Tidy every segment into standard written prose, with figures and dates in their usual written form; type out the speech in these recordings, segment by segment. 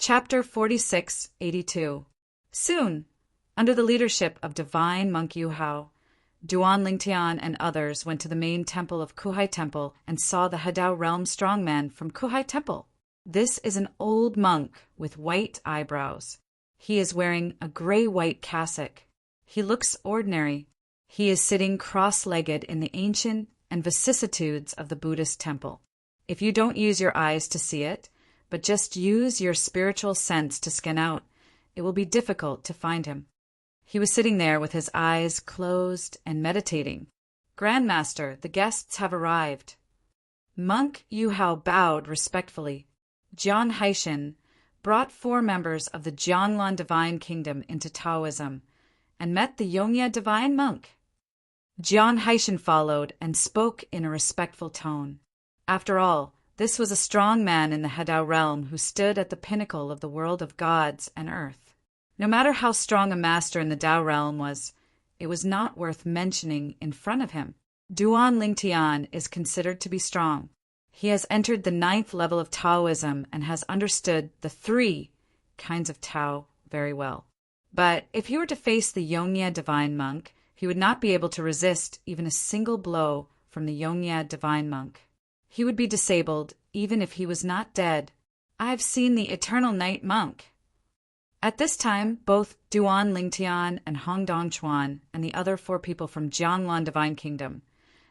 Chapter 4682. Soon, under the leadership of Divine Monk Yu Hao, Duan Lingtian and others went to the main temple of Kuhai Temple and saw the Hadao realm strongman from Kuhai Temple. This is an old monk with white eyebrows. He is wearing a gray-white cassock. He looks ordinary. He is sitting cross-legged in the ancient and vicissitudes of the Buddhist temple. If you don't use your eyes to see it, but just use your spiritual sense to scan out, it will be difficult to find him. He was sitting there with his eyes closed and meditating. "Grandmaster, the guests have arrived." Monk Yu Hao bowed respectfully. Jian Haishan brought 4 members of the Jianlan Divine Kingdom into Taoism and met the Yongye Divine Monk. Jian Haishan followed and spoke in a respectful tone. After all, this was a strong man in the Hadao realm who stood at the pinnacle of the world of gods and earth. No matter how strong a master in the Dao realm was, it was not worth mentioning in front of him. Duan Lingtian is considered to be strong. He has entered the 9th level of Taoism and has understood the 3 kinds of Tao very well. But if he were to face the Yongye Divine Monk, he would not be able to resist even a single blow from the Yongye Divine Monk. He would be disabled even if he was not dead. "I've seen the Eternal Night Monk." At this time, both Duan Lingtian and Hong Dongchuan and the other 4 people from Jianlan Divine Kingdom,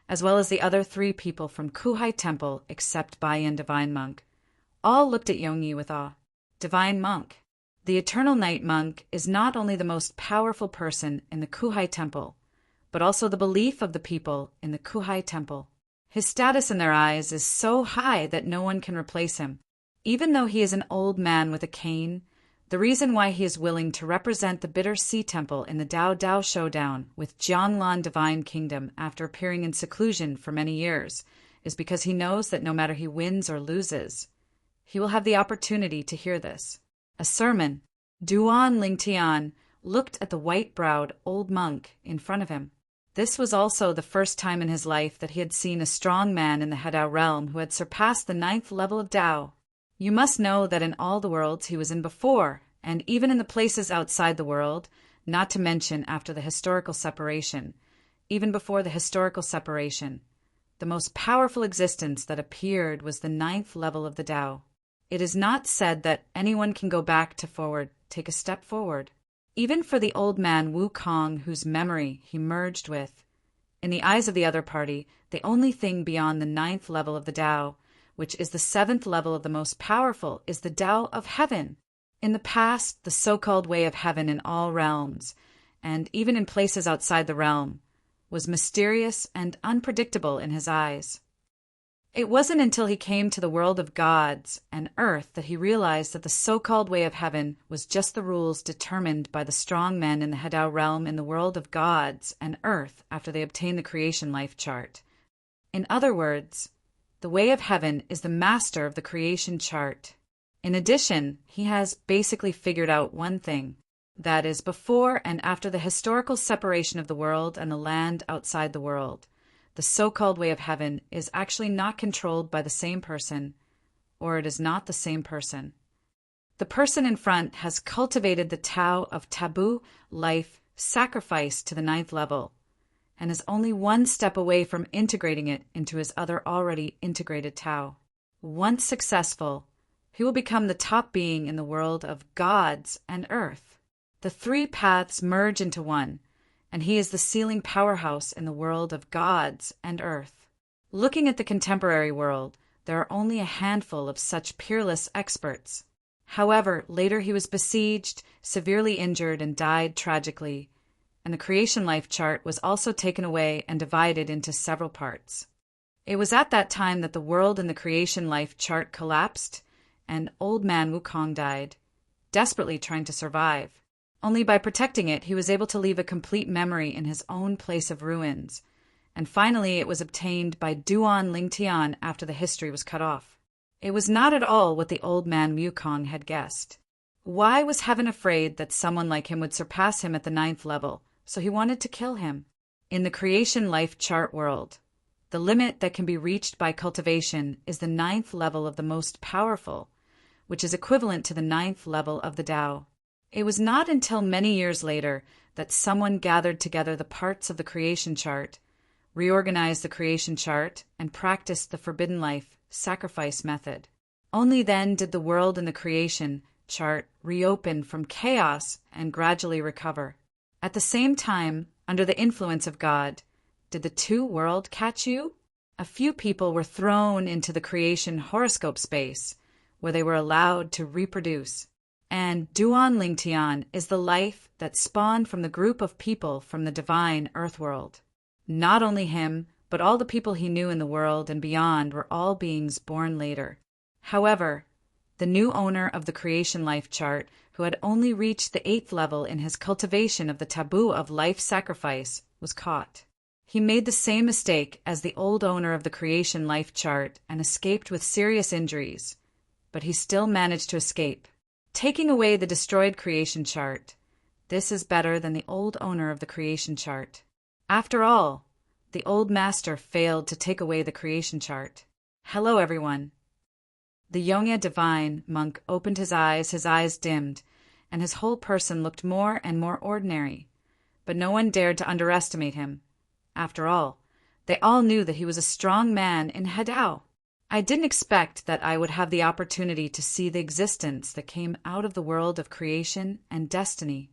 as well as the other 3 people from Kuhai Temple except Baiyan Divine Monk, all looked at Yongyi with awe. Divine Monk. The Eternal Night Monk is not only the most powerful person in the Kuhai Temple, but also the belief of the people in the Kuhai Temple. His status in their eyes is so high that no one can replace him. Even though he is an old man with a cane, the reason why he is willing to represent the Bitter Sea Temple in the Dao Dao Showdown with Jianlan Divine Kingdom after appearing in seclusion for many years is because he knows that no matter he wins or loses, he will have the opportunity to hear this. A sermon. Duan Lingtian looked at the white-browed old monk in front of him. This was also the first time in his life that he had seen a strong man in the Hadao realm who had surpassed the 9th level of Dao. You must know that in all the worlds he was in before, and even in the places outside the world, not to mention after the historical separation, even before the historical separation, the most powerful existence that appeared was the 9th level of the Dao. It is not said that anyone can go back to forward, take a step forward. Even for the old man Wu Kong, whose memory he merged with. In the eyes of the other party, the only thing beyond the 9th level of the Dao, which is the 7th level of the most powerful, is the Dao of heaven. In the past, the so-called way of heaven in all realms, and even in places outside the realm, was mysterious and unpredictable in his eyes. It wasn't until he came to the world of gods and earth that he realized that the so-called way of heaven was just the rules determined by the strong men in the Hadao realm in the world of gods and earth after they obtained the creation life chart. In other words, the way of heaven is the master of the creation chart. In addition, he has basically figured out one thing. That is, before and after the historical separation of the world and the land outside the world, the so-called way of heaven is actually not controlled by the same person, or it is not the same person. The person in front has cultivated the Tao of taboo, life, sacrifice to the 9th level, and is only one step away from integrating it into his other already integrated Tao. Once successful, he will become the top being in the world of gods and earth. The 3 paths merge into one, and he is the sealing powerhouse in the world of gods and earth. Looking at the contemporary world, there are only a handful of such peerless experts. However, later he was besieged, severely injured, and died tragically, and the creation life chart was also taken away and divided into several parts. It was at that time that the world in the creation life chart collapsed, and old man Wukong died, desperately trying to survive. Only by protecting it, he was able to leave a complete memory in his own place of ruins, and finally it was obtained by Duan Lingtian after the history was cut off. It was not at all what the old man Wukong had guessed. Why was heaven afraid that someone like him would surpass him at the 9th level, so he wanted to kill him? In the creation life chart world, the limit that can be reached by cultivation is the 9th level of the most powerful, which is equivalent to the 9th level of the Tao. It was not until many years later that someone gathered together the parts of the creation chart, reorganized the creation chart, and practiced the forbidden life sacrifice method. Only then did the world in the creation chart reopen from chaos and gradually recover. At the same time, under the influence of God, did the two-world catch you? A few people were thrown into the creation horoscope space, where they were allowed to reproduce. And Duan Lingtian is the life that spawned from the group of people from the divine earth world. Not only him, but all the people he knew in the world and beyond were all beings born later. However, the new owner of the creation life chart, who had only reached the 8th level in his cultivation of the taboo of life sacrifice, was caught. He made the same mistake as the old owner of the creation life chart and escaped with serious injuries, but he still managed to escape. Taking away the destroyed creation chart, this is better than the old owner of the creation chart. After all, the old master failed to take away the creation chart. Hello, everyone. The Yongya divine monk opened his eyes dimmed, and his whole person looked more and more ordinary. But no one dared to underestimate him. After all, they all knew that he was a strong man in Hedao. I didn't expect that I would have the opportunity to see the existence that came out of the world of creation and destiny.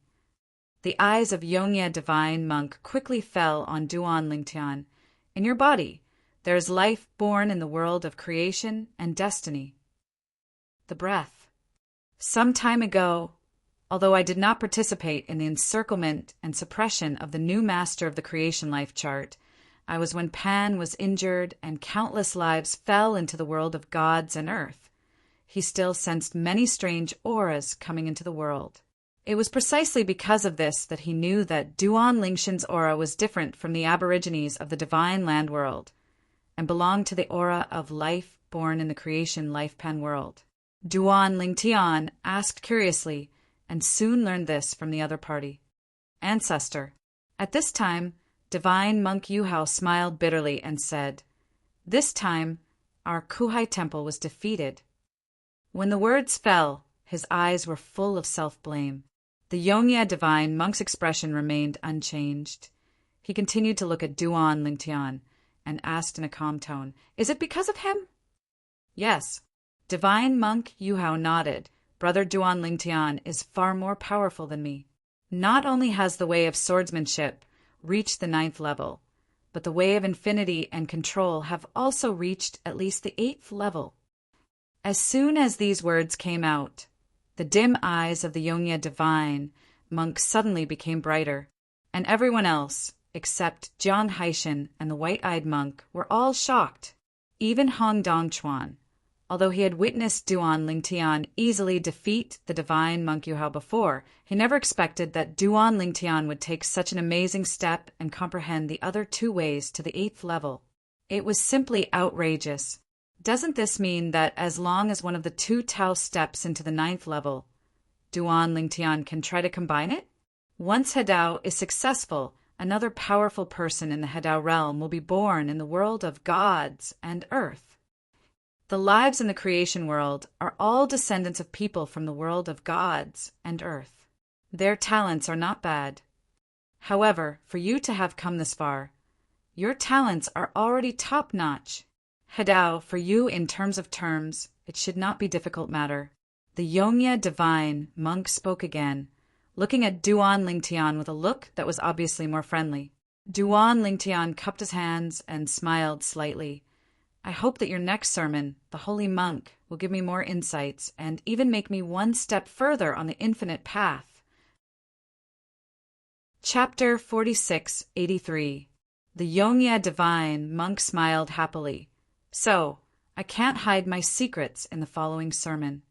The eyes of Yongya divine monk quickly fell on Duan Lingtian. In your body, there is life born in the world of creation and destiny. The breath. Some time ago, although I did not participate in the encirclement and suppression of the new master of the creation life chart, I was when Pan was injured and countless lives fell into the world of gods and earth. He still sensed many strange auras coming into the world. It was precisely because of this that he knew that Duan Lingshan's aura was different from the aborigines of the divine land world, and belonged to the aura of life born in the creation life Pan world. Duan Lingtian asked curiously, and soon learned this from the other party. Ancestor. At this time, divine monk Yuhao smiled bitterly and said, "This time, our Kuhai temple was defeated." When the words fell, his eyes were full of self-blame. The Yongya divine monk's expression remained unchanged. He continued to look at Duan Lingtian and asked in a calm tone, "Is it because of him?" "Yes." Divine monk Yuhao nodded. Brother Duan Lingtian is far more powerful than me. Not only has the way of swordsmanship reached the 9th level, but the way of infinity and control have also reached at least the 8th level. As soon as these words came out, the dim eyes of the Yongya divine monk suddenly became brighter, and everyone else, except Jiang Haishan and the white-eyed monk, were all shocked. Even Hong Dongchuan, although he had witnessed Duan Lingtian easily defeat the divine monk Yuhao before, he never expected that Duan Lingtian would take such an amazing step and comprehend the other two ways to the 8th level. It was simply outrageous. Doesn't this mean that as long as one of the two Tao steps into the 9th level, Duan Lingtian can try to combine it? Once Hedao is successful, another powerful person in the Hedao realm will be born in the world of gods and earth. The lives in the creation world are all descendants of people from the world of gods and earth. Their talents are not bad. However, for you to have come this far, your talents are already top-notch. Hedao, for you in terms, it should not be a difficult matter. The Yongya divine monk spoke again, looking at Duan Lingtian with a look that was obviously more friendly. Duan Lingtian cupped his hands and smiled slightly. I hope that your next sermon, the Holy Monk, will give me more insights and even make me one step further on the infinite path. Chapter 4683. The Yongya divine monk smiled happily. So, I can't hide my secrets in the following sermon.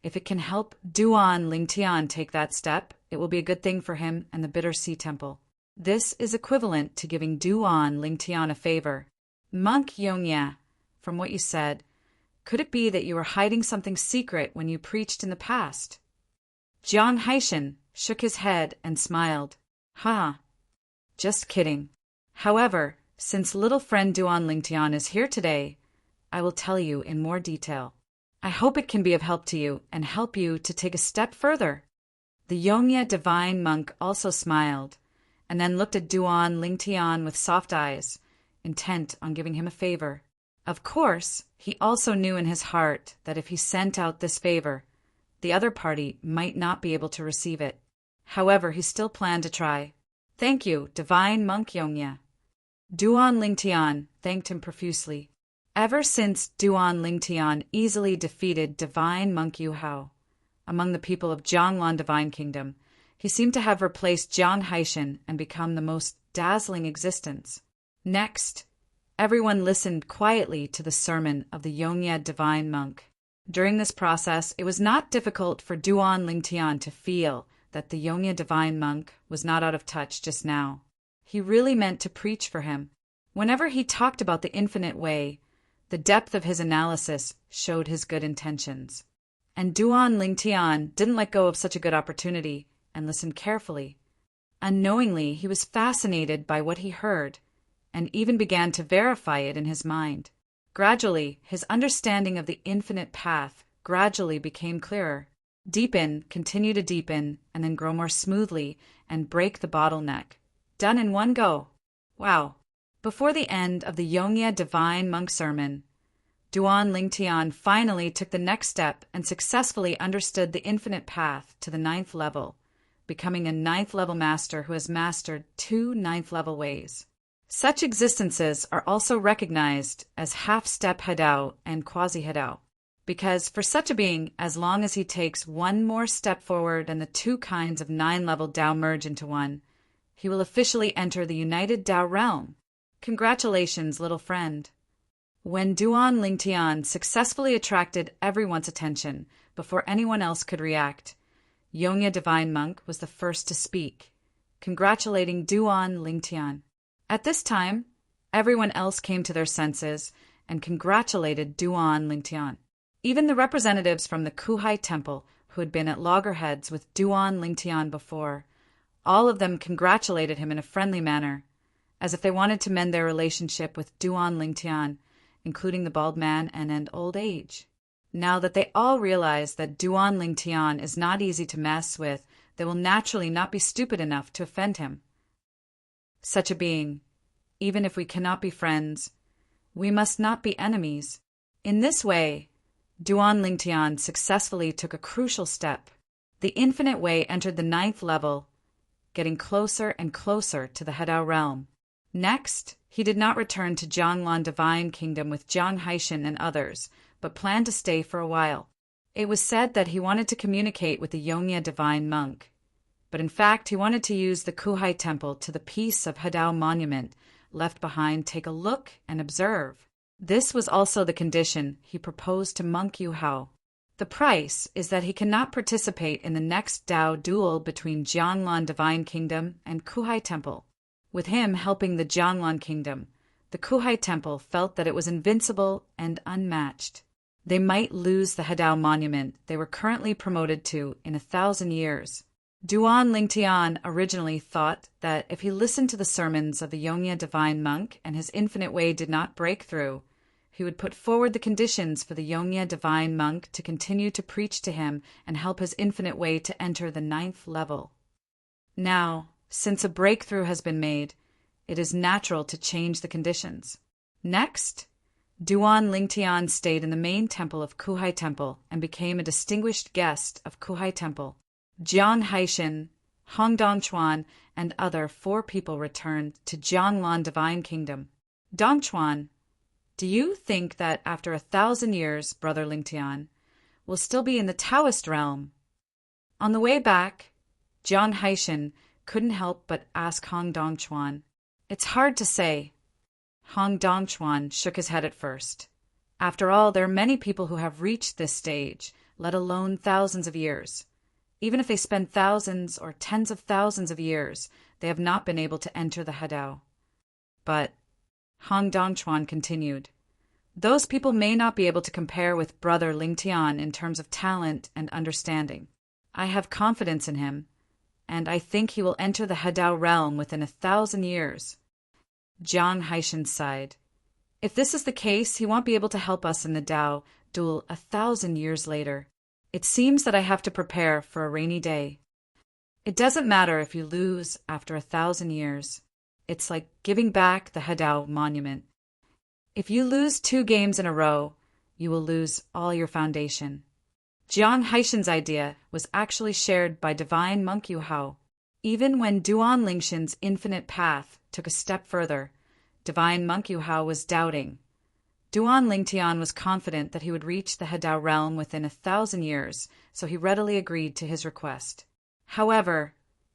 If it can help Duan Lingtian take that step, it will be a good thing for him and the Bitter Sea Temple. This is equivalent to giving Duan Lingtian a favor. Monk Yongya, from what you said, could it be that you were hiding something secret when you preached in the past? Jiang Haishan shook his head and smiled. Ha! Just kidding. However, since little friend Duan Lingtian is here today, I will tell you in more detail. I hope it can be of help to you and help you to take a step further." The Yongye divine monk also smiled, and then looked at Duan Lingtian with soft eyes, intent on giving him a favor. Of course, he also knew in his heart that if he sent out this favor, the other party might not be able to receive it. However, he still planned to try. "Thank you, divine monk Yongye." Duan Lingtian thanked him profusely. Ever since Duan Lingtian easily defeated divine monk Yuhao among the people of Jianglan Divine Kingdom, he seemed to have replaced Jiang Haishan and become the most dazzling existence. Next, everyone listened quietly to the sermon of the Yongye divine monk. During this process, it was not difficult for Duan Lingtian to feel that the Yongye divine monk was not out of touch just now. He really meant to preach for him. Whenever he talked about the infinite way, the depth of his analysis showed his good intentions. And Duan Lingtian didn't let go of such a good opportunity and listened carefully. Unknowingly, he was fascinated by what he heard and even began to verify it in his mind. Gradually, his understanding of the infinite path gradually became clearer. Deepen, continue to deepen, and then grow more smoothly and break the bottleneck. Done in one go. Wow. Before the end of the Yongye divine monk sermon, Duan Lingtian finally took the next step and successfully understood the infinite path to the 9th level, becoming a 9th level master who has mastered 2 9th level ways. Such existences are also recognized as half-step Hadao and quasi-Hadao, because for such a being, as long as he takes one more step forward and the 2 kinds of 9-level Dao merge into one, he will officially enter the united Dao realm. Congratulations, little friend. When Duan Lingtian successfully attracted everyone's attention before anyone else could react, Yongye divine monk was the first to speak, congratulating Duan Lingtian. At this time, everyone else came to their senses and congratulated Duan Lingtian. Even the representatives from the Kuhai Temple, who had been at loggerheads with Duan Lingtian before, all of them congratulated him in a friendly manner, as if they wanted to mend their relationship with Duan Lingtian, including the bald man and old age. Now that they all realize that Duan Lingtian is not easy to mess with, they will naturally not be stupid enough to offend him. Such a being, even if we cannot be friends, we must not be enemies. In this way, Duan Lingtian successfully took a crucial step. The infinite way entered the 9th level, getting closer and closer to the Hadao realm. Next, he did not return to Jianglan Divine Kingdom with Jiang Haishan and others, but planned to stay for a while. It was said that he wanted to communicate with the Yongye divine monk, but in fact he wanted to use the Kuhai Temple to the piece of Hadao monument left behind take a look and observe. This was also the condition he proposed to monk Yuhao. The price is that he cannot participate in the next Dao duel between Jianglan Divine Kingdom and Kuhai Temple. With him helping the Jianglan Kingdom, the Kuhai Temple felt that it was invincible and unmatched. They might lose the Hadao monument they were currently promoted to in 1,000 years. Duan Lingtian originally thought that if he listened to the sermons of the Yongye divine monk and his infinite way did not break through, he would put forward the conditions for the Yongye divine monk to continue to preach to him and help his infinite way to enter the 9th level. Now, since a breakthrough has been made, it is natural to change the conditions. Next, Duan Lingtian stayed in the main temple of Kuhai Temple and became a distinguished guest of Kuhai Temple. Jiang Haishan, Hong Dongchuan, and other 4 people returned to Jianglan Divine Kingdom. Dongchuan, do you think that after 1,000 years, Brother Lingtian, we'll still be in the Taoist realm? On the way back, Jiang Haishan couldn't help but ask Hong Dongchuan. It's hard to say. Hong Dongchuan shook his head at first. After all, there are many people who have reached this stage, let alone thousands of years. Even if they spend thousands or tens of thousands of years, they have not been able to enter the Hadao. But, Hong Dongchuan continued, those people may not be able to compare with Brother Lingtian in terms of talent and understanding. I have confidence in him, and I think he will enter the Hadao realm within 1,000 years. Jiang Haishan sighed. If this is the case, he won't be able to help us in the Dao duel 1,000 years later. It seems that I have to prepare for a rainy day. It doesn't matter if you lose after 1,000 years. It's like giving back the Hadao monument. If you lose 2 games in a row, you will lose all your foundation. Jiang Haishan's idea was actually shared by divine monk Yu Hao. Even when Duan Lingxian's infinite path took a step further, divine monk Yu Hao was doubting. Duan Lingtian was confident that he would reach the Hadao realm within 1,000 years, so he readily agreed to his request. However,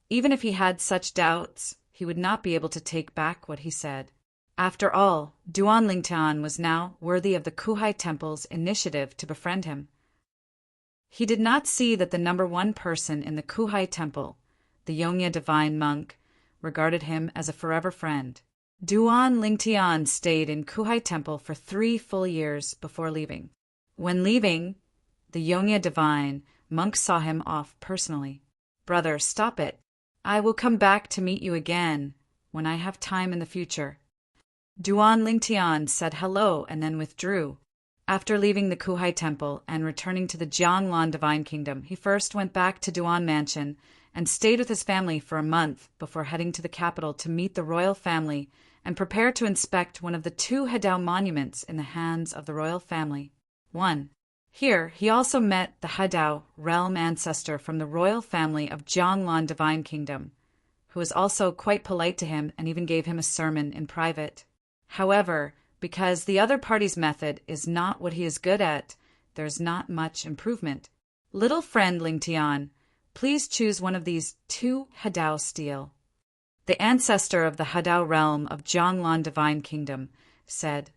even if he had such doubts, he would not be able to take back what he said. After all, Duan Lingtian was now worthy of the Kuhai Temple's initiative to befriend him. He did not see that the number 1 person in the Kuhai Temple, the Yongye divine monk, regarded him as a forever friend. Duan Lingtian stayed in Kuhai Temple for 3 full years before leaving. When leaving, the Yongye divine monk saw him off personally. "Brother, stop it. I will come back to meet you again when I have time in the future." Duan Lingtian said hello and then withdrew. After leaving the Kuhai Temple and returning to the Jianglan Divine Kingdom, he first went back to Duan Mansion and stayed with his family for a month before heading to the capital to meet the royal family and prepare to inspect one of the 2 Hadao monuments in the hands of the royal family. 1. Here, he also met the Hadao realm ancestor from the royal family of Jianglan Divine Kingdom, who was also quite polite to him and even gave him a sermon in private. However, because the other party's method is not what he is good at, there's not much improvement. "Little friend Lingtian, please choose one of these 2 Hadao steel." The ancestor of the Hadao realm of Jianglan Divine Kingdom said,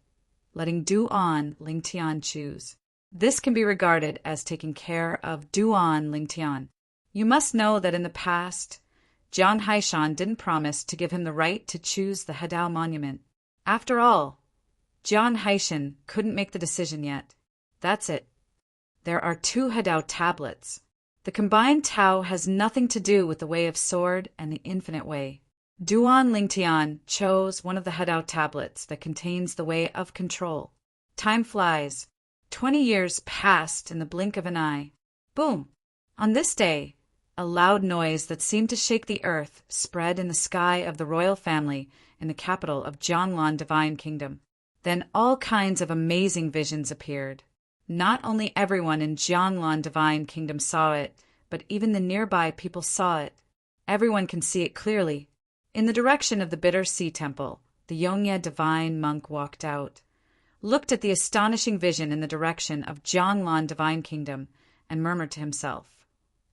letting Duan Lingtian choose. This can be regarded as taking care of Duan Lingtian. You must know that in the past, Jiang Haishan didn't promise to give him the right to choose the Hadao monument. After all, Jiang Haishan couldn't make the decision yet. That's it. There are 2 Hadao tablets. The combined Tao has nothing to do with the Way of Sword and the Infinite Way. Duan Lingtian chose one of the Hadao tablets that contains the Way of Control. Time flies. 20 years passed in the blink of an eye. Boom! On this day, a loud noise that seemed to shake the earth spread in the sky of the royal family in the capital of Jianglan Divine Kingdom. Then all kinds of amazing visions appeared. Not only everyone in Jianglan Divine Kingdom saw it, but even the nearby people saw it. Everyone can see it clearly. In the direction of the Bitter Sea Temple, the Yongye divine monk walked out, looked at the astonishing vision in the direction of Jianglan Divine Kingdom, and murmured to himself,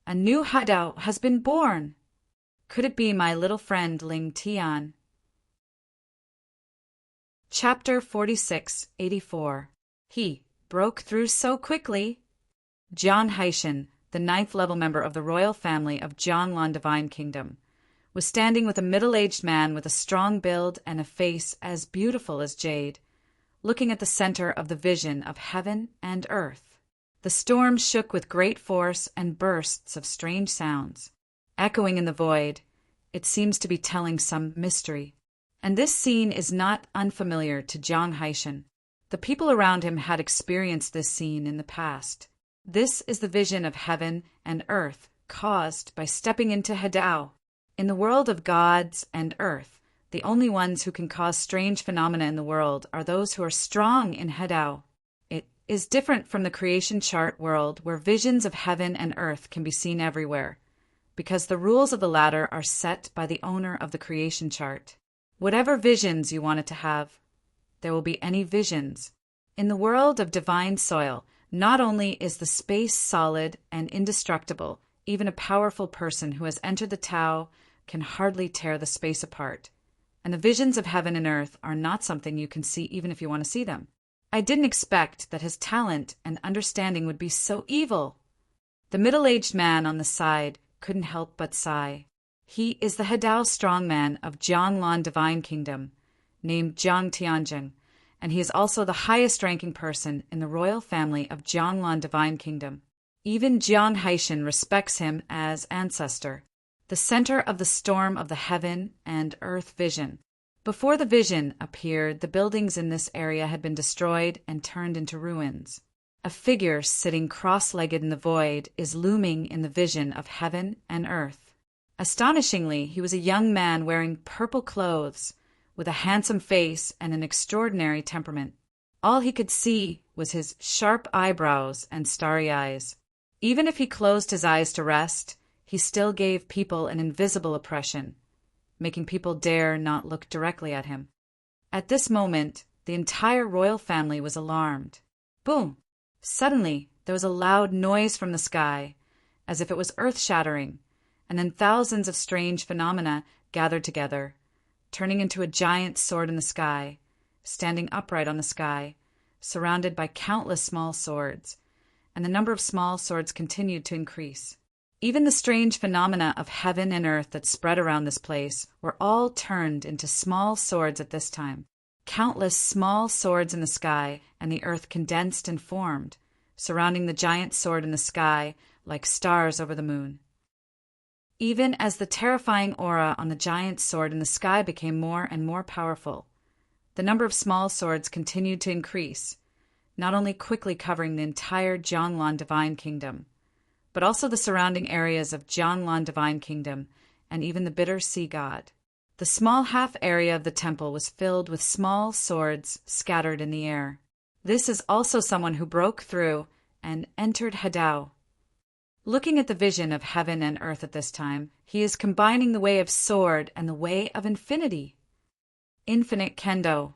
"A new Hadao has been born! Could it be my little friend Ling Tian?" Chapter 46-84. He broke through so quickly. Jiang Haishan, the 9th-level member of the royal family of Jianglan Divine Kingdom, was standing with a middle-aged man with a strong build and a face as beautiful as jade, looking at the center of the vision of heaven and earth. The storm shook with great force and bursts of strange sounds. Echoing in the void, it seems to be telling some mystery. And this scene is not unfamiliar to Jiang Haishan. The people around him had experienced this scene in the past. This is the vision of heaven and earth caused by stepping into Hadao. In the world of gods and earth, the only ones who can cause strange phenomena in the world are those who are strong in Hadao. It is different from the creation chart world where visions of heaven and earth can be seen everywhere, because the rules of the latter are set by the owner of the creation chart. Whatever visions you want it to have, there will be any visions. In the world of divine soil, not only is the space solid and indestructible, even a powerful person who has entered the Tao can hardly tear the space apart. And the visions of heaven and earth are not something you can see even if you want to see them. I didn't expect that his talent and understanding would be so evil. The middle-aged man on the side couldn't help but sigh. He is the Hadao strongman of Jianglan Divine Kingdom, named Jiang Tianjing, and he is also the highest-ranking person in the royal family of Jianglan Divine Kingdom. Even Jiang Haishan respects him as ancestor, the center of the storm of the heaven and earth vision. Before the vision appeared, the buildings in this area had been destroyed and turned into ruins. A figure sitting cross-legged in the void is looming in the vision of heaven and earth. Astonishingly, he was a young man wearing purple clothes, with a handsome face and an extraordinary temperament. All he could see was his sharp eyebrows and starry eyes. Even if he closed his eyes to rest, he still gave people an invisible oppression, making people dare not look directly at him. At this moment, the entire royal family was alarmed. Boom! Suddenly, there was a loud noise from the sky, as if it was earth-shattering, and then thousands of strange phenomena gathered together, turning into a giant sword in the sky, standing upright on the sky, surrounded by countless small swords, and the number of small swords continued to increase. Even the strange phenomena of heaven and earth that spread around this place were all turned into small swords at this time. Countless small swords in the sky, and the earth condensed and formed, surrounding the giant sword in the sky like stars over the moon. Even as the terrifying aura on the giant sword in the sky became more and more powerful, the number of small swords continued to increase, not only quickly covering the entire Jianglan Divine Kingdom, but also the surrounding areas of Jianglan Divine Kingdom and even the Bitter Sea God. The small half area of the temple was filled with small swords scattered in the air. This is also someone who broke through and entered Hadao. Looking at the vision of heaven and earth at this time, he is combining the way of sword and the way of infinity. Infinite Kendo.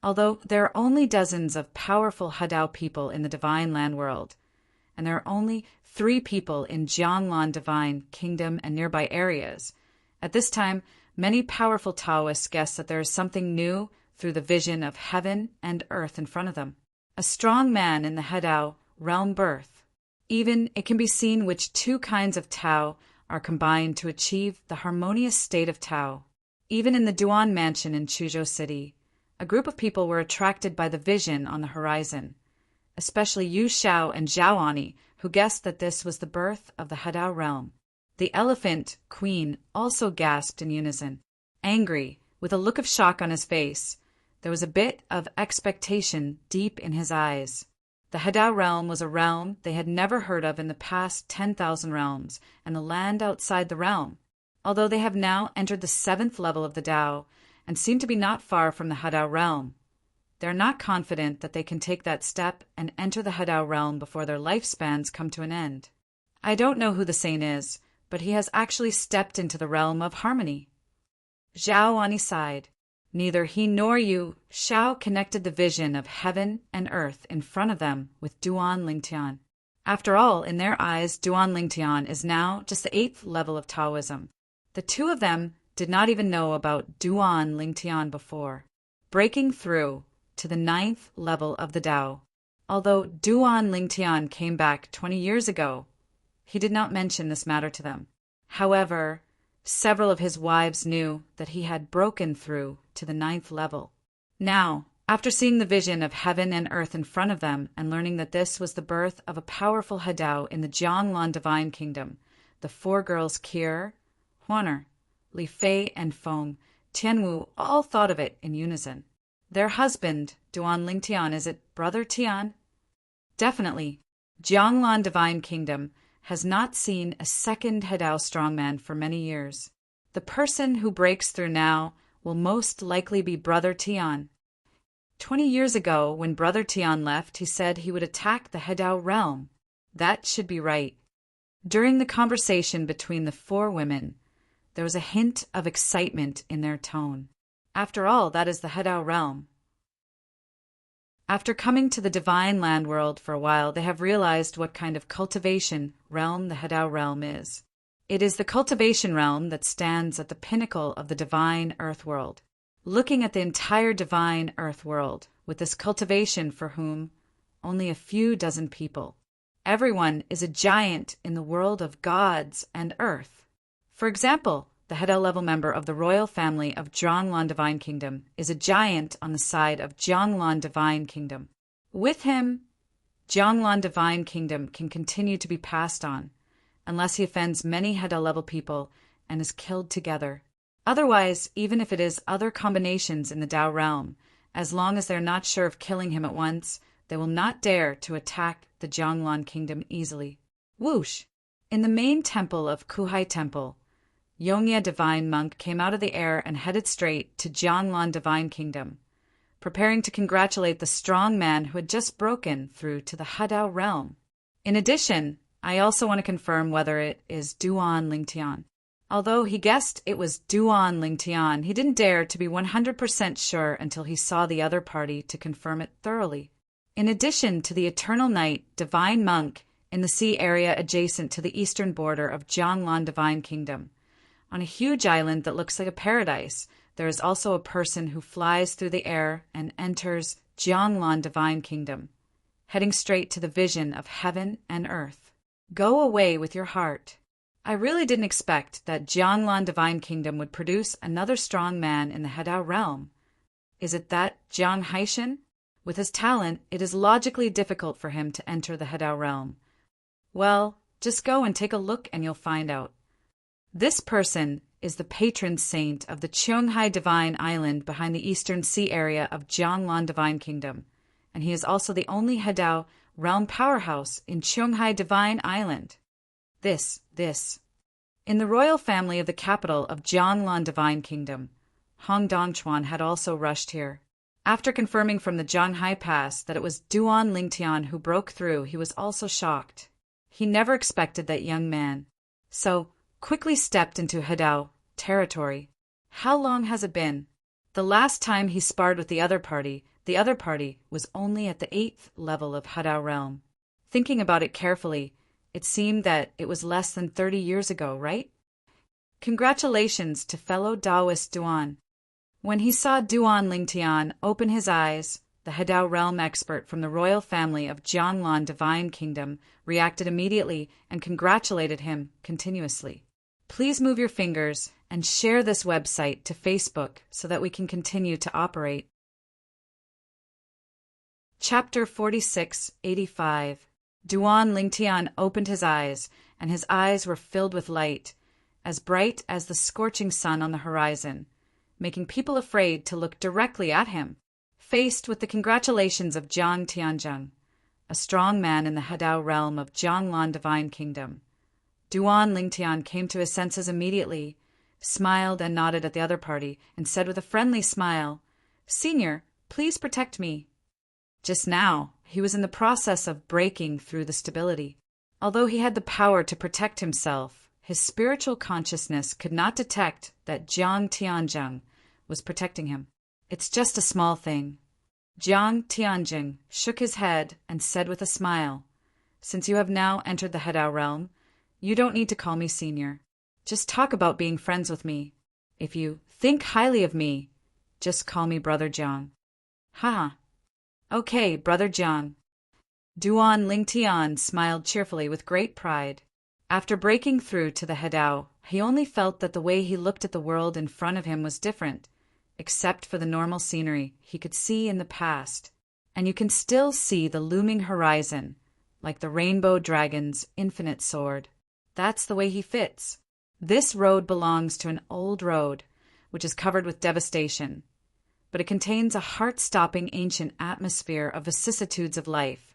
Although there are only dozens of powerful Hadao people in the Divine Land world, and there are only 3 people in Jianglan Divine Kingdom and nearby areas, at this time, many powerful Taoists guess that there is something new through the vision of heaven and earth in front of them. A strong man in the Hadao realm birth. Even it can be seen which 2 kinds of Tao are combined to achieve the harmonious state of Tao. Even in the Duan Mansion in Chuzhou City, a group of people were attracted by the vision on the horizon, especially Yu Xiao and Zhao Ani, who guessed that this was the birth of the Hadao realm. The elephant queen also gasped in unison. Angry, with a look of shock on his face, there was a bit of expectation deep in his eyes. The Hadao realm was a realm they had never heard of in the past 10,000 realms, and the land outside the realm. Although they have now entered the 7th level of the Tao, and seem to be not far from the Hadao realm, they are not confident that they can take that step and enter the Hadao realm before their lifespans come to an end. I don't know who the saint is, but he has actually stepped into the realm of harmony. Zhao Ani sighed. Neither he nor Yu Xiao connected the vision of heaven and earth in front of them with Duan Lingtian. After all, in their eyes, Duan Lingtian is now just the 8th level of Taoism. The 2 of them did not even know about Duan Lingtian before, breaking through to the 9th level of the Tao. Although Duan Lingtian came back 20 years ago, he did not mention this matter to them. However, several of his wives knew that he had broken through to the 9th level. Now, after seeing the vision of heaven and earth in front of them and learning that this was the birth of a powerful Hadao in the Jianglan Divine Kingdom, the 4 girls Kier, Huaner, Li Fei, and Feng Tianwu all thought of it in unison. Their husband, Duan Lingtian, is it Brother Tian? Definitely. Jianglan Divine Kingdom has not seen a second Hadao strongman for many years. The person who breaks through now will most likely be Brother Tian. 20 years ago, when Brother Tian left, he said he would attack the Hadao realm. That should be right. During the conversation between the 4 women, there was a hint of excitement in their tone. After all, that is the Hadao realm. After coming to the Divine Land world for a while, they have realized what kind of cultivation realm the Hadao realm is. It is the cultivation realm that stands at the pinnacle of the Divine Earth world. Looking at the entire Divine Earth world, with this cultivation for whom only a few dozen people. Everyone is a giant in the world of gods and earth. For example, the Hadao level member of the royal family of Jianglan Divine Kingdom is a giant on the side of Jianglan Divine Kingdom. With him, Jianglan Divine Kingdom can continue to be passed on, unless he offends many Hadao level people and is killed together. Otherwise, even if it is other combinations in the Tao realm, as long as they're not sure of killing him at once, they will not dare to attack the Jianglan kingdom easily. Whoosh! In the main temple of Kuhai Temple, Yongye Divine Monk came out of the air and headed straight to Jianglan Divine Kingdom, preparing to congratulate the strong man who had just broken through to the Hadao realm. In addition, I also want to confirm whether it is Duan Lingtian. Although he guessed it was Duan Lingtian, he didn't dare to be 100% sure until he saw the other party to confirm it thoroughly. In addition to the Eternal Night Divine Monk in the sea area adjacent to the eastern border of Jianglan Divine Kingdom, on a huge island that looks like a paradise, there is also a person who flies through the air and enters Jianglan Divine Kingdom, heading straight to the vision of heaven and earth. Go away with your heart. I really didn't expect that Jianglan Divine Kingdom would produce another strong man in the Hadao realm. Is it that Jiang Haishan? With his talent, it is logically difficult for him to enter the Hadao realm. Well, just go and take a look and you'll find out. This person is the patron saint of the Qionghai Divine Island behind the eastern sea area of Jianglan Divine Kingdom, and he is also the only Hadao realm powerhouse in Qionghai Divine Island. This. In the royal family of the capital of Jianglan Divine Kingdom, Hong Dongchuan had also rushed here. After confirming from the Zhanghai Pass that it was Duan Lingtian who broke through, he was also shocked. He never expected that young man. So, quickly stepped into Hadao territory. How long has it been? The last time he sparred with the other party was only at the 8th level of Hadao realm. Thinking about it carefully, it seemed that it was less than 30 years ago, right? Congratulations to fellow Taoist Duan. When he saw Duan Lingtian open his eyes, the Hadao realm expert from the royal family of Jianglan Divine Kingdom reacted immediately and congratulated him continuously. Please move your fingers and share this website to Facebook so that we can continue to operate. Chapter 4685. Duan Lingtian opened his eyes, and his eyes were filled with light, as bright as the scorching sun on the horizon, making people afraid to look directly at him. Faced with the congratulations of Jiang Tianzheng, a strong man in the Hadao realm of Jianglan Divine Kingdom, Duan Lingtian came to his senses immediately, smiled and nodded at the other party, and said with a friendly smile, "Senior, please protect me." Just now, he was in the process of breaking through the stability. Although he had the power to protect himself, his spiritual consciousness could not detect that Jiang Tianzheng was protecting him. It's just a small thing. Jiang Tianzheng shook his head and said with a smile, "Since you have now entered the Hadao realm, you don't need to call me senior. Just talk about being friends with me. If you think highly of me, just call me Brother Jiang." "Ha! Okay, Brother Jiang." Duan Lingtian smiled cheerfully with great pride. After breaking through to the Hadao, he only felt that the way he looked at the world in front of him was different, except for the normal scenery he could see in the past. And you can still see the looming horizon, like the rainbow dragon's infinite sword. That's the way he fits. This road belongs to an old road, which is covered with devastation, but it contains a heart-stopping ancient atmosphere of vicissitudes of life,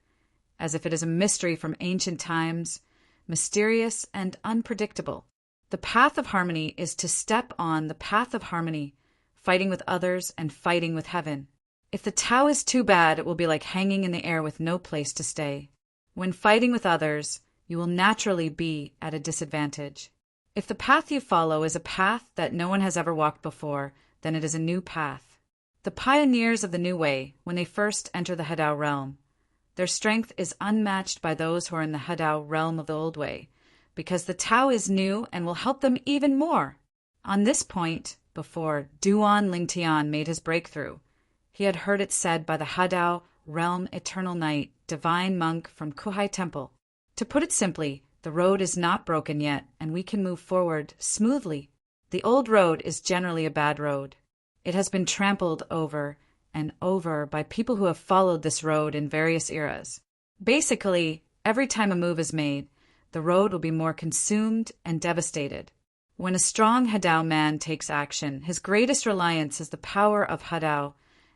as if it is a mystery from ancient times, mysterious and unpredictable. The path of harmony is to step on the path of harmony, fighting with others and fighting with heaven. If the Tao is too bad, it will be like hanging in the air with no place to stay. When fighting with others, you will naturally be at a disadvantage. If the path you follow is a path that no one has ever walked before, then it is a new path. The pioneers of the new way, when they first enter the Hadao realm, their strength is unmatched by those who are in the Hadao realm of the old way, because the Tao is new and will help them even more. On this point, before Duan Lingtian made his breakthrough, he had heard it said by the Hadao realm Eternal Night Divine Monk from Kuhai Temple. To put it simply, the road is not broken yet, and we can move forward smoothly. The old road is generally a bad road. It has been trampled over and over by people who have followed this road in various eras. Basically, every time a move is made, the road will be more consumed and devastated. When a strong Hadao man takes action, his greatest reliance is the power of Hadao,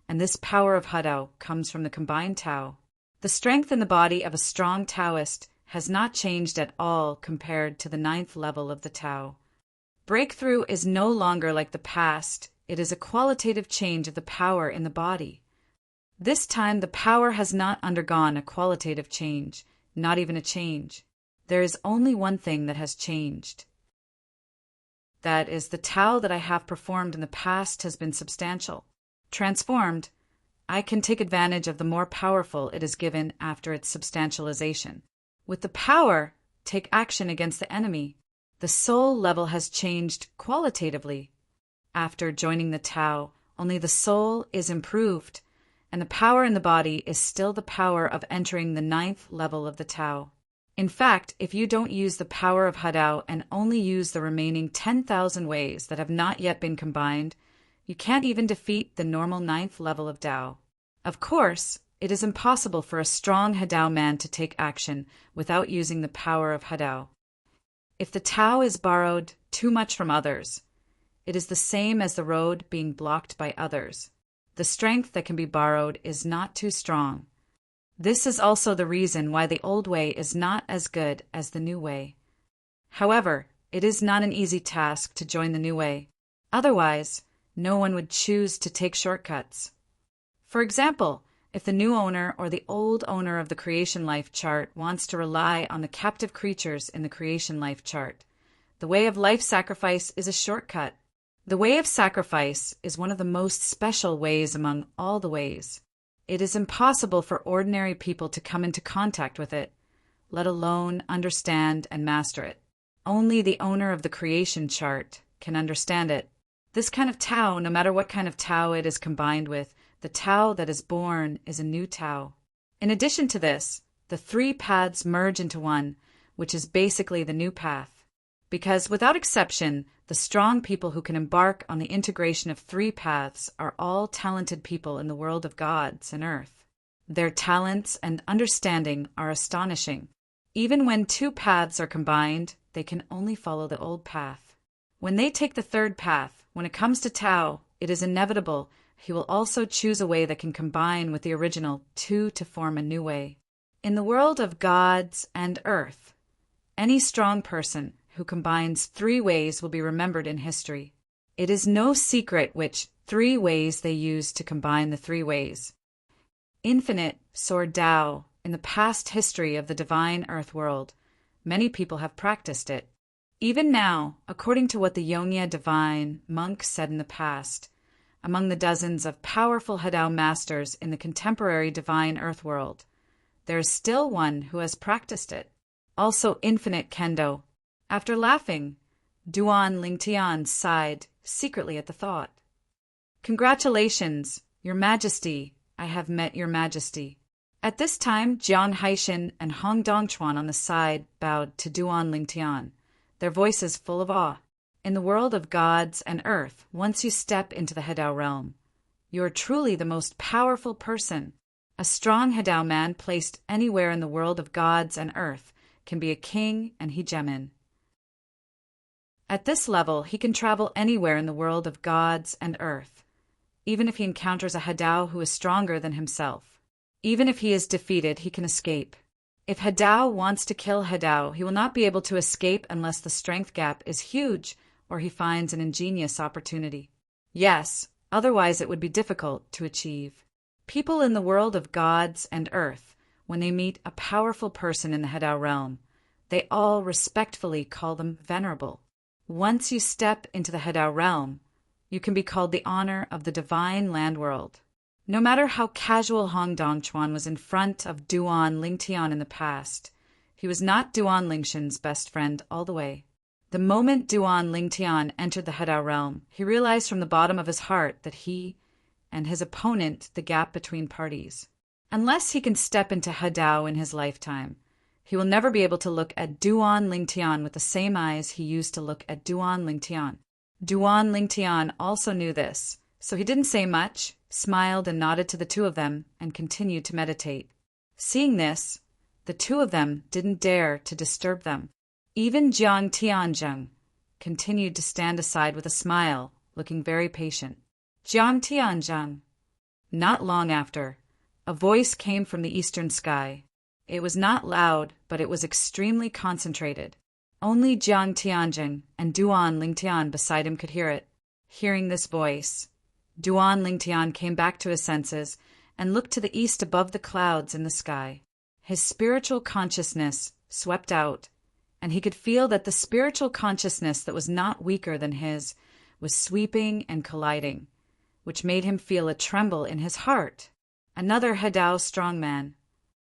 and this power of Hadao comes from the combined Tao. The strength in the body of a strong Taoist has not changed at all compared to the 9th level of the Tao. Breakthrough is no longer like the past, it is a qualitative change of the power in the body. This time the power has not undergone a qualitative change, not even a change. There is only one thing that has changed. That is, the Tao that I have performed in the past has been substantial. Transformed, I can take advantage of the more powerful it is given after its substantialization. With the power, take action against the enemy. The soul level has changed qualitatively. After joining the Tao, only the soul is improved, and the power in the body is still the power of entering the 9th level of the Tao. In fact, if you don't use the power of Hadao and only use the remaining 10,000 ways that have not yet been combined, you can't even defeat the normal 9th level of Dao. Of course, it is impossible for a strong Hadao man to take action without using the power of Hadao. If the Tao is borrowed too much from others, it is the same as the road being blocked by others. The strength that can be borrowed is not too strong. This is also the reason why the old way is not as good as the new way. However, it is not an easy task to join the new way. Otherwise, no one would choose to take shortcuts. For example, if the new owner or the old owner of the creation life chart wants to rely on the captive creatures in the creation life chart, the way of life sacrifice is a shortcut. The way of sacrifice is one of the most special ways among all the ways. It is impossible for ordinary people to come into contact with it, let alone understand and master it. Only the owner of the creation chart can understand it. This kind of Tao, no matter what kind of Tao it is combined with, the Tao that is born is a new Tao. In addition to this, the 3 paths merge into one, which is basically the new path. Because without exception, the strong people who can embark on the integration of 3 paths are all talented people in the world of gods and earth. Their talents and understanding are astonishing. Even when 2 paths are combined, they can only follow the old path. When they take the 3rd path, when it comes to Tao, it is inevitable he will also choose a way that can combine with the original 2 to form a new way. In the world of gods and earth, any strong person who combines 3 ways will be remembered in history. It is no secret which 3 ways they use to combine the 3 ways. Infinite Sword Tao, in the past history of the divine earth world, many people have practiced it. Even now, according to what the Yongye divine monk said in the past, among the dozens of powerful Hadao masters in the contemporary divine earth world, there is still one who has practiced it. Also infinite Kendo. After laughing, Duan Lingtian sighed secretly at the thought. Congratulations, Your Majesty, I have met Your Majesty. At this time, Jiang Haishin and Hong Dongchuan on the side bowed to Duan Lingtian, their voices full of awe. In the world of gods and earth, once you step into the Hadao realm, you are truly the most powerful person. A strong Hadao man placed anywhere in the world of gods and earth can be a king and hegemon. At this level, he can travel anywhere in the world of gods and earth, even if he encounters a Hadao who is stronger than himself. Even if he is defeated, he can escape. If Hadao wants to kill Hadao, he will not be able to escape unless the strength gap is huge or he finds an ingenious opportunity. Yes, otherwise it would be difficult to achieve. People in the world of gods and earth, when they meet a powerful person in the Hadao realm, they all respectfully call them venerable. Once you step into the Hadao realm, you can be called the honor of the divine land world. No matter how casual Hong Dongchuan was in front of Duan Lingtian in the past, he was not Duan Lingshan's best friend all the way. The moment Duan Lingtian entered the Hadao realm, he realized from the bottom of his heart that he and his opponent the gap between parties. Unless he can step into Hadao in his lifetime, he will never be able to look at Duan Lingtian with the same eyes he used to look at Duan Lingtian. Duan Lingtian also knew this, so he didn't say much, smiled and nodded to the 2 of them, and continued to meditate. Seeing this, the 2 of them didn't dare to disturb them. Even Jiang Tianzheng continued to stand aside with a smile, looking very patient. Jiang Tianzheng. Not long after, A voice came from the eastern sky. It was not loud, but it was extremely concentrated. Only Jiang Tianjin and Duan Lingtian beside him could hear it. Hearing this voice, Duan Lingtian came back to his senses and looked to the east above the clouds in the sky. His spiritual consciousness swept out, and he could feel that the spiritual consciousness that was not weaker than his was sweeping and colliding, which made him feel a tremble in his heart. Another Hadao strong man.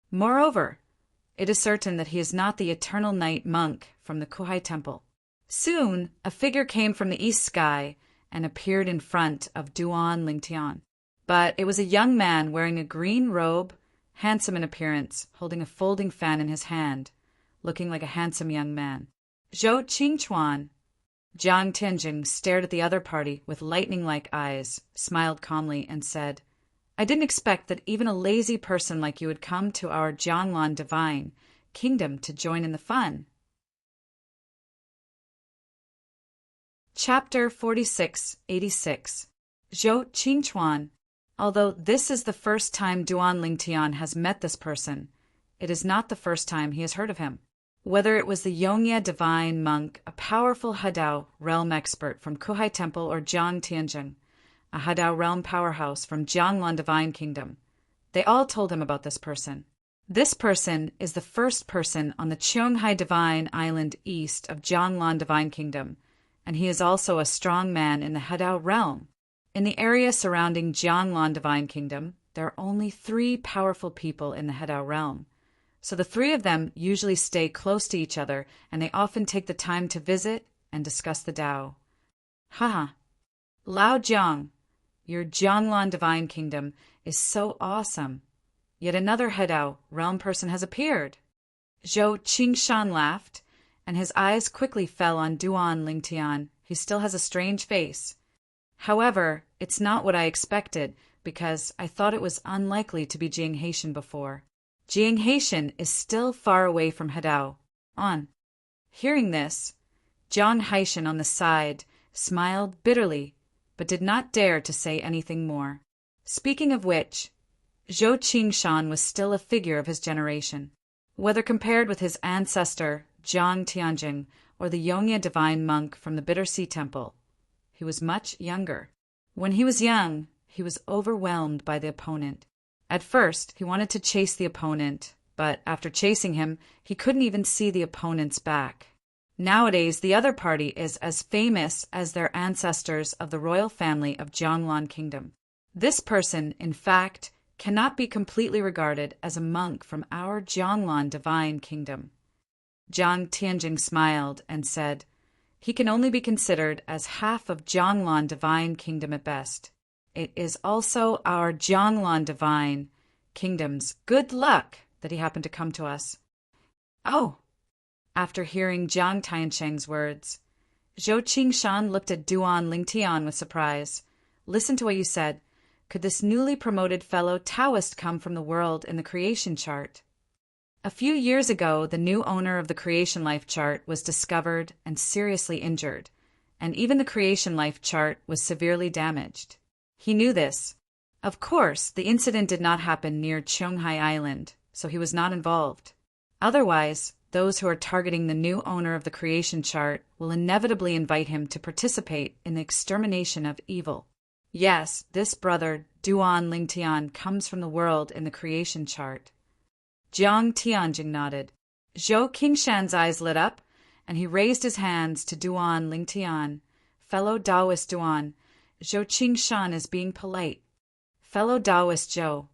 Moreover, it is certain that he is not the eternal night monk from the Kuhai temple. Soon, a figure came from the east sky and appeared in front of Duan Lingtian. But it was a young man wearing a green robe, handsome in appearance, holding a folding fan in his hand, looking like a handsome young man. Zhou Qingchuan. Jiang Tianjin stared at the other party with lightning-like eyes, smiled calmly, and said, I didn't expect that even a lazy person like you would come to our Jianglan divine kingdom to join in the fun. Chapter 4686. Zhou Qingchuan. Although this is the first time Duan Lingtian has met this person, it is not the first time he has heard of him. Whether it was the Yongye divine monk, a powerful Hadao realm expert from Kuhai Temple, or Jiang Tianjin, a Hadao realm powerhouse from Jianglan Divine Kingdom, they all told him about this person. This person is the first person on the Qionghai Divine Island east of Jianglan Divine Kingdom, and he is also a strong man in the Hadao realm. In the area surrounding Jianglan Divine Kingdom, there are only 3 powerful people in the Hadao realm, so the 3 of them usually stay close to each other, and they often take the time to visit and discuss the Tao. Haha. Lao Jiang, your Jianglan Divine Kingdom is so awesome. Yet another Hadao realm person has appeared. Zhou Qingshan laughed, and his eyes quickly fell on Duan Lingtian, who still has a strange face. However, it's not what I expected, because I thought it was unlikely to be Jiang Haitian before. Jiang Haitian is still far away from Hadao. On. Hearing this, Jiang Haitian on the side smiled bitterly, but did not dare to say anything more. Speaking of which, Zhou Qingshan was still a figure of his generation. Whether compared with his ancestor, Jiang Tianjin, or the Yongye divine monk from the Bitter Sea Temple, he was much younger. When he was young, he was overwhelmed by the opponent. At first, he wanted to chase the opponent, but after chasing him, he couldn't even see the opponent's back. Nowadays, the other party is as famous as their ancestors of the royal family of Jianglan Kingdom. This person, in fact, cannot be completely regarded as a monk from our Jianglan Divine Kingdom. Jiang Tianjin smiled and said, he can only be considered as half of Jianglan Divine Kingdom at best. It is also our Jianglan Divine Kingdom's good luck that he happened to come to us. Oh! After hearing Jiang Tiansheng's words, Zhou Qingshan looked at Duan Lingtian with surprise. Listen to what you said. Could this newly promoted fellow Taoist come from the world in the creation chart? A few years ago, the new owner of the creation life chart was discovered and seriously injured, and even the creation life chart was severely damaged. He knew this. Of course, the incident did not happen near Qionghai Island, so he was not involved. Otherwise, those who are targeting the new owner of the creation chart will inevitably invite him to participate in the extermination of evil. Yes, this brother, Duan Lingtian, comes from the world in the creation chart. Jiang Tianjin nodded. Zhou Qingshan's eyes lit up, and he raised his hands to Duan Lingtian. Fellow Taoist Duan, Zhou Qingshan is being polite. Fellow Taoist Zhou.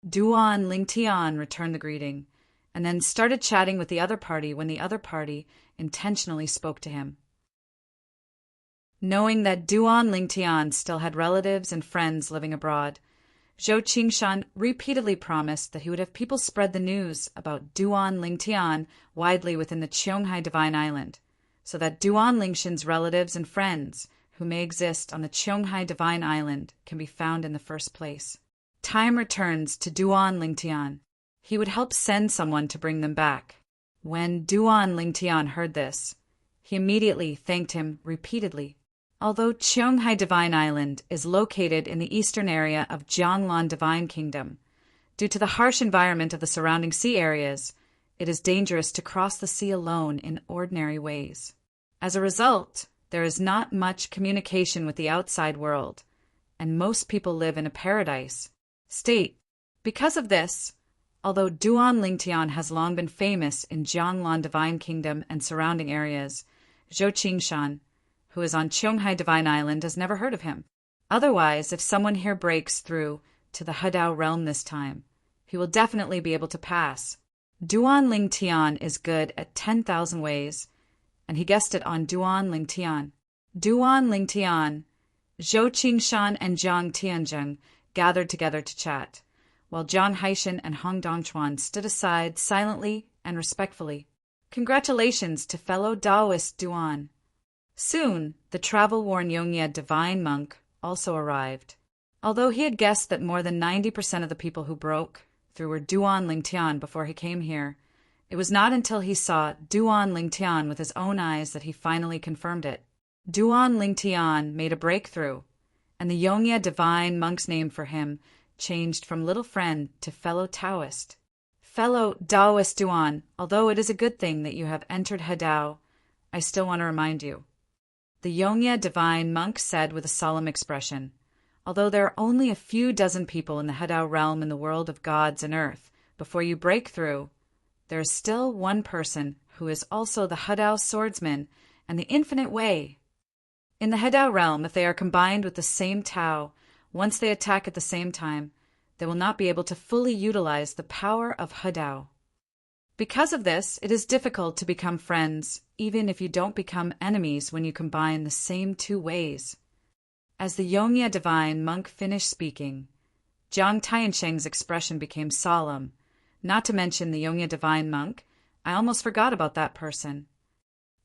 Duan Lingtian returned the greeting, and then started chatting with the other party when the other party intentionally spoke to him. Knowing that Duan Lingtian still had relatives and friends living abroad, Zhou Qingshan repeatedly promised that he would have people spread the news about Duan Lingtian widely within the Qionghai Divine Island, so that Duan Lingshan's relatives and friends who may exist on the Qionghai Divine Island can be found in the first place. Time returns to Duan Lingtian. He would help send someone to bring them back. When Duan Lingtian heard this, he immediately thanked him repeatedly. Although Qionghai Divine Island is located in the eastern area of Jianglan Divine Kingdom, Due to the harsh environment of the surrounding sea areas, it is dangerous to cross the sea alone in ordinary ways. As a result, there is not much communication with the outside world, and most people live in a paradise state. Because of this, although Duan Lingtian has long been famous in Jianglan Divine Kingdom and surrounding areas, Zhou Qingshan, who is on Qionghai Divine Island, has never heard of him. Otherwise, if someone here breaks through to the Hedao realm this time, he will definitely be able to pass. Duan Lingtian is good at 10,000 ways, and he guessed it on Duan Lingtian. Duan Lingtian, Zhou Qingshan and Jiang Tianzheng gathered together to chat, while Jiang Haishan and Hong Dongchuan stood aside silently and respectfully. Congratulations to fellow Taoist Duan. Soon, the travel-worn Yongye divine monk also arrived. Although he had guessed that more than 90% of the people who broke through were Duan Lingtian before he came here, it was not until he saw Duan Lingtian with his own eyes that he finally confirmed it. Duan Lingtian made a breakthrough, and the Yongye divine monk's name for him changed from little friend to fellow Taoist. Fellow Taoist Duan, although it is a good thing that you have entered Hedao, I still want to remind you. The Yongye divine monk said with a solemn expression, although there are only a few dozen people in the Hedao realm in the world of gods and earth, before you break through, there is still one person who is also the Hedao swordsman and the infinite way. In the Hedao realm, if they are combined with the same Tao, once they attack at the same time, they will not be able to fully utilize the power of Hedao. Because of this, it is difficult to become friends, even if you don't become enemies when you combine the same two ways. As the Yongye divine monk finished speaking, Jiang Tiansheng's expression became solemn. Not to mention the Yongye divine monk, I almost forgot about that person.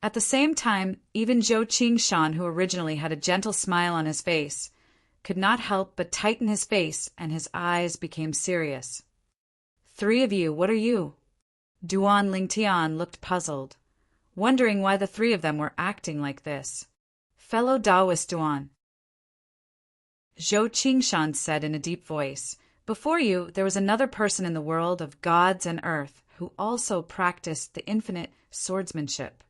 At the same time, even Zhou Qingshan, who originally had a gentle smile on his face, could not help but tighten his face, and his eyes became serious. Three of you, what are you? Duan Lingtian looked puzzled, wondering why the three of them were acting like this. Fellow Taoist Duan, Zhou Qingshan said in a deep voice, before you there was another person in the world of gods and earth who also practiced the infinite swordsmanship.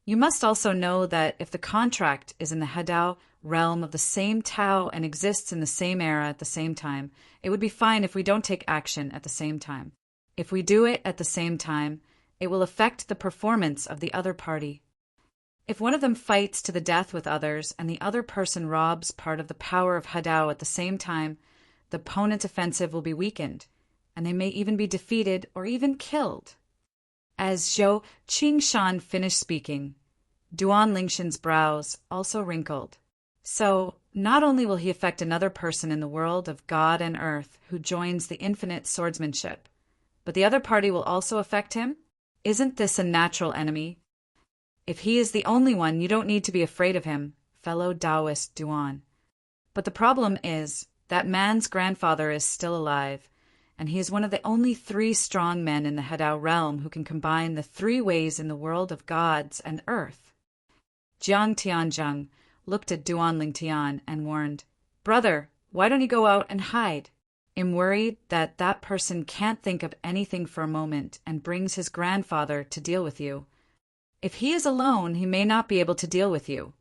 You must also know that if the contract is in the Hedao realm of the same Tao and exists in the same era at the same time, it would be fine if we don't take action at the same time. If we do it at the same time, it will affect the performance of the other party. If one of them fights to the death with others and the other person robs part of the power of Hedao at the same time, the opponent's offensive will be weakened, and they may even be defeated or even killed. As Zhou Qingshan finished speaking, Duan Lingshan's brows also wrinkled. So, not only will he affect another person in the world of God and earth who joins the infinite swordsmanship, but the other party will also affect him? Isn't this a natural enemy? If he is the only one, you don't need to be afraid of him, fellow Taoist Duan. But the problem is, that man's grandfather is still alive, and he is one of the only 3 strong men in the Hedao realm who can combine the 3 ways in the world of gods and earth. Jiang Tianzheng looked at Duan Lingtian and warned, Brother, why don't you go out and hide? I'm worried that that person can't think of anything for a moment and brings his grandfather to deal with you. If he is alone, he may not be able to deal with you,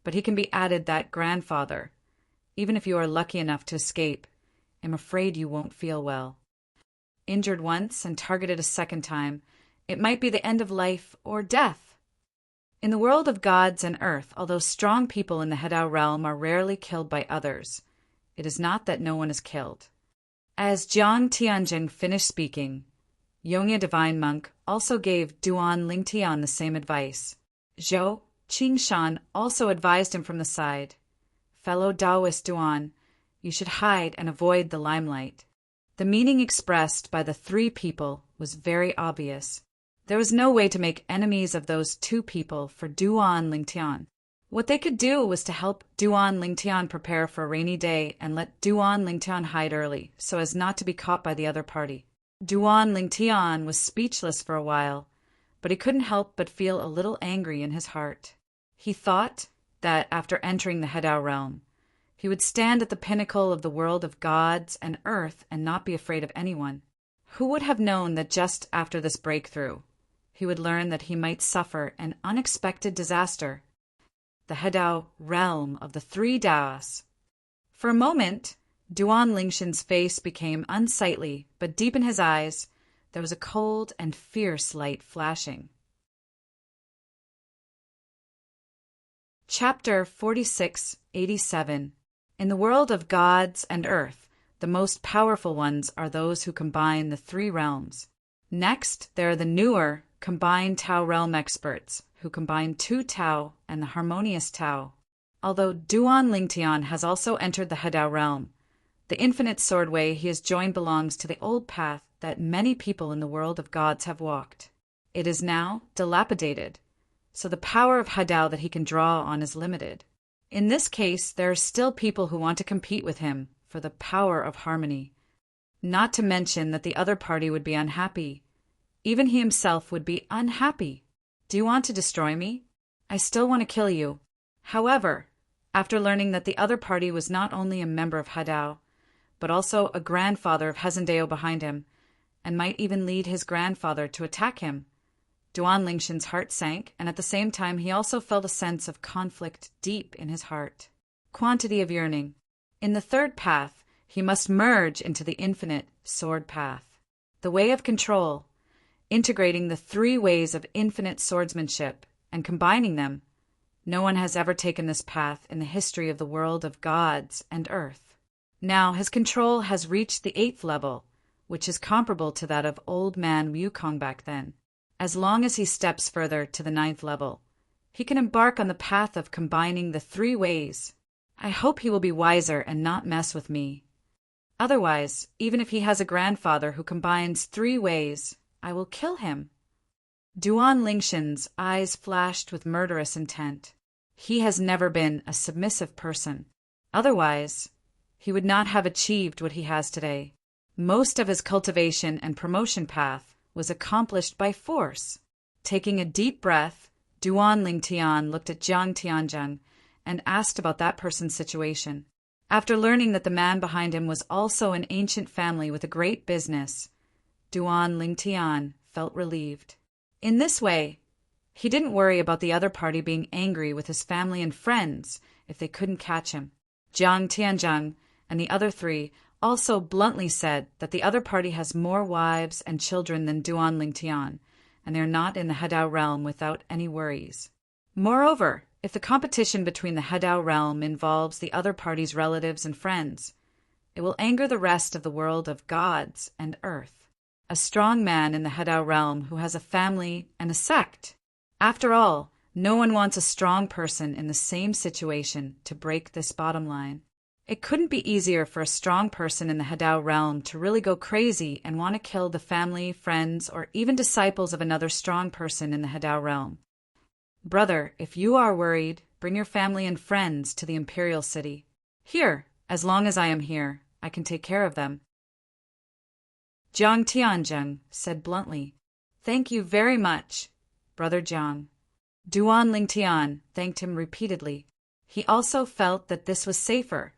but he can be added that grandfather. Even if you are lucky enough to escape, I'm afraid you won't feel well. Injured once and targeted a second time, it might be the end of life or death. In the world of gods and earth, although strong people in the Hedao realm are rarely killed by others, it is not that no one is killed. As Jiang Tianzheng finished speaking, Yongye divine monk also gave Duan Lingtian the same advice. Zhou Qingshan also advised him from the side. Fellow Taoist Duan, you should hide and avoid the limelight. The meaning expressed by the 3 people was very obvious. There was no way to make enemies of those 2 people for Duan Lingtian. What they could do was to help Duan Lingtian prepare for a rainy day and let Duan Lingtian hide early, so as not to be caught by the other party. Duan Lingtian was speechless for a while, but he couldn't help but feel a little angry in his heart. He thought that after entering the Hedao realm, He would stand at the pinnacle of the world of gods and earth and not be afraid of anyone. Who would have known that just after this breakthrough, he would learn that he might suffer an unexpected disaster? The Hedao realm of the three Daos. For a moment, Duan Lingshin's face became unsightly, but deep in his eyes, there was a cold and fierce light flashing. Chapter 4687. In the world of gods and earth, the most powerful ones are those who combine the three realms. Next, there are the newer, combined Tao realm experts, who combine two Tao and the harmonious Tao. Although Duan Lingtian has also entered the Hedao realm, the infinite sword way he has joined belongs to the old path that many people in the world of gods have walked. It is now dilapidated, so the power of Hedao that he can draw on is limited. In this case, there are still people who want to compete with him for the power of harmony. Not to mention that the other party would be unhappy. Even he himself would be unhappy. Do you want to destroy me? I still want to kill you. However, after learning that the other party was not only a member of Hedao, but also a grandfather of Hezendeo behind him, and might even lead his grandfather to attack him, Duan Lingshin's heart sank, and at the same time he also felt a sense of conflict deep in his heart. Quantity of yearning. In the third path, he must merge into the infinite sword path. The way of control, integrating the three ways of infinite swordsmanship and combining them. No one has ever taken this path in the history of the world of gods and earth. Now his control has reached the 8th level, which is comparable to that of old man Wukong back then. As long as he steps further to the 9th level, he can embark on the path of combining the three ways. I hope he will be wiser and not mess with me. Otherwise, even if he has a grandfather who combines three ways, I will kill him. Duan Lingshin's eyes flashed with murderous intent. He has never been a submissive person. Otherwise, he would not have achieved what he has today. Most of his cultivation and promotion path was accomplished by force. Taking a deep breath, Duan Lingtian looked at Jiang Tianzheng and asked about that person's situation. After learning that the man behind him was also an ancient family with a great business, Duan Lingtian felt relieved. In this way, he didn't worry about the other party being angry with his family and friends if they couldn't catch him. Jiang Tianzheng and the other three also bluntly said that the other party has more wives and children than Duan Lingtian, and they are not in the Hedao realm without any worries. Moreover, if the competition between the Hedao realm involves the other party's relatives and friends, it will anger the rest of the world of gods and earth. A strong man in the Hedao realm who has a family and a sect. After all, no one wants a strong person in the same situation to break this bottom line. It couldn't be easier for a strong person in the Hedao realm to really go crazy and want to kill the family, friends, or even disciples of another strong person in the Hedao realm. Brother, if you are worried, bring your family and friends to the imperial city. Here, as long as I am here, I can take care of them. Jiang Tianzheng said bluntly, Thank you very much, Brother Jiang. Duan Lingtian thanked him repeatedly. He also felt that this was safer,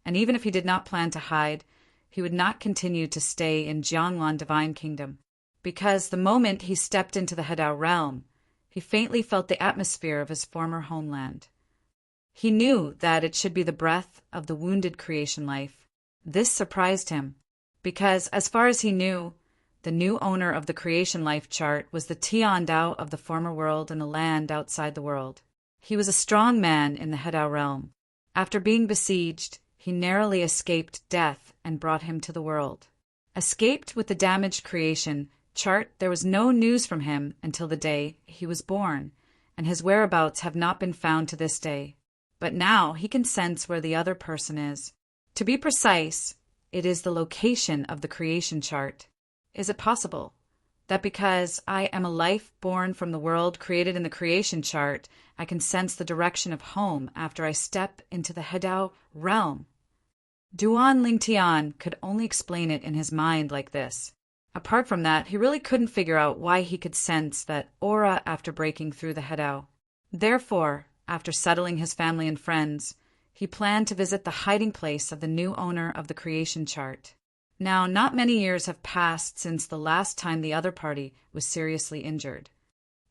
and even if he did not plan to hide, he would not continue to stay in Jianglan Divine Kingdom, because the moment he stepped into the Hedao realm, he faintly felt the atmosphere of his former homeland. He knew that it should be the breath of the wounded creation life. This surprised him, because as far as he knew, the new owner of the creation life chart was the Tian Dao of the former world in the land outside the world. He was a strong man in the Hedao realm. After being besieged, he narrowly escaped death and brought him to the world. Escaped with the damaged creation chart, there was no news from him until the day he was born, and his whereabouts have not been found to this day. But now he can sense where the other person is. To be precise, it is the location of the creation chart. Is it possible that because I am a life born from the world created in the creation chart, I can sense the direction of home after I step into the Hedao realm? Duan Lingtian could only explain it in his mind like this. Apart from that, he really couldn't figure out why he could sense that aura after breaking through the Hedao. Therefore, after settling his family and friends, he planned to visit the hiding place of the new owner of the creation chart. Now, not many years have passed since the last time the other party was seriously injured.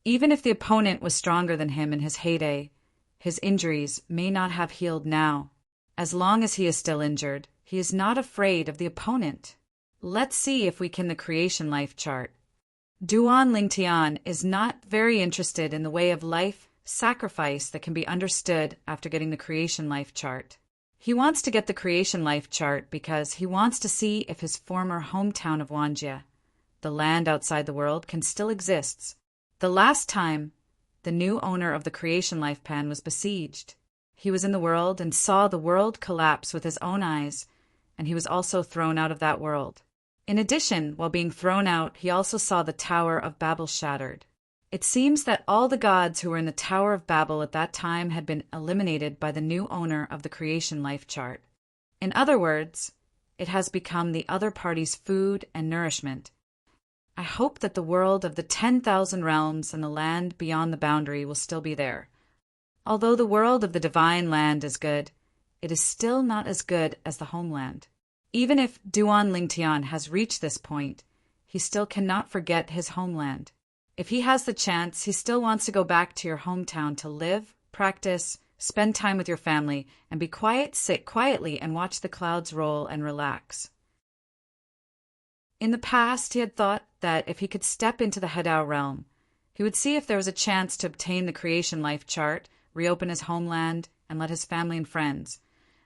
Even if the opponent was stronger than him in his heyday, his injuries may not have healed now. As long as he is still injured, he is not afraid of the opponent. Let's see if we can the creation life chart. Duan Lingtian is not very interested in the way of life sacrifice that can be understood after getting the creation life chart. He wants to get the creation life chart because he wants to see if his former hometown of Wanjie, the land outside the world, can still exist. The last time the new owner of the creation life pan was besieged, he was in the world and saw the world collapse with his own eyes, and he was also thrown out of that world. In addition, while being thrown out, he also saw the Tower of Babel shattered. It seems that all the gods who were in the Tower of Babel at that time had been eliminated by the new owner of the creation life chart. In other words, it has become the other party's food and nourishment. I hope that the world of the 10,000 realms and the land beyond the boundary will still be there. Although the world of the divine land is good, it is still not as good as the homeland. Even if Duan Lingtian has reached this point, he still cannot forget his homeland. If he has the chance, he still wants to go back to your hometown to live, practice, spend time with your family, and be quiet, sit quietly and watch the clouds roll and relax. In the past, he had thought that if he could step into the Hedao realm, he would see if there was a chance to obtain the creation life chart, reopen his homeland, and let his family and friends,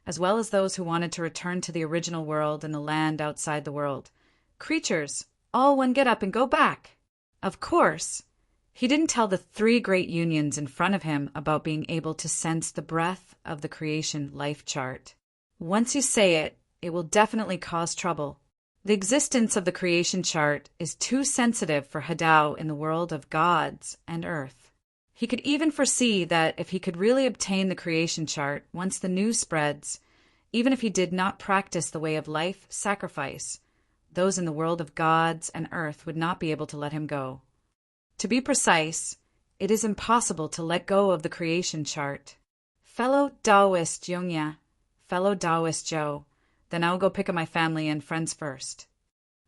as well as those who wanted to return to the original world and the land outside the world. Creatures, all one get up and go back. Of course, he didn't tell the 3 great unions in front of him about being able to sense the breath of the creation life chart. Once you say it, it will definitely cause trouble. The existence of the creation chart is too sensitive for Hedao in the world of gods and earth. He could even foresee that if he could really obtain the creation chart, once the news spreads, even if he did not practice the way of life sacrifice, those in the world of gods and earth would not be able to let him go. To be precise, it is impossible to let go of the creation chart. Fellow Taoist Yongya, fellow Taoist Joe, then I will go pick up my family and friends first.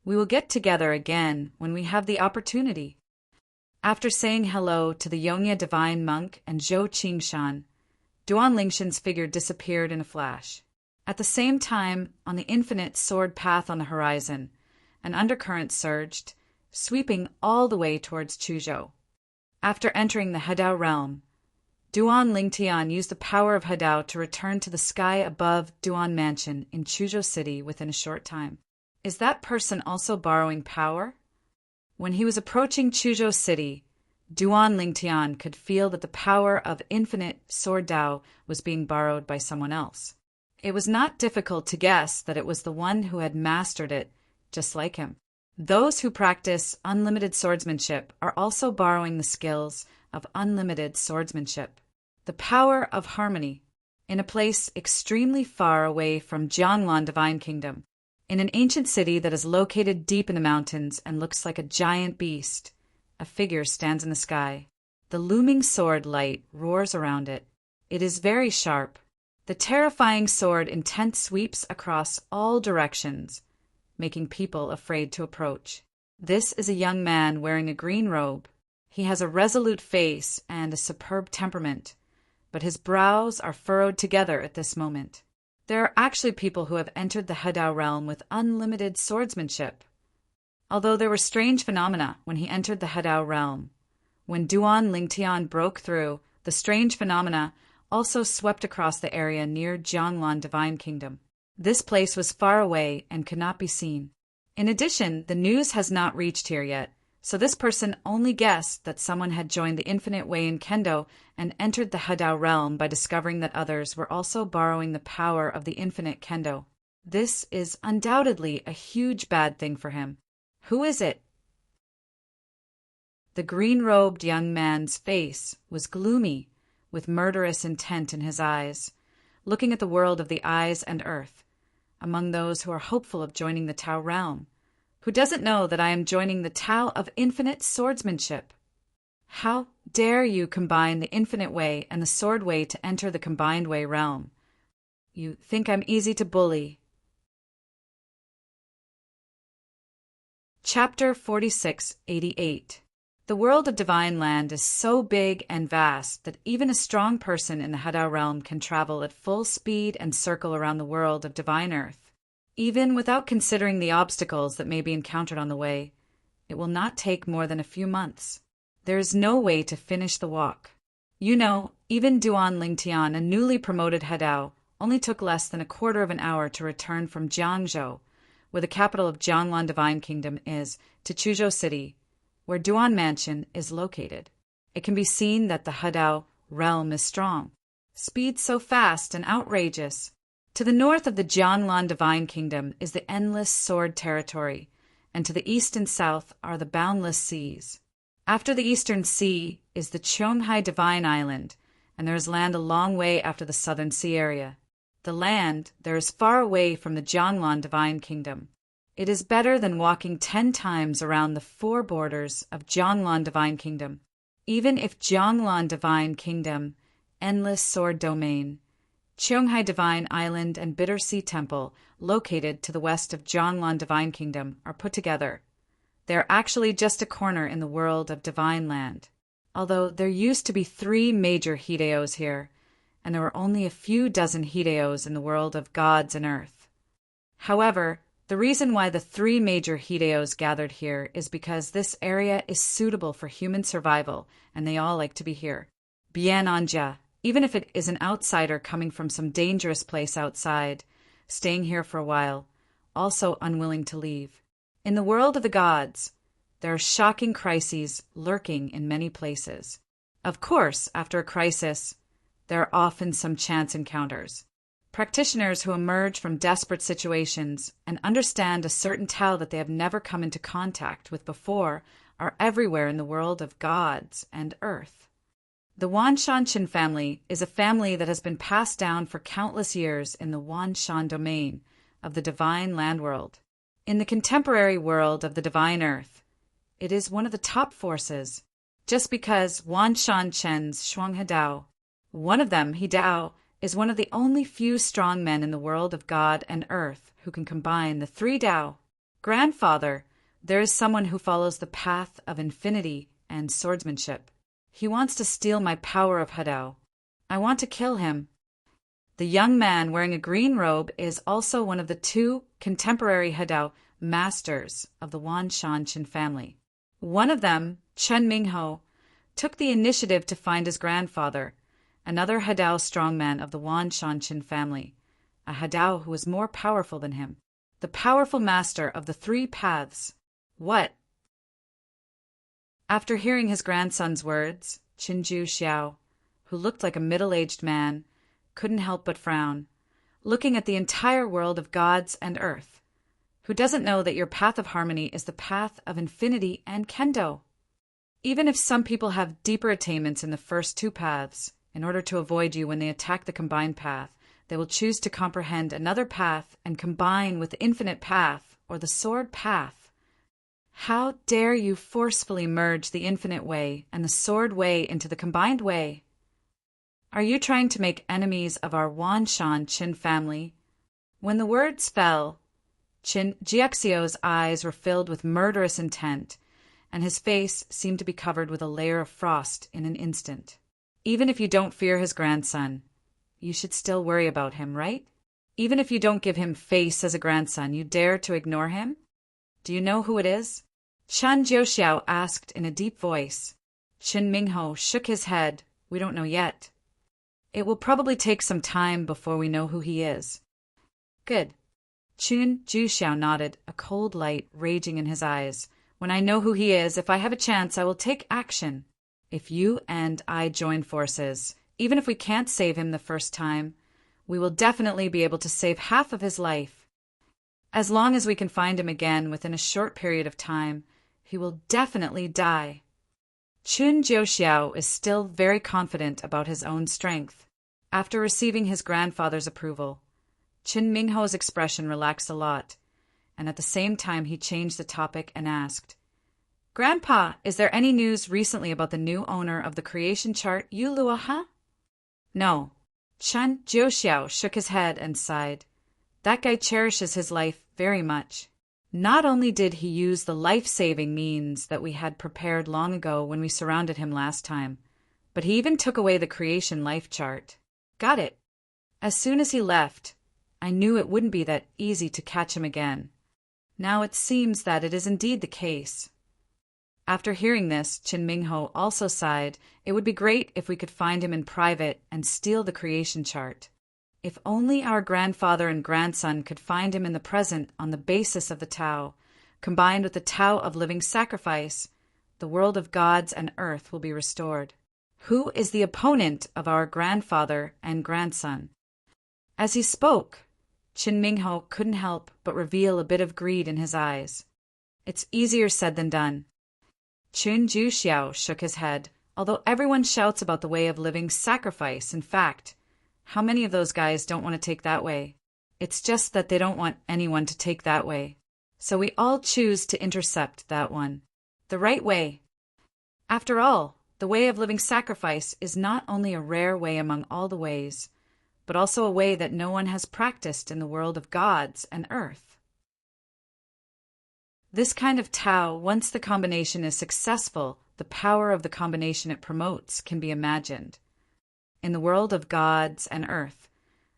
We will get together again when we have the opportunity. After saying hello to the Yongya divine monk and Zhou Qingshan, Duan Lingshan's figure disappeared in a flash. At the same time, on the infinite sword path on the horizon, an undercurrent surged, sweeping all the way towards Chuzhou. After entering the Hedao realm, Duan Lingtian used the power of Hedao to return to the sky above Duan Mansion in Chuzhou City within a short time. Is that person also borrowing power? When he was approaching Chuzhou City, Duan Lingtian could feel that the power of infinite sword Dao was being borrowed by someone else. It was not difficult to guess that it was the one who had mastered it, just like him. Those who practice unlimited swordsmanship are also borrowing the skills of unlimited swordsmanship. The power of harmony, in a place extremely far away from Jianglan Divine Kingdom, in an ancient city that is located deep in the mountains and looks like a giant beast, a figure stands in the sky. The looming sword light roars around it. It is very sharp. The terrifying sword intent sweeps across all directions, making people afraid to approach. This is a young man wearing a green robe. He has a resolute face and a superb temperament, but his brows are furrowed together at this moment. There are actually people who have entered the Hedao realm with unlimited swordsmanship. Although there were strange phenomena when he entered the Hedao realm, when Duan Lingtian broke through, the strange phenomena also swept across the area near Jianglan Divine Kingdom. This place was far away and could not be seen. In addition, the news has not reached here yet, so this person only guessed that someone had joined the Infinite Way in Kendo and entered the Hedao realm by discovering that others were also borrowing the power of the Infinite Kendo. This is undoubtedly a huge bad thing for him. Who is it? The green-robed young man's face was gloomy, with murderous intent in his eyes, looking at the world of the eyes and earth, among those who are hopeful of joining the Tao realm. Who doesn't know that I am joining the Tao of infinite swordsmanship? How dare you combine the infinite way and the sword way to enter the combined way realm? You think I'm easy to bully. Chapter 4688. The world of divine land is so big and vast that even a strong person in the Hadao realm can travel at full speed and circle around the world of divine earth. Even without considering the obstacles that may be encountered on the way, it will not take more than a few months. There is no way to finish the walk. You know, even Duan Lingtian, a newly promoted Hadao, only took less than a quarter of an hour to return from Jiangzhou, where the capital of Jianglan Divine Kingdom is, to Chuzhou City, where Duan Mansion is located. It can be seen that the Hadao realm is strong. Speed so fast and outrageous. To the north of the Jianglan Divine Kingdom is the endless sword territory, and to the east and south are the boundless seas. After the eastern sea is the Qionghai Divine Island, and there is land a long way after the southern sea area. The land there is far away from the Jianglan Divine Kingdom. It is better than walking 10 times around the 4 borders of Jianglan Divine Kingdom. Even if Jianglan Divine Kingdom, Endless Sword Domain, Qionghai Divine Island and Bitter Sea Temple, located to the west of Jianglan Divine Kingdom, are put together, they are actually just a corner in the world of Divine Land. Although there used to be 3 major Hideos here, and there were only a few dozen Hideos in the world of gods and earth. However, the reason why the 3 major Hideos gathered here is because this area is suitable for human survival, and they all like to be here. Bien Anja, even if it is an outsider coming from some dangerous place outside, staying here for a while, also unwilling to leave. In the world of the gods, there are shocking crises lurking in many places. Of course, after a crisis, there are often some chance encounters. Practitioners who emerge from desperate situations and understand a certain Tao that they have never come into contact with before are everywhere in the world of gods and earth. The Wanshan family is a family that has been passed down for countless years in the Wanshan domain of the divine land world. In the contemporary world of the divine earth, it is one of the top forces, just because Wanshan Chen's Shuang Hadao, one of them, Hidao, is one of the only few strong men in the world of God and earth who can combine the 3 Dao. Grandfather, there is someone who follows the path of infinity and swordsmanship. He wants to steal my power of Hadao. I want to kill him. The young man wearing a green robe is also one of the 2 contemporary Hadao masters of the Wanshan Chin family. One of them, Chen Mingho, took the initiative to find his grandfather, another Hadao strongman of the Wanshan Chin family, a Hadao who was more powerful than him, the powerful master of the 3 paths. What? After hearing his grandson's words, Qinju Xiao, who looked like a middle-aged man, couldn't help but frown, looking at the entire world of gods and earth. Who doesn't know that your path of harmony is the path of infinity and kendo? Even if some people have deeper attainments in the first 2 paths, in order to avoid you when they attack the combined path, they will choose to comprehend another path and combine with the infinite path or the sword path. How dare you forcefully merge the infinite way and the sword way into the combined way? Are you trying to make enemies of our Wanshan Chin family? When the words fell, Qin Jiexio's eyes were filled with murderous intent, and his face seemed to be covered with a layer of frost in an instant. Even if you don't fear his grandson, you should still worry about him, right? Even if you don't give him face as a grandson, you dare to ignore him? Do you know who it is? Chan Jiuxiao asked in a deep voice. Qin Mingho shook his head. We don't know yet. It will probably take some time before we know who he is. Good. Qin Jiuxiao nodded, a cold light raging in his eyes. When I know who he is, if I have a chance, I will take action. If you and I join forces, even if we can't save him the first time, we will definitely be able to save half of his life. As long as we can find him again within a short period of time, he will definitely die. Qin Jiuxiao is still very confident about his own strength. After receiving his grandfather's approval, Qin Mingho's expression relaxed a lot, and at the same time he changed the topic and asked, Grandpa, is there any news recently about the new owner of the creation chart, Yu Luoha? No. Chen Jiuxiao shook his head and sighed. That guy cherishes his life very much. Not only did he use the life-saving means that we had prepared long ago when we surrounded him last time, but he even took away the creation life chart. Got it. As soon as he left, I knew it wouldn't be that easy to catch him again. Now it seems that it is indeed the case. After hearing this, Qin Mingho also sighed. It would be great if we could find him in private and steal the creation chart. If only our grandfather and grandson could find him in the present on the basis of the Tao, combined with the Tao of living sacrifice, the world of gods and earth will be restored. Who is the opponent of our grandfather and grandson? As he spoke, Qin Mingho couldn't help but reveal a bit of greed in his eyes. It's easier said than done. Qin Jiuxiao shook his head. Although everyone shouts about the way of living sacrifice, in fact, how many of those guys don't want to take that way? It's just that they don't want anyone to take that way. So we all choose to intercept that one. The right way. After all, the way of living sacrifice is not only a rare way among all the ways, but also a way that no one has practiced in the world of gods and earth. This kind of Tao, once the combination is successful, the power of the combination it promotes can be imagined. In the world of gods and earth,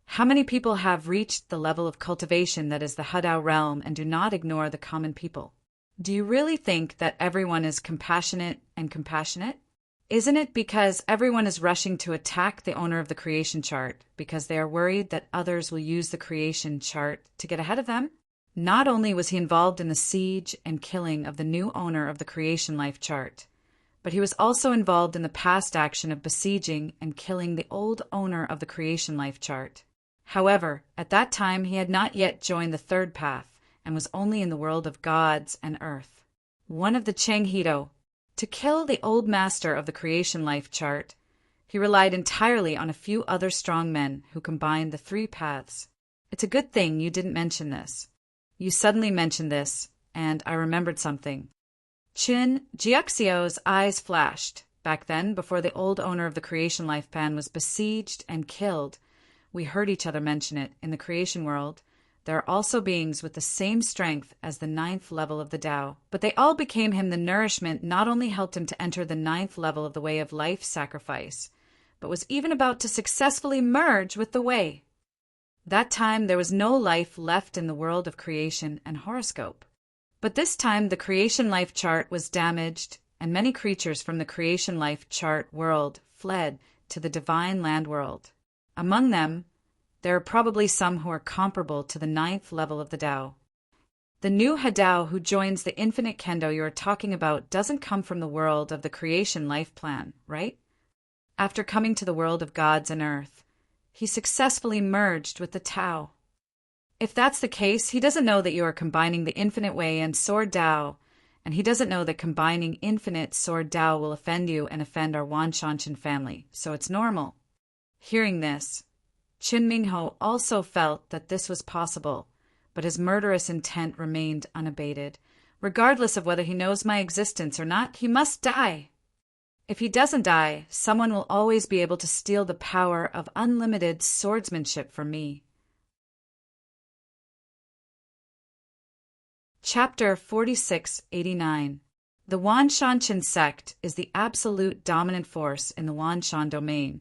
how many people have reached the level of cultivation that is the Hadao realm and do not ignore the common people? Do you really think that everyone is compassionate and compassionate? Isn't it because everyone is rushing to attack the owner of the creation chart because they are worried that others will use the creation chart to get ahead of them? Not only was he involved in the siege and killing of the new owner of the creation life chart, but he was also involved in the past action of besieging and killing the old owner of the creation life chart. However, at that time he had not yet joined the third path and was only in the world of gods and earth. One of the Chenghido. To kill the old master of the creation life chart, he relied entirely on a few other strong men who combined the three paths. It's a good thing you didn't mention this. You suddenly mentioned this, and I remembered something. Qin Jiuxiao's eyes flashed. Back then, before the old owner of the creation life pan was besieged and killed, we heard each other mention it. In the creation world, there are also beings with the same strength as the 9th level of the Tao, but they all became him the nourishment, not only helped him to enter the 9th level of the way of life sacrifice, but was even about to successfully merge with the way. That time there was no life left in the world of creation and horoscope. But this time the creation life chart was damaged, and many creatures from the creation life chart world fled to the divine land world. Among them, there are probably some who are comparable to the 9th level of the Tao. The new Hadao who joins the infinite kendo you are talking about doesn't come from the world of the creation life plan, right? After coming to the world of gods and earth, he successfully merged with the Tao. If that's the case, he doesn't know that you are combining the infinite way and sword Tao, and he doesn't know that combining infinite sword Tao will offend you and offend our Wanshanshan family, so it's normal. Hearing this, Qin Mingho also felt that this was possible, but his murderous intent remained unabated. Regardless of whether he knows my existence or not, he must die. If he doesn't die, someone will always be able to steal the power of unlimited swordsmanship from me. Chapter 4689. The Wanshanshan sect is the absolute dominant force in the Wanshan domain,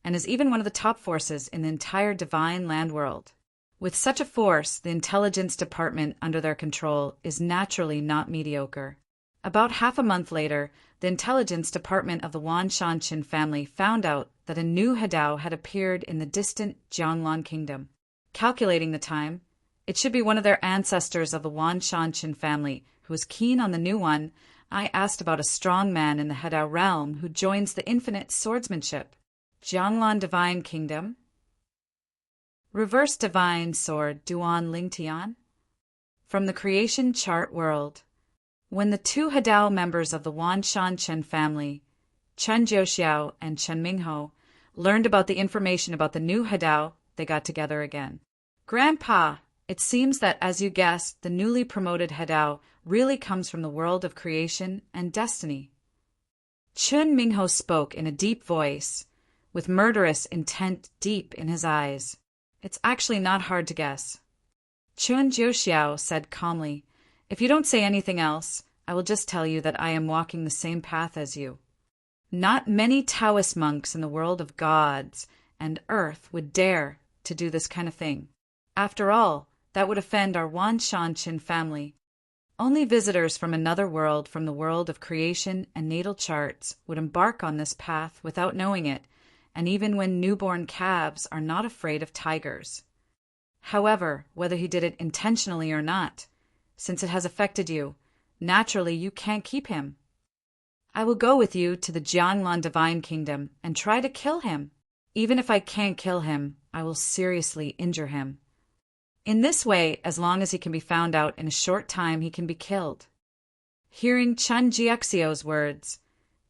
and is even one of the top forces in the entire divine land world. With such a force, the intelligence department under their control is naturally not mediocre. About half a month later, the intelligence department of the Wanshanshan family found out that a new Hadao had appeared in the distant Jianglan kingdom. Calculating the time, it should be one of their ancestors of the Wanshanshan family who was keen on the new one. I asked about a strong man in the Hadao realm who joins the infinite swordsmanship. Jianglan Divine Kingdom. Reverse Divine Sword Duan Lingtian. From the Creation Chart World. When the two Hadao members of the Wanshanshan family, Chen Jiuxiao and Chen Mingho, learned about the information about the new Hadao, they got together again. Grandpa, it seems that, as you guessed, the newly promoted Hadao really comes from the world of creation and destiny. Chen Mingho spoke in a deep voice. with murderous intent deep in his eyes. It's actually not hard to guess. Chun Jiuxiao said calmly, "If you don't say anything else, I will just tell you that I am walking the same path as you. Not many Taoist monks in the world of gods and earth would dare to do this kind of thing. After all, that would offend our Wan Shanshan family. Only visitors from another world, from the world of creation and natal charts, would embark on this path without knowing it, and even when newborn calves are not afraid of tigers. However, whether he did it intentionally or not, since it has affected you, naturally you can't keep him. I will go with you to the Jianglan Divine Kingdom and try to kill him. Even if I can't kill him, I will seriously injure him. In this way, as long as he can be found out in a short time, he can be killed." Hearing Chun Jiexio's words,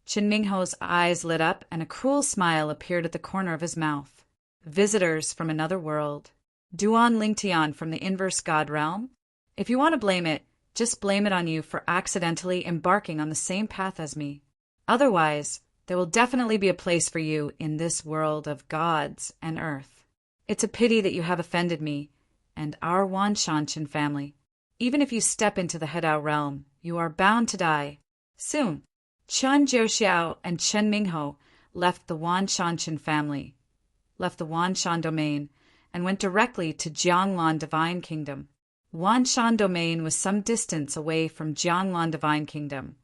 Qin Mingho's eyes lit up and a cruel smile appeared at the corner of his mouth. Visitors from another world. Duan Lingtian from the inverse god realm? If you want to blame it, just blame it on you for accidentally embarking on the same path as me. Otherwise, there will definitely be a place for you in this world of gods and earth. It's a pity that you have offended me and our Wan Shanshan family. Even if you step into the Hedao realm, you are bound to die. Soon, Chun Jiuxiao and Chen Mingho left the Wan Shanshan family, left the Wan Shan domain, and went directly to Jianglan Divine Kingdom. Wan Shan domain was some distance away from Jianglan Divine Kingdom,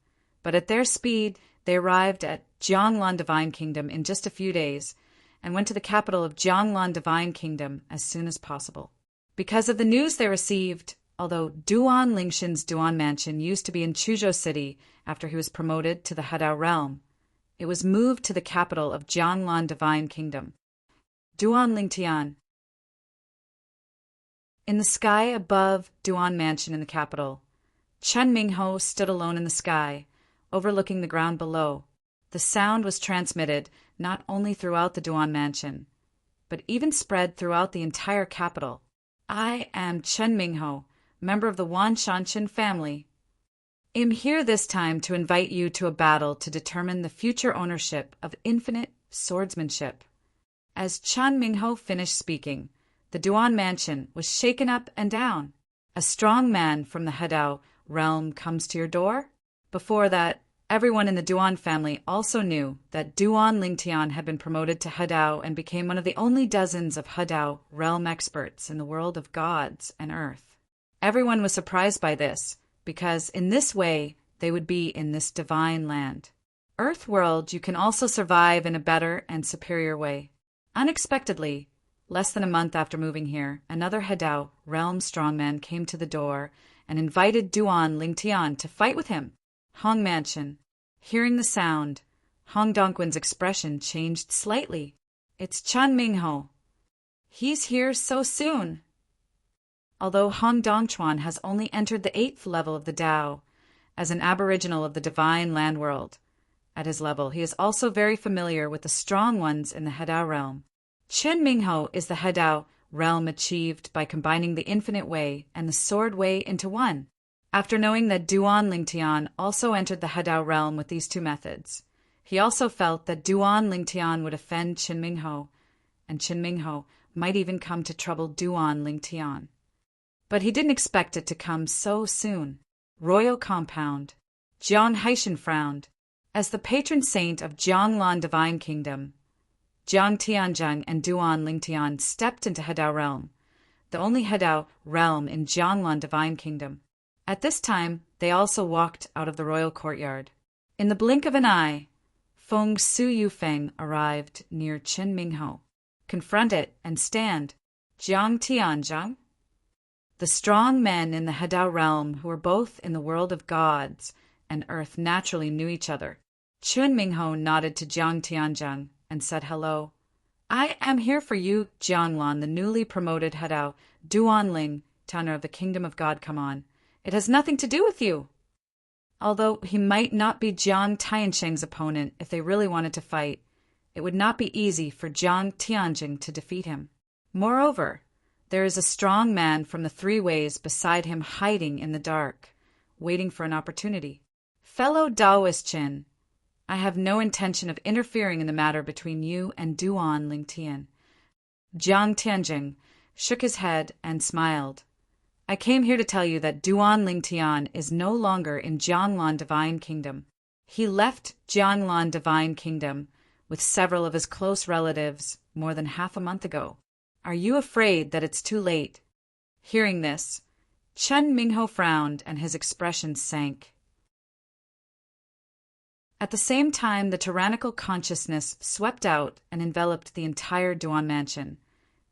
but at their speed, they arrived at Jianglan Divine Kingdom in just a few days and went to the capital of Jianglan Divine Kingdom as soon as possible. Because of the news they received, although Duan Lingxin's Duan Mansion used to be in Chuzhou City after he was promoted to the Hedao realm, it was moved to the capital of Jianglan Divine Kingdom. Duan Lingtian. In the sky above Duan Mansion in the capital, Chen Mingho stood alone in the sky, overlooking the ground below. The sound was transmitted not only throughout the Duan Mansion, but even spread throughout the entire capital. I am Chen Mingho, member of the Wan Shanshan family. I'm here this time to invite you to a battle to determine the future ownership of infinite swordsmanship. As Chen Mingho finished speaking, the Duan Mansion was shaken up and down. A strong man from the Hedao realm comes to your door? Before that, everyone in the Duan family also knew that Duan Lingtian had been promoted to Hedao and became one of the only dozens of Hedao realm experts in the world of gods and earth. Everyone was surprised by this, because in this way they would be in this divine land. Earth world, you can also survive in a better and superior way. Unexpectedly, less than a month after moving here, another Hedao realm strongman came to the door and invited Duan Lingtian to fight with him. Hong Mansion. Hearing the sound, Hong Dongquan's expression changed slightly. It's Chen Mingho. He's here so soon. Although Hong Dongquan has only entered the 8th level of the Tao, as an aboriginal of the divine land world, at his level he is also very familiar with the strong ones in the Hedao realm. Chen Mingho is the Hedao realm achieved by combining the infinite way and the sword way into one. After knowing that Duan Lingtian also entered the Hedao realm with these two methods, he also felt that Duan Lingtian would offend Chen Mingho, and Chen Mingho might even come to trouble Duan Lingtian. But he didn't expect it to come so soon. Royal Compound. Jiang Haishan frowned. As the patron saint of Jianglan Divine Kingdom, Jiang Tianzheng and Duan Lingtian stepped into Hedao realm, the only Hedao realm in Jianglan Divine Kingdom. At this time, they also walked out of the royal courtyard. In the blink of an eye, Feng Su Yufeng arrived near Chen Mingho. Confront it and stand. Jiang Tianzheng. The strong men in the Hedao realm who were both in the world of gods and earth naturally knew each other. Chen Mingho nodded to Jiang Tianzheng and said hello. I am here for you, Jianglan, the newly promoted Hedao Duan Ling, tenor of the Kingdom of God, come on. It has nothing to do with you. Although he might not be Jiang Tiansheng's opponent if they really wanted to fight, it would not be easy for Jiang Tianzheng to defeat him. Moreover, there is a strong man from the 3 ways beside him hiding in the dark, waiting for an opportunity. Fellow Taoist Chin, I have no intention of interfering in the matter between you and Duan Lingtian. Jiang Tianjing shook his head and smiled. I came here to tell you that Duan Lingtian is no longer in Jianglan Divine Kingdom. He left Jianglan Divine Kingdom with several of his close relatives more than half a month ago. Are you afraid that it's too late? Hearing this, Chen Mingho frowned and his expression sank. At the same time, the tyrannical consciousness swept out and enveloped the entire Duan mansion,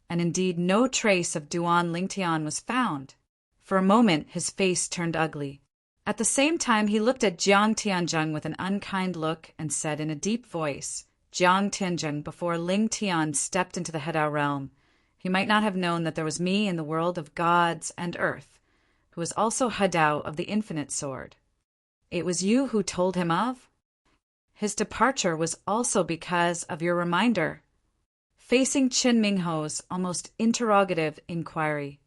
and indeed no trace of Duan Lingtian was found. For a moment, his face turned ugly. At the same time, he looked at Jiang Tianzheng with an unkind look and said in a deep voice, Jiang Tianzheng, before Ling Tian stepped into the Hedao realm, he might not have known that there was me in the world of gods and earth, who was also Hedao of the infinite sword. It was you who told him of? His departure was also because of your reminder. Facing Qin Mingho's almost interrogative inquiry,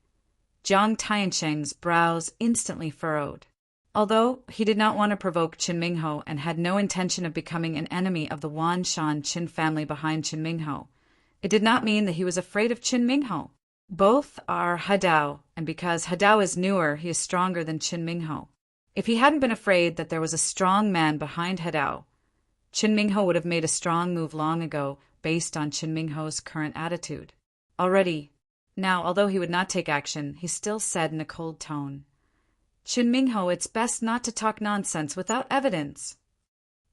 Jiang Tianzheng's brows instantly furrowed. Although he did not want to provoke Qin Mingho and had no intention of becoming an enemy of the Wanshan Qin family behind Qin Mingho, it did not mean that he was afraid of Qin Mingho. Both are Hedao, and because Hedao is newer, he is stronger than Qin Mingho. If he hadn't been afraid that there was a strong man behind Hedao, Qin Mingho would have made a strong move long ago based on Qin Mingho's current attitude. Now, although he would not take action, he still said in a cold tone, Qin Mingho, it's best not to talk nonsense without evidence.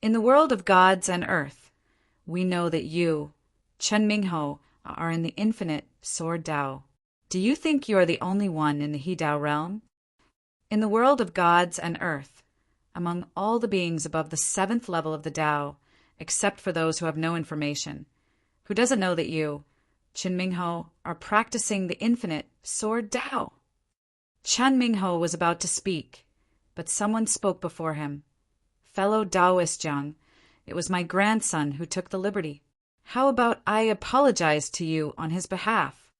In the world of gods and earth, we know that you, Chen Mingho, are in the infinite Sword Dao. Do you think you are the only one in the He Dao realm? In the world of gods and earth, among all the beings above the 7th level of the Dao, except for those who have no information, who doesn't know that you, Qin Mingho, are practicing the infinite Sword Dao? Chen Mingho was about to speak, but someone spoke before him. Fellow Daoist Jiang, it was my grandson who took the liberty. How about I apologize to you on his behalf?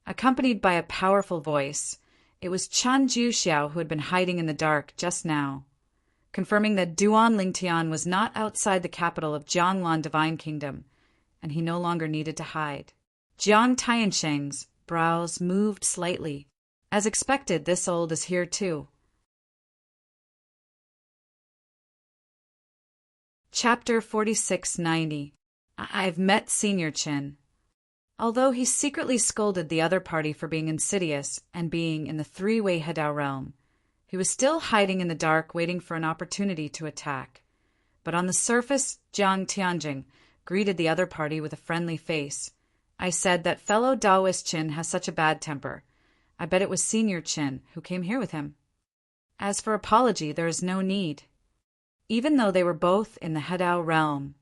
Accompanied by a powerful voice, it was Chan Juxiao who had been hiding in the dark just now, confirming that Duan Lingtian was not outside the capital of Jianglan Divine Kingdom, and he no longer needed to hide. Jiang Tianzheng's brows moved slightly. As expected, this old is here too. Chapter 4690. I've met Senior Qin. Although he secretly scolded the other party for being insidious and being in the three-way Hedao realm, he was still hiding in the dark waiting for an opportunity to attack. But on the surface, Jiang Tianjing greeted the other party with a friendly face. I said that fellow Daoist Qin has such a bad temper. I bet it was Senior Qin who came here with him. As for apology, there is no need. Even though they were both in the Hedao realm,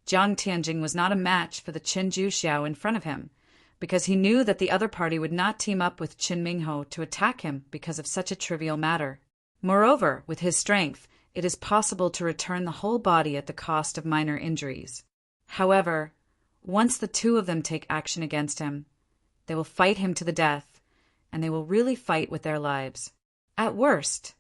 Jiang Tianjing was not a match for the Qin Juxiao in front of him, because he knew that the other party would not team up with Qin Mingho to attack him because of such a trivial matter. Moreover, with his strength, it is possible to return the whole body at the cost of minor injuries. However, once the two of them take action against him, they will fight him to the death, and they will really fight with their lives. At worst,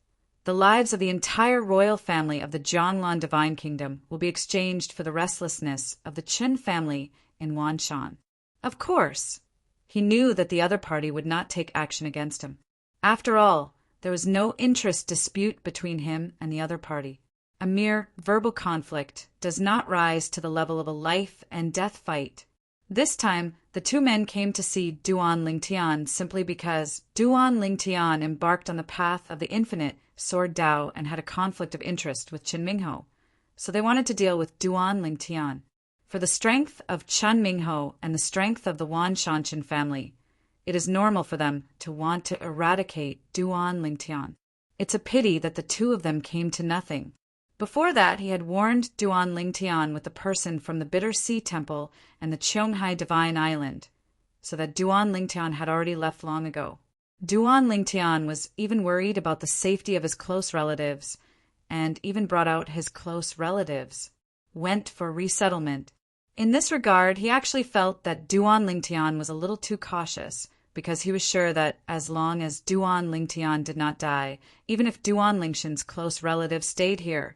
the lives of the entire royal family of the Jianglan Divine Kingdom will be exchanged for the restlessness of the Qin family in Wanshan. Of course, he knew that the other party would not take action against him. After all, there was no interest dispute between him and the other party. A mere verbal conflict does not rise to the level of a life and death fight. This time, the two men came to see Duan Lingtian simply because Duan Lingtian embarked on the path of the infinite Sword Dao and had a conflict of interest with Qin Mingho, so they wanted to deal with Duan Lingtian. For the strength of Chen Mingho and the strength of the Wan Shanshan family, it is normal for them to want to eradicate Duan Lingtian. It's a pity that the two of them came to nothing. Before that, he had warned Duan Lingtian with the person from the Bitter Sea Temple and the Qionghai Divine Island, so that Duan Lingtian had already left long ago. Duan Lingtian was even worried about the safety of his close relatives, and even brought out his close relatives, went for resettlement. In this regard, he actually felt that Duan Lingtian was a little too cautious, because he was sure that as long as Duan Lingtian did not die, even if Duan Lingshan's close relatives stayed here,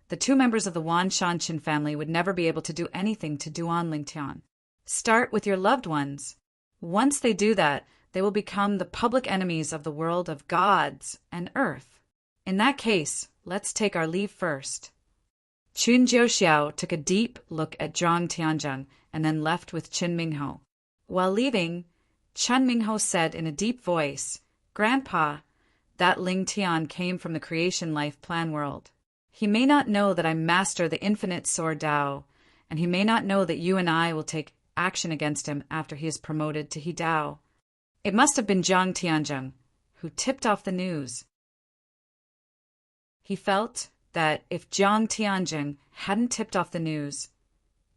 the two members of the Wan Shanshan family would never be able to do anything to Duan Lingtian. Start with your loved ones. Once they do that, they will become the public enemies of the world of gods and earth. In that case, let's take our leave first. Chun Jiuxiao took a deep look at Zhang Tianzheng and then left with Qin Mingho. While leaving, Chen Mingho said in a deep voice, "Grandpa, that Ling Tian came from the creation life plan world. He may not know that I master the infinite sword Dao, and he may not know that you and I will take action against him after he is promoted to He Dao. It must have been Zhang Tianzheng who tipped off the news." He felt that if Zhang Tianzheng hadn't tipped off the news,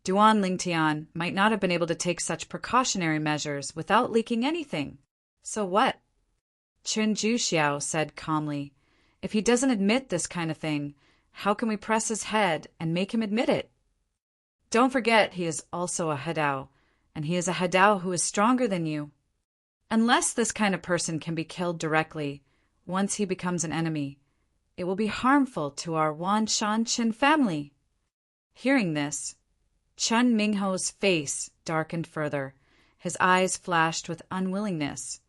Duan Lingtian might not have been able to take such precautionary measures without leaking anything. So what? Chun Jiuxiao said calmly, "If he doesn't admit this kind of thing, how can we press his head and make him admit it? Don't forget he is also a Hadao, and he is a Hadao who is stronger than you. Unless this kind of person can be killed directly, once he becomes an enemy, it will be harmful to our Wan Shanshan family." Hearing this, Chen Mingho's face darkened further. His eyes flashed with unwillingness.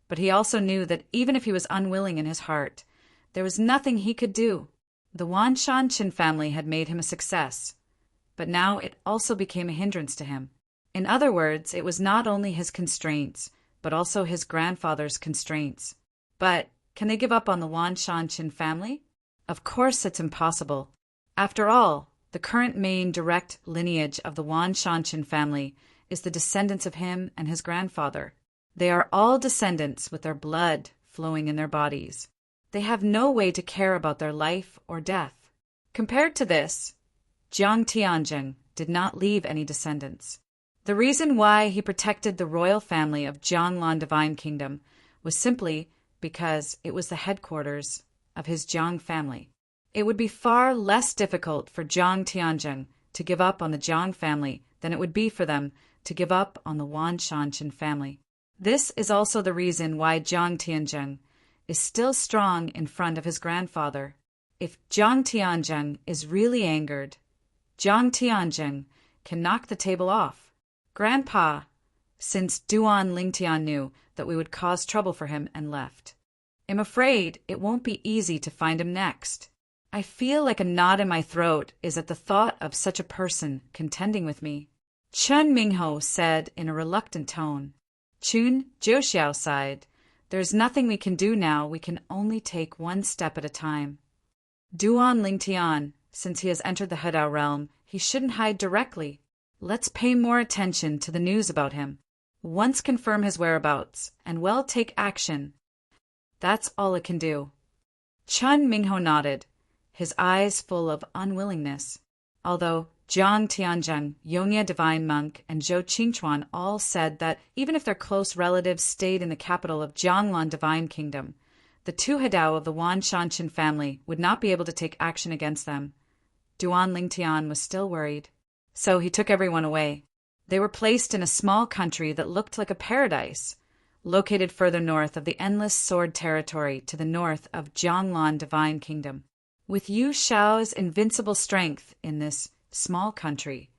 But he also knew that even if he was unwilling in his heart, there was nothing he could do. The Wan Shanshan family had made him a success, but now it also became a hindrance to him. In other words, it was not only his constraints, but also his grandfather's constraints. But can they give up on the Wan Shanshan family? Of course it's impossible. After all, the current main direct lineage of the Wan Shanshan family is the descendants of him and his grandfather. They are all descendants with their blood flowing in their bodies. They have no way to care about their life or death. Compared to this, Zhang Tianzheng did not leave any descendants. The reason why he protected the royal family of Jianglan Divine Kingdom was simply because it was the headquarters of his Jiang family. It would be far less difficult for Zhang Tianzheng to give up on the Jiang family than it would be for them to give up on the Wan Shanshan family. This is also the reason why Zhang Tianzheng is still strong in front of his grandfather. If Zhang Tianzheng is really angered, Zhang Tianzheng can knock the table off. "Grandpa," since Duan Lingtian knew that we would cause trouble for him and left, "I'm afraid it won't be easy to find him next. I feel like a knot in my throat is at the thought of such a person contending with me." Chen Mingho said in a reluctant tone. Chun Jiuxiao sighed. "There's nothing we can do now. We can only take one step at a time. Duan Lingtian, since he has entered the Hadao realm, he shouldn't hide directly. Let's pay more attention to the news about him. Once confirm his whereabouts, and take action. That's all it can do." Chen Mingho nodded, his eyes full of unwillingness. Although Zhang Tianzheng, Yongye Divine Monk, and Zhou Qingchuan all said that even if their close relatives stayed in the capital of Jianglan Divine Kingdom, the two Hadao of the Wan Shanshan family would not be able to take action against them, Duan Lingtian was still worried. So he took everyone away. They were placed in a small country that looked like a paradise, located further north of the endless sword territory to the north of Jianglan Divine Kingdom. With Yu Shao's invincible strength in this small country,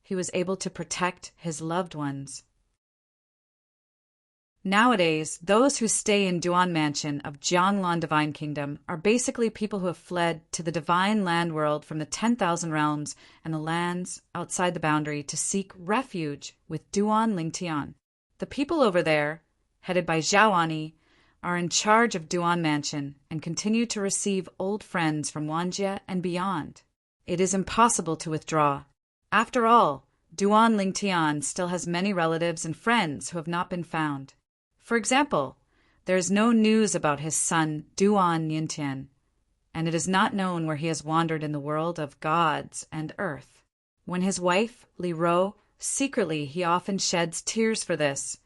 he was able to protect his loved ones. Nowadays, those who stay in Duan Mansion of Jianglan Divine Kingdom are basically people who have fled to the divine land world from the 10,000 realms and the lands outside the boundary to seek refuge with Duan Lingtian. The people over there, headed by Zhaoani, are in charge of Duan Mansion and continue to receive old friends from Wanjie and beyond. It is impossible to withdraw. After all, Duan Lingtian still has many relatives and friends who have not been found. For example, there is no news about his son Duan Yintian, and it is not known where he has wandered in the world of gods and earth. When his wife, Li Ro, secretly he often sheds tears for this,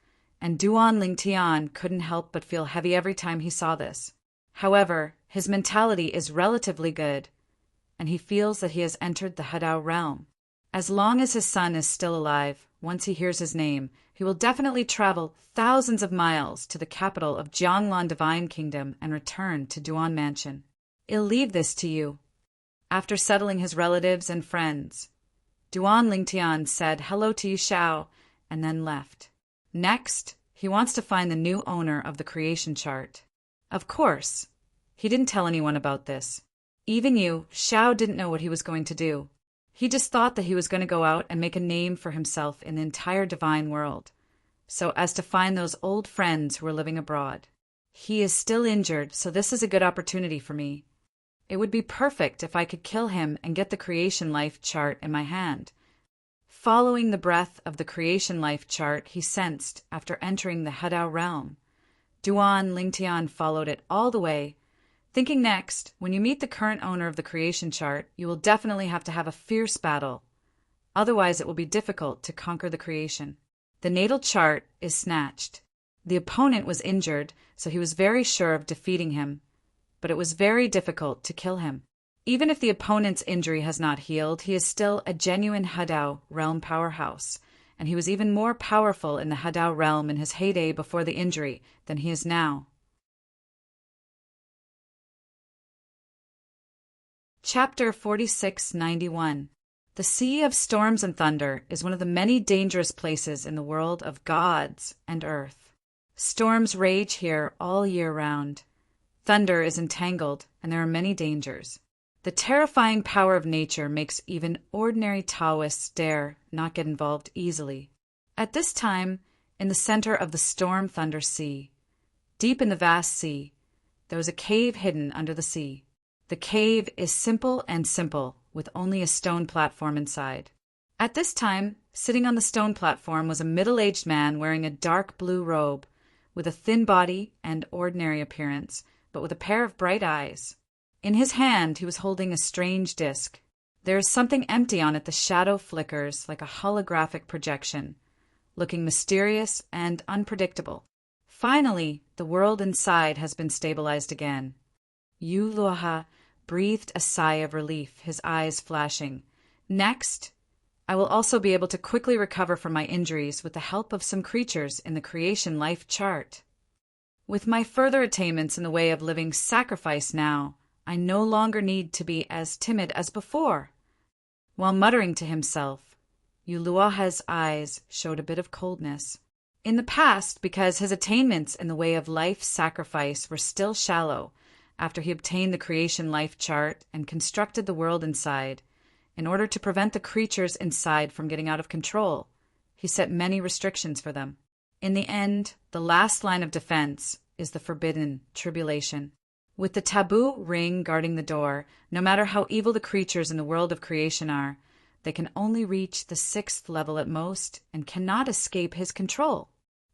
and Duan Lingtian couldn't help but feel heavy every time he saw this. However, his mentality is relatively good, and he feels that he has entered the Hadao realm. As long as his son is still alive, once he hears his name, he will definitely travel thousands of miles to the capital of Jianglan Divine Kingdom and return to Duan Mansion. I'll leave this to you. After settling his relatives and friends, Duan Lingtian said hello to Yishao and then left. Next, he wants to find the new owner of the creation chart. Of course, he didn't tell anyone about this. Even Shao didn't know what he was going to do. He just thought that he was going to go out and make a name for himself in the entire divine world, so as to find those old friends who were living abroad. He is still injured, so this is a good opportunity for me. It would be perfect if I could kill him and get the creation life chart in my hand. Following the breath of the creation life chart he sensed after entering the Hadao realm, Duan Lingtian followed it all the way, thinking next, when you meet the current owner of the creation chart, you will definitely have to have a fierce battle. Otherwise, it will be difficult to conquer the creation. The natal chart is snatched. The opponent was injured, so he was very sure of defeating him, but it was very difficult to kill him. Even if the opponent's injury has not healed, he is still a genuine Hadao realm powerhouse, and he was even more powerful in the Hadao realm in his heyday before the injury than he is now. Chapter 4691. The Sea of Storms and Thunder is one of the many dangerous places in the world of gods and earth. Storms rage here all year round. Thunder is entangled, and there are many dangers. The terrifying power of nature makes even ordinary Taoists dare not get involved easily. At this time, in the center of the Storm Thunder Sea, deep in the vast sea, there was a cave hidden under the sea. The cave is simple, with only a stone platform inside. At this time, sitting on the stone platform was a middle-aged man wearing a dark blue robe, with a thin body and ordinary appearance, but with a pair of bright eyes. In his hand he was holding a strange disc. There is something empty on it. The shadow flickers like a holographic projection, looking mysterious and unpredictable. Finally, the world inside has been stabilized again. Yu Luoha breathed a sigh of relief, his eyes flashing. Next, I will also be able to quickly recover from my injuries with the help of some creatures in the creation life chart. With my further attainments in the way of living sacrifice now, I no longer need to be as timid as before. While muttering to himself, Yu Luoha's eyes showed a bit of coldness. In the past, because his attainments in the way of life sacrifice were still shallow, after he obtained the creation life chart and constructed the world inside, in order to prevent the creatures inside from getting out of control, he set many restrictions for them. In the end, the last line of defense is the forbidden tribulation. With the taboo ring guarding the door, no matter how evil the creatures in the world of creation are, they can only reach the 6th level at most and cannot escape his control.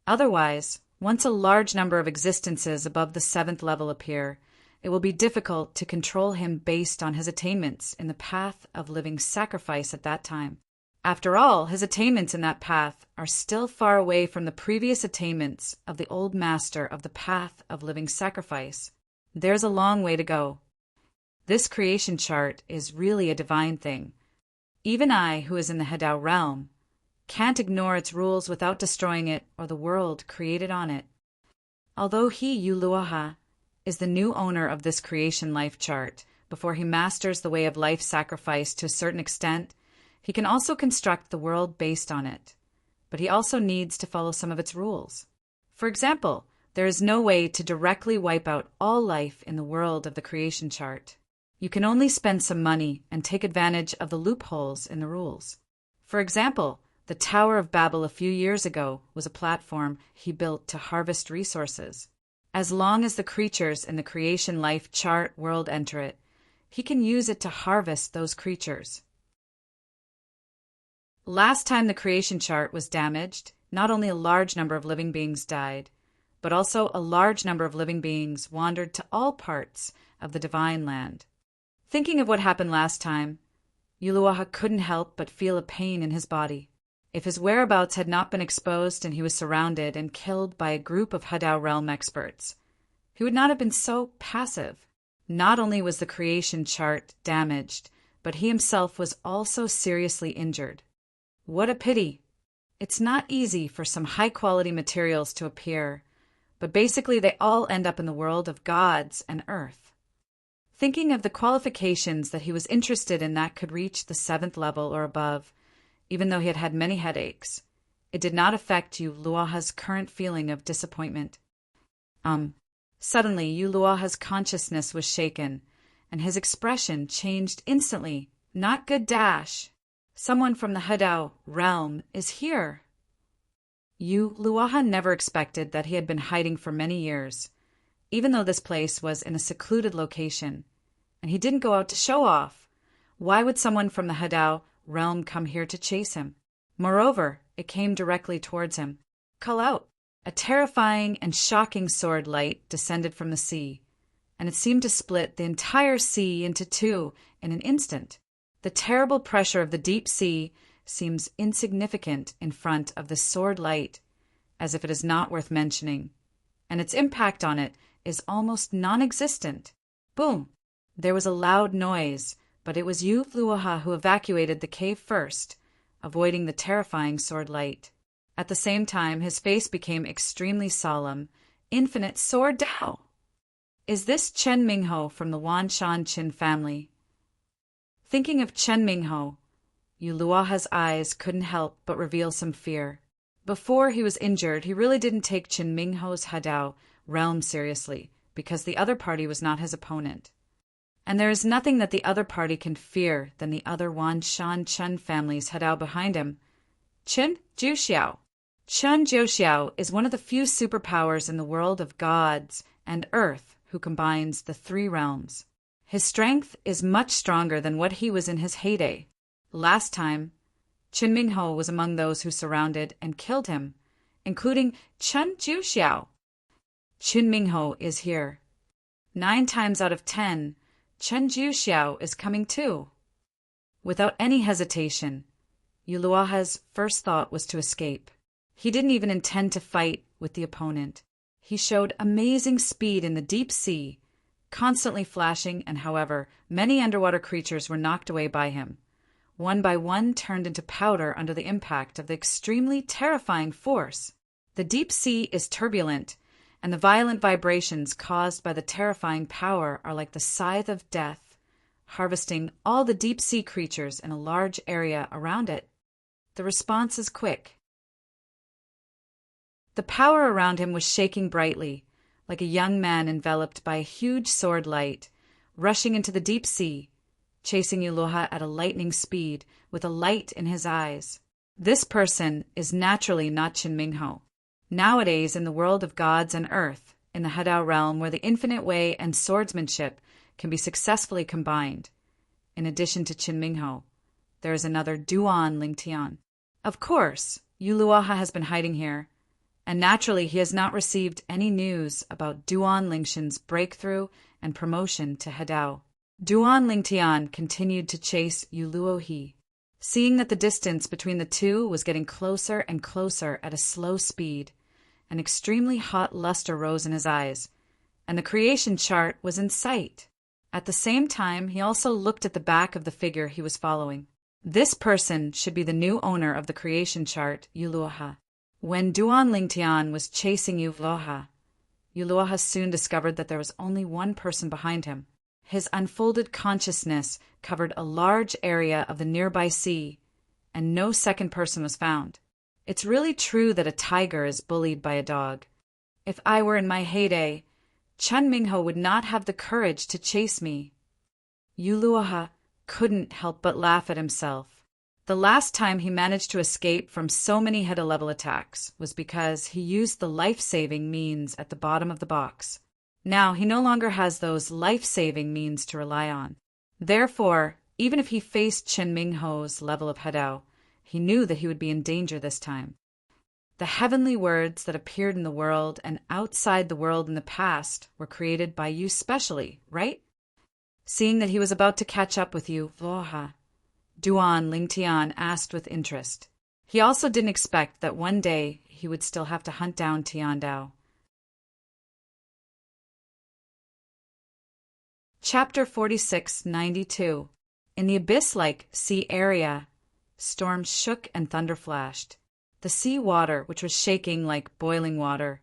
Otherwise, once a large number of existences above the 7th level appear, it will be difficult to control him based on his attainments in the path of living sacrifice at that time. After all, his attainments in that path are still far away from the previous attainments of the old master of the path of living sacrifice. There's a long way to go. This creation chart is really a divine thing. Even I, who is in the Hadao realm, can't ignore its rules without destroying it or the world created on it. Although he, Yu Luoha, is the new owner of this creation life chart, before he masters the way of life sacrifice to a certain extent, he can also construct the world based on it. But he also needs to follow some of its rules. For example, there is no way to directly wipe out all life in the world of the creation chart. You can only spend some money and take advantage of the loopholes in the rules. For example, the Tower of Babel a few years ago was a platform he built to harvest resources. As long as the creatures in the creation life chart world enter it, he can use it to harvest those creatures. Last time the creation chart was damaged, not only a large number of living beings died, but also a large number of living beings wandered to all parts of the divine land. Thinking of what happened last time, Yu Luoha couldn't help but feel a pain in his body. If his whereabouts had not been exposed and he was surrounded and killed by a group of Hadao realm experts, he would not have been so passive. Not only was the creation chart damaged, but he himself was also seriously injured. What a pity! It's not easy for some high-quality materials to appear, but basically they all end up in the world of gods and earth. thinking of the qualifications that he was interested in that could reach the 7th level or above, even though he had had many headaches. It did not affect Yu Luoha's current feeling of disappointment. Suddenly, Yu Luoha's consciousness was shaken, and his expression changed instantly. Not good dash. Someone from the Hadao realm is here. Yu Luoha never expected that he had been hiding for many years, even though this place was in a secluded location, and he didn't go out to show off. Why would someone from the Hadao realm come here to chase him? Moreover, it came directly towards him. Call out! A terrifying and shocking sword light descended from the sea, and it seemed to split the entire sea into two in an instant. The terrible pressure of the deep sea seems insignificant in front of the sword light, as if it is not worth mentioning, and its impact on it is almost non-existent. Boom! There was a loud noise, but it was Yu Luoha who evacuated the cave first, avoiding the terrifying sword light. At the same time, his face became extremely solemn. Infinite Sword Dao! Is this Chen Mingho from the Wan Shan Qin family? Thinking of Chen Mingho, Yu Luoha's eyes couldn't help but reveal some fear. Before he was injured, he really didn't take Chen Mingho's Hadao realm seriously, because the other party was not his opponent. And there is nothing that the other party can fear than the other Wan Shan Chen family's Hadao behind him. Chen Jiuxiao. Chen Jiuxiao is one of the few superpowers in the world of gods and earth who combines the 3 realms. His strength is much stronger than what he was in his heyday. Last time, Chen Mingho was among those who surrounded and killed him, including Chen Jiuxiao. Chen Mingho is here. 9 times out of 10, Chen Jiuxiao is coming too. Without any hesitation, Yu Luoha's first thought was to escape. He didn't even intend to fight with the opponent. He showed amazing speed in the deep sea, constantly flashing, and however, many underwater creatures were knocked away by him. One by one turned into powder under the impact of the extremely terrifying force. The deep sea is turbulent, and the violent vibrations caused by the terrifying power are like the scythe of death, harvesting all the deep sea creatures in a large area around it. The response is quick. The power around him was shaking brightly, like a young man enveloped by a huge sword light, rushing into the deep sea, chasing Yu Luoha at a lightning speed with a light in his eyes. This person is naturally not Chen Mingho. Nowadays, in the world of gods and earth, in the Hadao realm where the infinite way and swordsmanship can be successfully combined, in addition to Chen Mingho, there is another Duan Lingtian. Of course, Yu Luoha has been hiding here, and naturally he has not received any news about Duan Lingxian's breakthrough and promotion to Hadao. Duan Lingtian continued to chase Yu Luohi, seeing that the distance between the two was getting closer and closer at a slow speed. An extremely hot luster rose in his eyes, and the creation chart was in sight. At the same time, he also looked at the back of the figure he was following. This person should be the new owner of the creation chart, Yu Luoha. When Duan Lingtian was chasing Yu Luoha soon discovered that there was only one person behind him. His unfolded consciousness covered a large area of the nearby sea, and no second person was found. It's really true that a tiger is bullied by a dog. If I were in my heyday, Chen Mingho would not have the courage to chase me. Yu Luoha couldn't help but laugh at himself. The last time he managed to escape from so many Hadao-level attacks was because he used the life-saving means at the bottom of the box. Now he no longer has those life-saving means to rely on. Therefore, even if he faced Chen Mingho's level of Hadao, he knew that he would be in danger this time. The heavenly words that appeared in the world and outside the world in the past were created by you specially, right? Seeing that he was about to catch up with you, Luoha, Duan Lingtian asked with interest. He also didn't expect that one day he would still have to hunt down Tiandao. Chapter 4692. In the abyss-like sea area, storms shook and thunder flashed. The sea water, which was shaking like boiling water,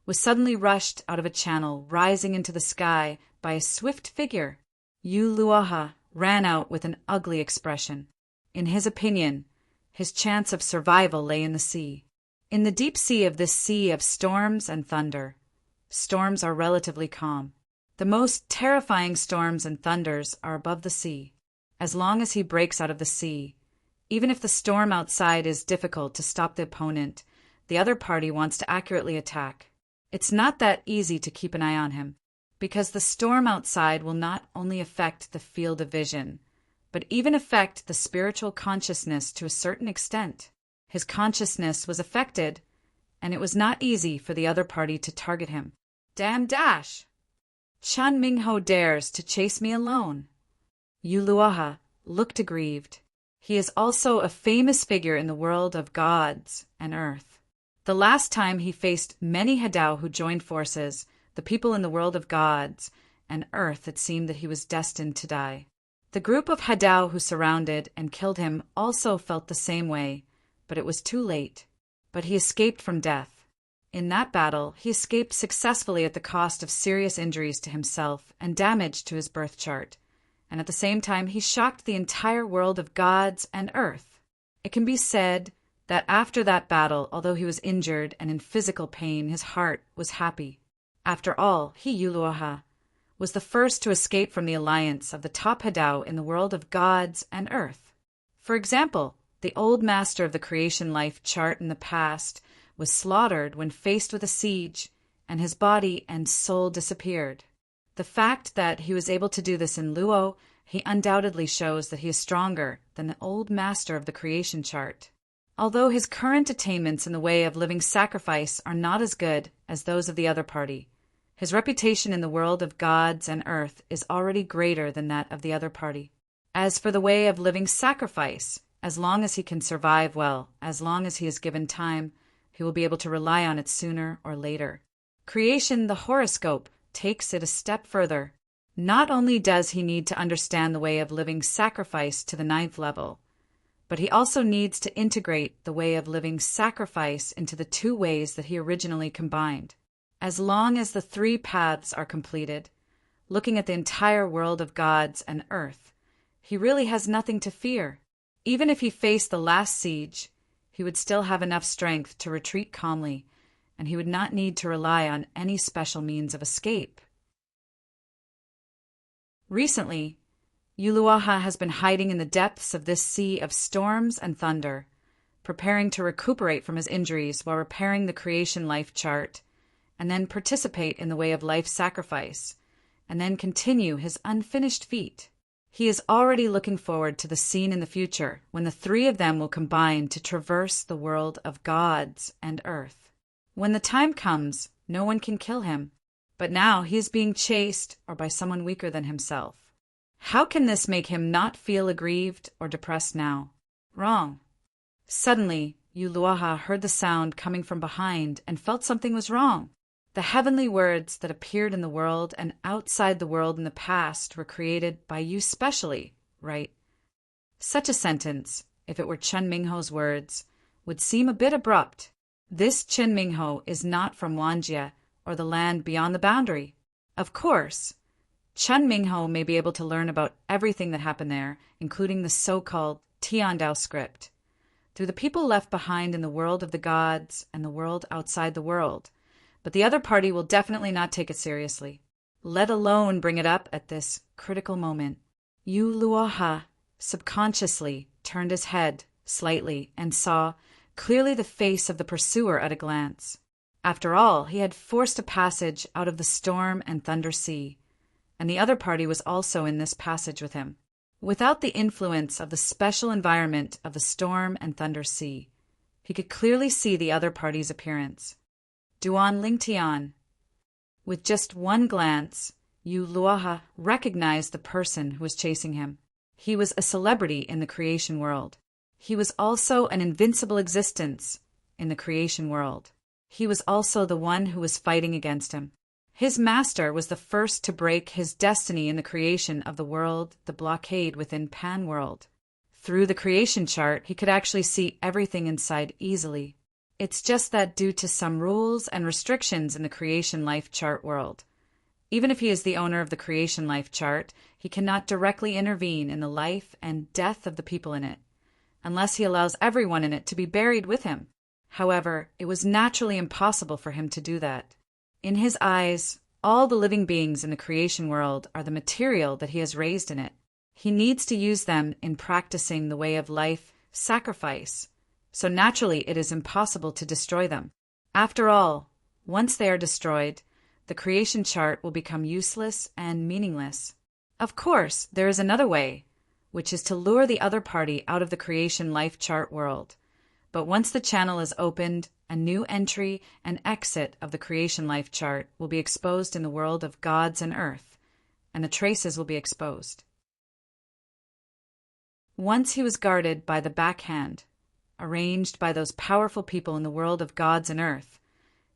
was suddenly rushed out of a channel, rising into the sky by a swift figure. Yu Luoha ran out with an ugly expression. In his opinion, his chance of survival lay in the sea. In the deep sea of this sea of storms and thunder. Storms are relatively calm. The most terrifying storms and thunders are above the sea. As long as he breaks out of the sea, even if the storm outside is difficult to stop the opponent, the other party wants to accurately attack. It's not that easy to keep an eye on him, because the storm outside will not only affect the field of vision, but even affect the spiritual consciousness to a certain extent. His consciousness was affected, and it was not easy for the other party to target him. Damn dash! Chun Mingho dares to chase me alone. Yu Luoha looked aggrieved. He is also a famous figure in the world of gods and earth. The last time he faced many Hadao who joined forces, the people in the world of gods and earth, it seemed that he was destined to die. The group of Hadao who surrounded and killed him also felt the same way, but it was too late. But he escaped from death. In that battle, he escaped successfully at the cost of serious injuries to himself and damage to his birth chart, and at the same time he shocked the entire world of gods and earth. It can be said that after that battle, although he was injured and in physical pain, his heart was happy. After all, he, Yu Luoha, was the first to escape from the alliance of the top Hadao in the world of gods and earth. For example, the old master of the creation life chart in the past was slaughtered when faced with a siege, and his body and soul disappeared. The fact that he was able to do this in Luo, he undoubtedly shows that he is stronger than the old master of the creation chart. Although his current attainments in the way of living sacrifice are not as good as those of the other party, his reputation in the world of gods and earth is already greater than that of the other party. As for the way of living sacrifice, as long as he can survive well, as long as he is given time, he will be able to rely on it sooner or later. Creation, the horoscope, takes it a step further. Not only does he need to understand the way of living sacrifice to the 9th level, but he also needs to integrate the way of living sacrifice into the 2 ways that he originally combined. As long as the 3 paths are completed, looking at the entire world of gods and earth, he really has nothing to fear. Even if he faced the last siege, he would still have enough strength to retreat calmly, and he would not need to rely on any special means of escape. Recently, Yu Luoha has been hiding in the depths of this sea of storms and thunder, preparing to recuperate from his injuries while repairing the creation life chart, and then participate in the way of life sacrifice, and then continue his unfinished feat. He is already looking forward to the scene in the future when the 3 of them will combine to traverse the world of gods and earth. When the time comes, no one can kill him, but now he is being chased or by someone weaker than himself. How can this make him not feel aggrieved or depressed now? Wrong. Suddenly, Yu Luoha heard the sound coming from behind and felt something was wrong. The heavenly words that appeared in the world and outside the world in the past were created by you specially, right? Such a sentence, if it were Chun Mingho's words, would seem a bit abrupt. This Chun Mingho is not from Wanjia or the land beyond the boundary. Of course, Chun Mingho may be able to learn about everything that happened there, including the so-called Tiandao script, through the people left behind in the world of the gods and the world outside the world. But the other party will definitely not take it seriously, let alone bring it up at this critical moment. Yu Luoha subconsciously turned his head slightly and saw clearly the face of the pursuer at a glance. After all, he had forced a passage out of the storm and thunder sea, and the other party was also in this passage with him. Without the influence of the special environment of the storm and thunder sea, he could clearly see the other party's appearance. Duan Lingtian. With just one glance, Yu Luoha recognized the person who was chasing him. He was a celebrity in the creation world. He was also an invincible existence in the creation world. He was also the one who was fighting against him. His master was the first to break his destiny in the creation of the world, the blockade within Pan-world. Through the creation chart, he could actually see everything inside easily. It's just that due to some rules and restrictions in the creation life chart world, Even if he is the owner of the creation life chart, he cannot directly intervene in the life and death of the people in it, unless he allows everyone in it to be buried with him. However, it was naturally impossible for him to do that. In his eyes, all the living beings in the creation world are the material that he has raised in it. He needs to use them in practicing the way of life sacrifice, so naturally it is impossible to destroy them. After all, once they are destroyed, the creation chart will become useless and meaningless. Of course, there is another way, which is to lure the other party out of the creation life chart world. But once the channel is opened, a new entry and exit of the creation life chart will be exposed in the world of gods and earth, and the traces will be exposed. Once he was guarded by the backhand, arranged by those powerful people in the world of gods and earth,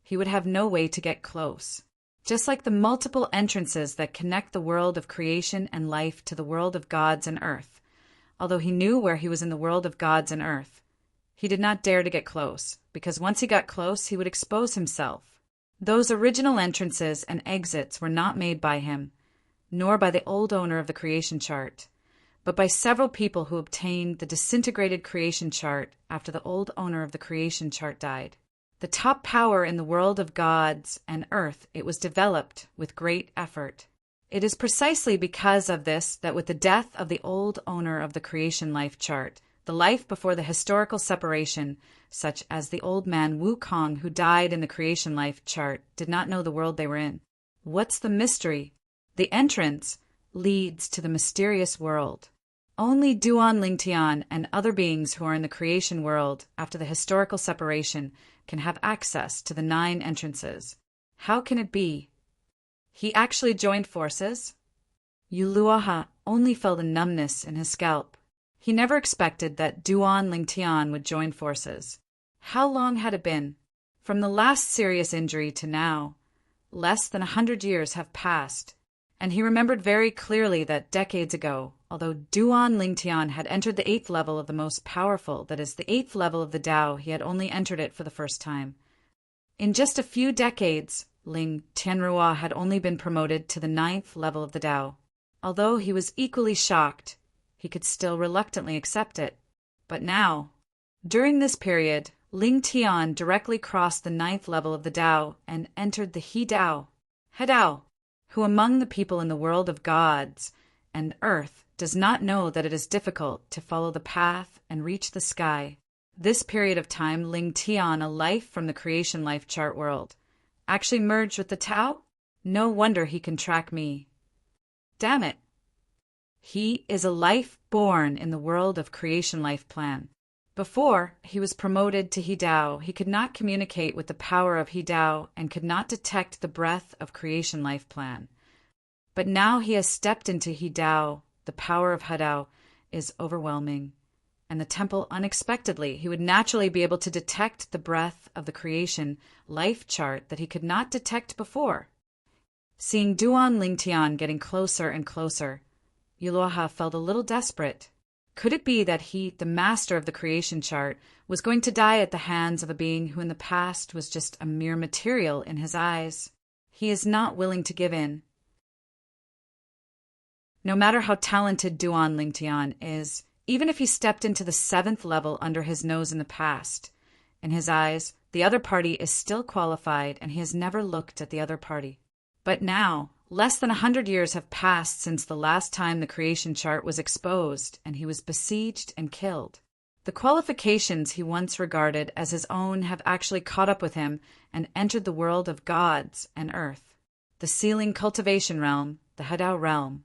he would have no way to get close. Just like the multiple entrances that connect the world of creation and life to the world of gods and earth, although he knew where he was in the world of gods and earth, he did not dare to get close, because once he got close, he would expose himself. Those original entrances and exits were not made by him, nor by the old owner of the creation chart, but by several people who obtained the disintegrated creation chart after the old owner of the creation chart died. The top power in the world of gods and earth, it was developed with great effort. It is precisely because of this that with the death of the old owner of the creation life chart, the life before the historical separation, such as the old man Wukong who died in the creation life chart, did not know the world they were in. What's the mystery? The entrance leads to the mysterious world. Only Duan Lingtian and other beings who are in the creation world after the historical separation can have access to the 9 entrances. How can it be? He actually joined forces? Yuluoha only felt a numbness in his scalp. He never expected that Duan Lingtian would join forces. How long had it been? From the last serious injury to now, less than 100 years have passed, and he remembered very clearly that decades ago, although Duan Lingtian had entered the 8th level of the most powerful, that is, the 8th level of the Tao, he had only entered it for the first time. In just a few decades, Ling Tianrua had only been promoted to the 9th level of the Tao. Although he was equally shocked, he could still reluctantly accept it. But now, during this period, Ling Tian directly crossed the 9th level of the Tao and entered the He Tao, Hedao, who among the people in the world of gods and earth does not know that it is difficult to follow the path and reach the sky. This period of time, Ling Tian, a life from the creation life chart world, actually merged with the Tao? No wonder he can track me. Damn it. He is a life born in the world of creation life plan. Before he was promoted to Hidao, he could not communicate with the power of Hidao and could not detect the breath of creation life plan. But now he has stepped into Hidao, the power of Hadao is overwhelming, and the temple unexpectedly, he would naturally be able to detect the breath of the creation life chart that he could not detect before. Seeing Duan Lingtian getting closer and closer, Yuluoha felt a little desperate. Could it be that he, the master of the creation chart, was going to die at the hands of a being who in the past was just a mere material in his eyes? He is not willing to give in. No matter how talented Duan Lingtian is, even if he stepped into the 7th level under his nose in the past, in his eyes, the other party is still qualified and he has never looked at the other party. But now, less than 100 years have passed since the last time the creation chart was exposed and he was besieged and killed. The qualifications he once regarded as his own have actually caught up with him and entered the world of gods and earth, the sealing cultivation realm, the Hadao realm.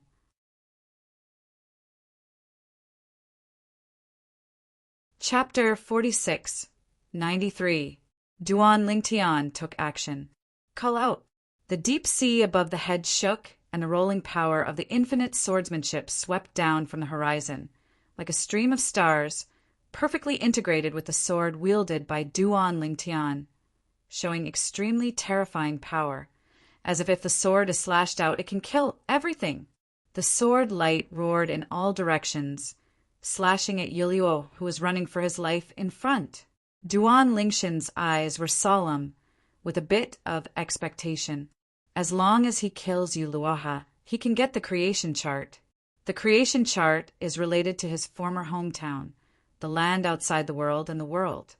Chapter 46, 93. Duan Lingtian took action. Call out. The deep sea above the head shook, and the rolling power of the infinite swordsmanship swept down from the horizon, like a stream of stars, perfectly integrated with the sword wielded by Duan Lingtian, showing extremely terrifying power, as if the sword is slashed out, it can kill everything. The sword light roared in all directions, slashing at Yuluo, who was running for his life in front. Duan Lingshan's eyes were solemn, with a bit of expectation. As long as he kills Uluaha, he can get the creation chart. The creation chart is related to his former hometown, the land outside the world and the world.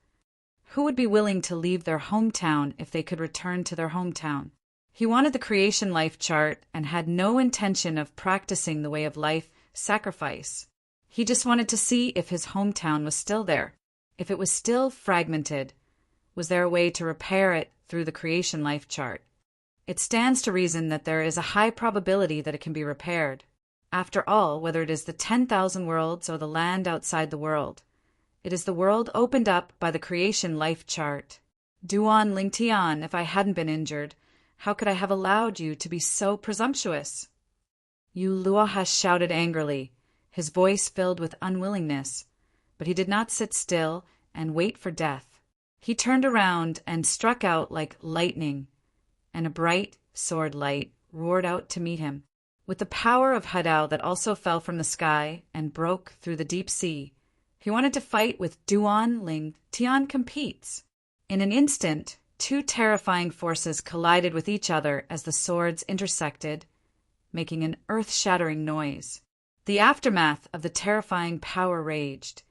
Who would be willing to leave their hometown if they could return to their hometown? He wanted the creation life chart and had no intention of practicing the way of life sacrifice. He just wanted to see if his hometown was still there. If it was still fragmented, was there a way to repair it through the creation life chart? It stands to reason that there is a high probability that it can be repaired. After all, whether it is the 10,000 worlds or the land outside the world, it is the world opened up by the creation life chart. Duan Lingtian, if I hadn't been injured, how could I have allowed you to be so presumptuous? Uluaha shouted angrily, his voice filled with unwillingness, but he did not sit still and wait for death. He turned around and struck out like lightning, and a bright sword light roared out to meet him. With the power of Hadao that also fell from the sky and broke through the deep sea, he wanted to fight with Duan Ling. Tian competes. In an instant, two terrifying forces collided with each other as the swords intersected, making an earth-shattering noise. The aftermath of the terrifying power raged,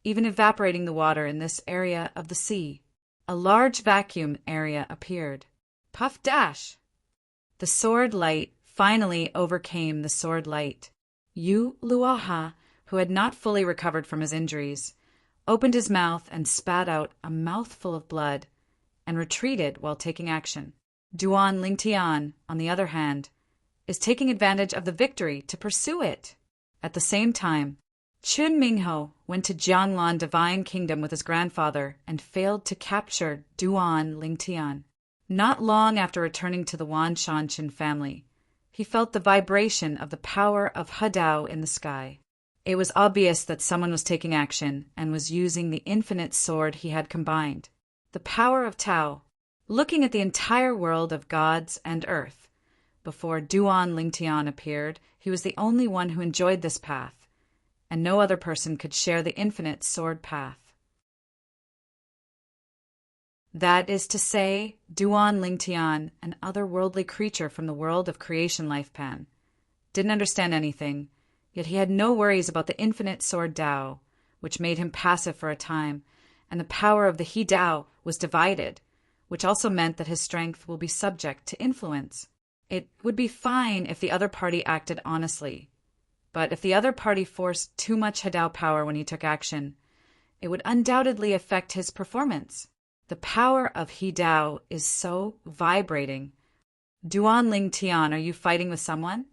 even evaporating the water in this area of the sea. A large vacuum area appeared. Puff dash! The sword light finally overcame the sword light. Uluaha, who had not fully recovered from his injuries, opened his mouth and spat out a mouthful of blood, and retreated while taking action. Duan Lingtian, on the other hand, is taking advantage of the victory to pursue it. At the same time, Chun Mingho went to Jianglan Divine Kingdom with his grandfather and failed to capture Duan Lingtian. Not long after returning to the Wan Shanshan family, he felt the vibration of the power of Hadao in the sky. It was obvious that someone was taking action and was using the infinite sword he had combined. The power of Tao, looking at the entire world of gods and earth. Before Duan Lingtian appeared, he was the only one who enjoyed this path, and no other person could share the infinite sword path. That is to say, Duan Lingtian, an otherworldly creature from the world of creation life pan, didn't understand anything, yet he had no worries about the infinite sword Tao, which made him passive for a time, and the power of the He Tao was divided, which also meant that his strength will be subject to influence. It would be fine if the other party acted honestly, but if the other party forced too much Hadao power when he took action, it would undoubtedly affect his performance. The power of He Tao is so vibrating. Duan Lingtian, are you fighting with someone?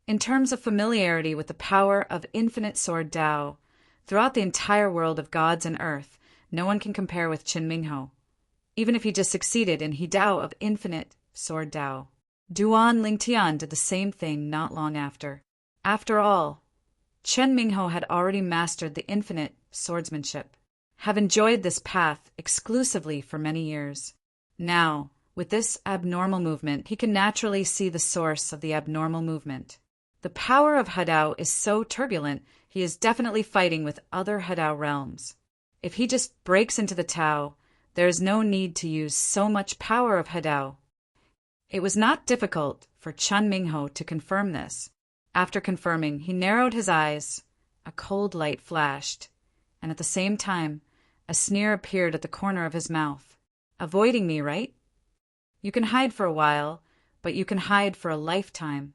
In terms of familiarity with the power of infinite sword Tao, throughout the entire world of gods and earth, no one can compare with Qin Mingho, even if he just succeeded in He Tao of infinite sword Tao. Duan Lingtian did the same thing not long after. After all, Qin Mingho had already mastered the infinite swordsmanship, have enjoyed this path exclusively for many years. Now, with this abnormal movement, he can naturally see the source of the abnormal movement. The power of Hadao is so turbulent, he is definitely fighting with other Hadao realms. If he just breaks into the Tao, there is no need to use so much power of Hadao. It was not difficult for Qin Mingho to confirm this. After confirming, he narrowed his eyes, a cold light flashed, and at the same time, a sneer appeared at the corner of his mouth. Avoiding me, right? You can hide for a while, but you can hide for a lifetime.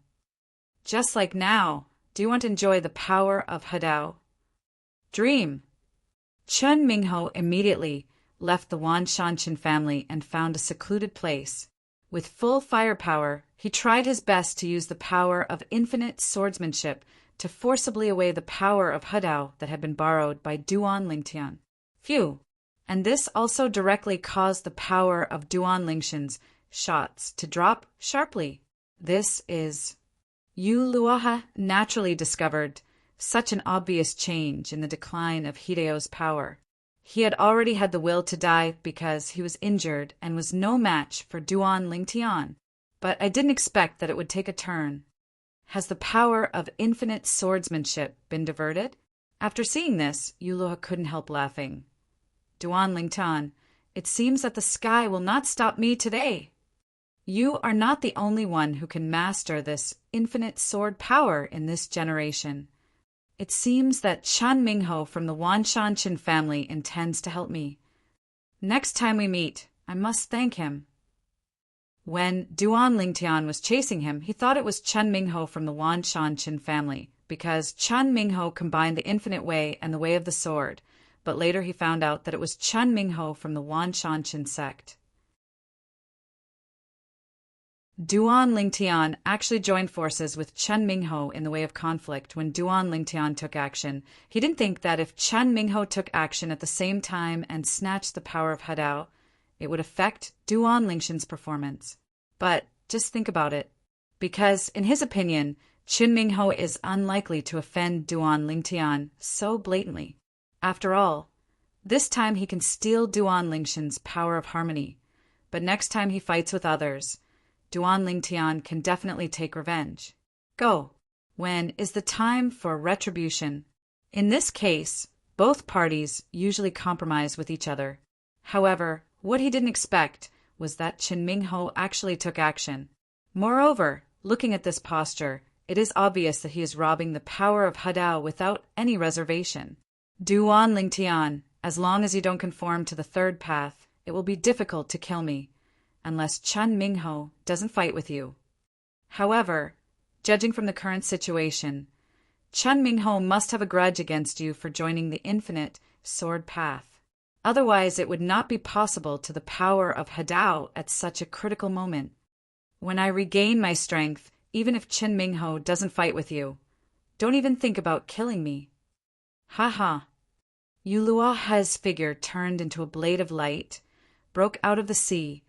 Just like now, do you want to enjoy the power of Hadao? Dream! Qin Mingho immediately left the Wan Shanshan family and found a secluded place. With full firepower, he tried his best to use the power of infinite swordsmanship to forcibly away the power of Hadao that had been borrowed by Duan Lingtian. Phew! And this also directly caused the power of Duan Lingtian's shots to drop sharply. This is... Uluaha naturally discovered such an obvious change in the decline of Hideo's power. He had already had the will to die because he was injured and was no match for Duan Lingtian. But I didn't expect that it would take a turn. Has the power of infinite swordsmanship been diverted? After seeing this, Uluaha couldn't help laughing. Duan Lingtian, it seems that the sky will not stop me today. You are not the only one who can master this infinite sword power in this generation. It seems that Chan Mingho from the Wanshanshin family intends to help me. Next time we meet, I must thank him. When Duan Lingtian was chasing him, he thought it was Chen Mingho from the Wanshanshin family, because Chen Mingho combined the Infinite Way and the Way of the Sword, but later he found out that it was Chen Mingho from the Wanshanshin sect. Duan Lingtian actually joined forces with Chen Mingho in the Way of Conflict when Duan Lingtian took action. He didn't think that if Chen Mingho took action at the same time and snatched the power of Hadao, it would affect Duan Lingtian's performance. But just think about it. Because, in his opinion, Chen Mingho is unlikely to offend Duan Lingtian so blatantly. After all, this time he can steal Duan Lingtian's power of harmony. But next time he fights with others, Duan Lingtian can definitely take revenge. Go. When is the time for retribution? In this case, both parties usually compromise with each other. However, what he didn't expect was that Chen Mingho actually took action. Moreover, looking at this posture, it is obvious that he is robbing the power of Hadao without any reservation. Duan Lingtian, as long as you don't conform to the third path, it will be difficult to kill me, unless Chen Mingho doesn't fight with you. However, judging from the current situation, Chen Mingho must have a grudge against you for joining the infinite sword path. Otherwise, it would not be possible to the power of Hadao at such a critical moment. When I regain my strength, even if Chen Mingho doesn't fight with you, don't even think about killing me. Haha. Yu Luoha's figure turned into a blade of light, broke out of the sea,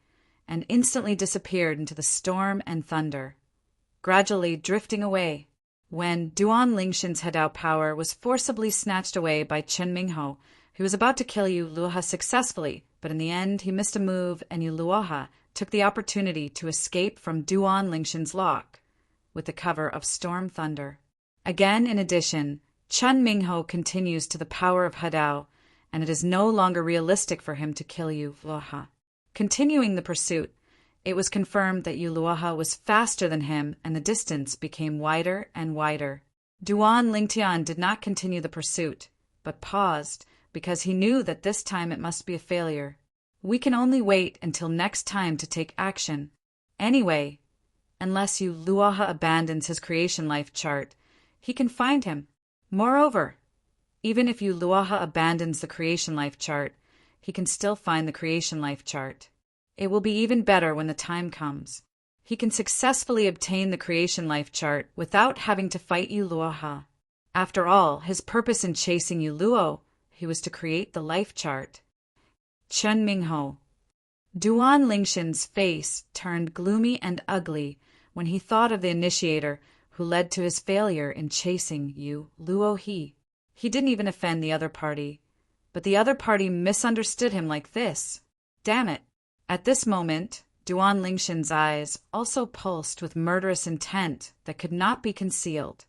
and instantly disappeared into the storm and thunder, gradually drifting away. When Duan Lingtian's Hadao power was forcibly snatched away by Chen Mingho, he was about to kill Yu Luoha successfully, but in the end he missed a move and Yu Luoha took the opportunity to escape from Duan Lingtian's lock, with the cover of storm thunder. Again, in addition, Chen Mingho continues to the power of Hadao, and it is no longer realistic for him to kill Yu Luoha. Continuing the pursuit, it was confirmed that Yu Luoha was faster than him and the distance became wider and wider. Duan Lingtian did not continue the pursuit, but paused because he knew that this time it must be a failure. We can only wait until next time to take action. Anyway, unless Yu Luoha abandons his creation life chart, he can find him. Moreover, even if Yu Luoha abandons the creation life chart, he can still find the creation life chart. It will be even better when the time comes. He can successfully obtain the creation life chart without having to fight Yu Luoha. After all, his purpose in chasing Yu Luo, he was to create the life chart. Chen Mingho. Duan Lingtian's face turned gloomy and ugly when he thought of the initiator who led to his failure in chasing Yu Luo He. He didn't even offend the other party. But the other party misunderstood him like this. Damn it. At this moment, Duan Lingtian's eyes also pulsed with murderous intent that could not be concealed.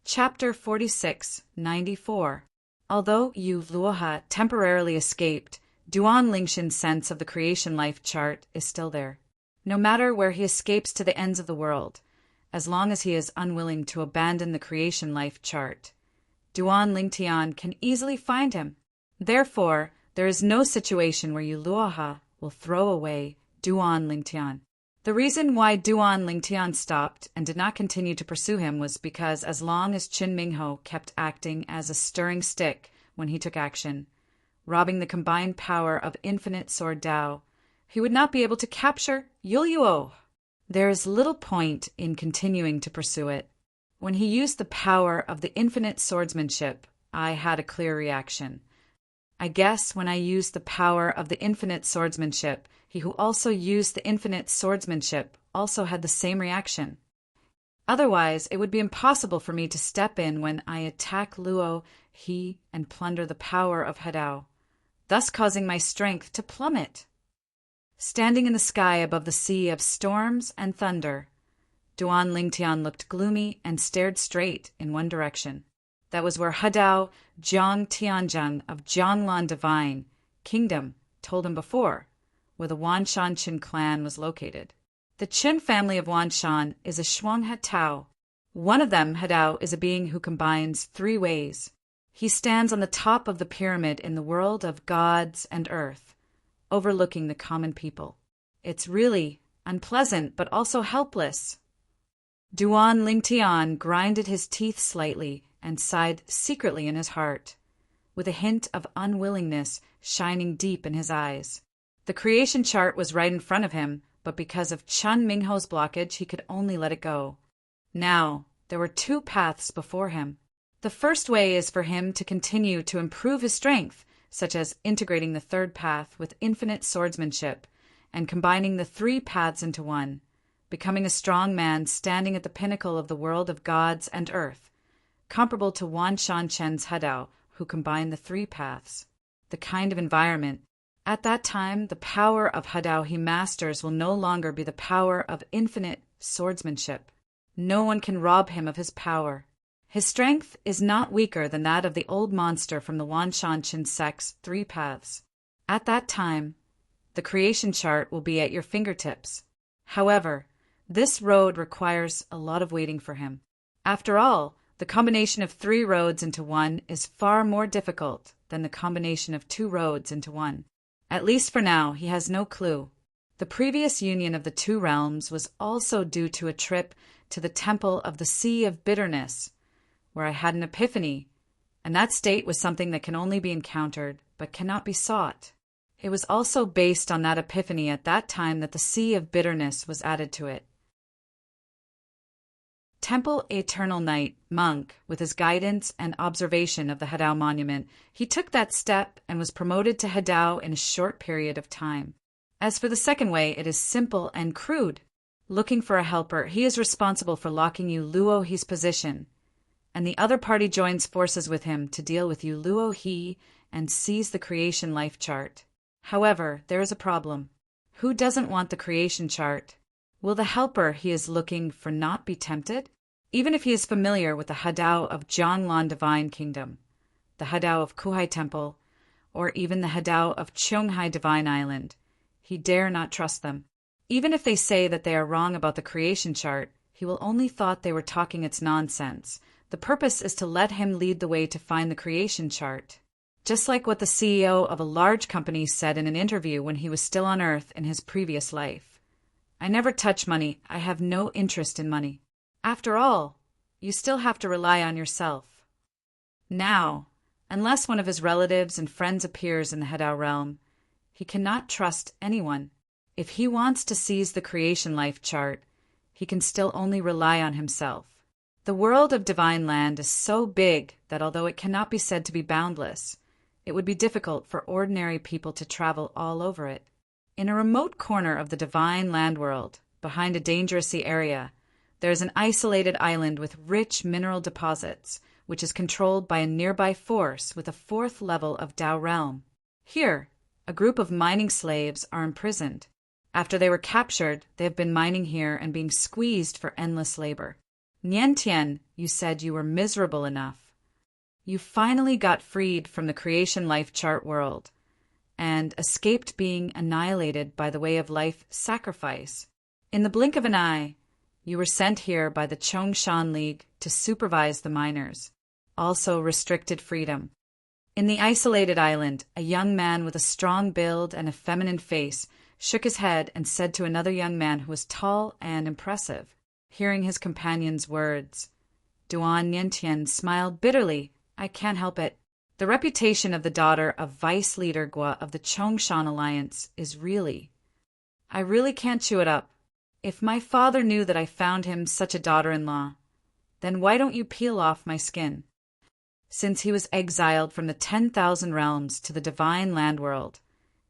Chapter 46-94. Although Yu Luoha temporarily escaped, Duan Lingtian's sense of the creation life chart is still there. No matter where he escapes to the ends of the world, as long as he is unwilling to abandon the creation life chart, Duan Lingtian can easily find him. Therefore, there is no situation where Yu Luoha will throw away Duan Lingtian. The reason why Duan Lingtian stopped and did not continue to pursue him was because as long as Chen Mingho kept acting as a stirring stick when he took action, robbing the combined power of infinite sword Dao, he would not be able to capture Yu Luo. There is little point in continuing to pursue it. When he used the power of the infinite swordsmanship, I had a clear reaction. I guess when I used the power of the infinite swordsmanship, he who also used the infinite swordsmanship also had the same reaction. Otherwise, it would be impossible for me to step in when I attack Luo He and plunder the power of Hadao, thus causing my strength to plummet. Standing in the sky above the sea of storms and thunder, Duan Lingtian looked gloomy and stared straight in one direction. That was where Hadao Jiang Tianzhang of Jianglan Divine kingdom told him before, where the Wanshan Qin clan was located. The Qin family of Wanshan is a Shuang Hatao. One of them, Hadao, is a being who combines 3 ways. He stands on the top of the pyramid in the world of gods and earth, overlooking the common people. It's really unpleasant, but also helpless. Duan Lingtian grinded his teeth slightly and sighed secretly in his heart, with a hint of unwillingness shining deep in his eyes. The creation chart was right in front of him, but because of Chun Mingho's blockage, he could only let it go. Now, there were 2 paths before him. The first way is for him to continue to improve his strength, such as integrating the 3rd path with infinite swordsmanship and combining the 3 paths into one, becoming a strong man standing at the pinnacle of the world of gods and earth, comparable to Wanshan Chen's Hadao, who combined the 3 paths. The kind of environment. At that time, the power of Hadao he masters will no longer be the power of infinite swordsmanship. No one can rob him of his power. His strength is not weaker than that of the old monster from the Wanshan Qin sect's 3 paths. At that time, the creation chart will be at your fingertips. However, this road requires a lot of waiting for him. After all, the combination of 3 roads into one is far more difficult than the combination of 2 roads into one. At least for now, he has no clue. The previous union of the 2 realms was also due to a trip to the Temple of the Sea of Bitterness, where I had an epiphany, and that state was something that can only be encountered but cannot be sought. It was also based on that epiphany at that time that the Sea of Bitterness was added to it. Temple Eternal Knight, monk, with his guidance and observation of the Hadao monument, he took that step and was promoted to Hadao in a short period of time. As for the second way, it is simple and crude. Looking for a helper, he is responsible for locking Yu Luo He's position, and the other party joins forces with him to deal with Yu Luo He and seize the creation life chart. However, there is a problem. Who doesn't want the creation chart? Will the helper he is looking for not be tempted? Even if he is familiar with the Hadao of Jianglan Divine Kingdom, the Hadao of Kuhai Temple, or even the Hadao of Qionghai Divine Island, he dare not trust them. Even if they say that they are wrong about the creation chart, he will only thought they were talking its nonsense. The purpose is to let him lead the way to find the creation chart. Just like what the CEO of a large company said in an interview when he was still on Earth in his previous life. I never touch money. I have no interest in money. After all, you still have to rely on yourself. Now, unless one of his relatives and friends appears in the Hadao realm, he cannot trust anyone. If he wants to seize the creation life chart, he can still only rely on himself. The world of Divine Land is so big that although it cannot be said to be boundless, it would be difficult for ordinary people to travel all over it. In a remote corner of the Divine Land world, behind a dangerous sea area, there is an isolated island with rich mineral deposits, which is controlled by a nearby force with a 4th level of Dao realm. Here, a group of mining slaves are imprisoned. After they were captured, they have been mining here and being squeezed for endless labor. Niantian, you said you were miserable enough. You finally got freed from the creation life chart world and escaped being annihilated by the way of life sacrifice. In the blink of an eye, you were sent here by the Chongshan League to supervise the miners, also restricted freedom. In the isolated island, a young man with a strong build and a feminine face shook his head and said to another young man who was tall and impressive. Hearing his companion's words, Duan Niantian smiled bitterly. I can't help it. The reputation of the daughter of Vice Leader Gua of the Chongshan Alliance is really... I really can't chew it up. If my father knew that I found him such a daughter-in-law, then why don't you peel off my skin? Since he was exiled from the 10,000 realms to the Divine Land world,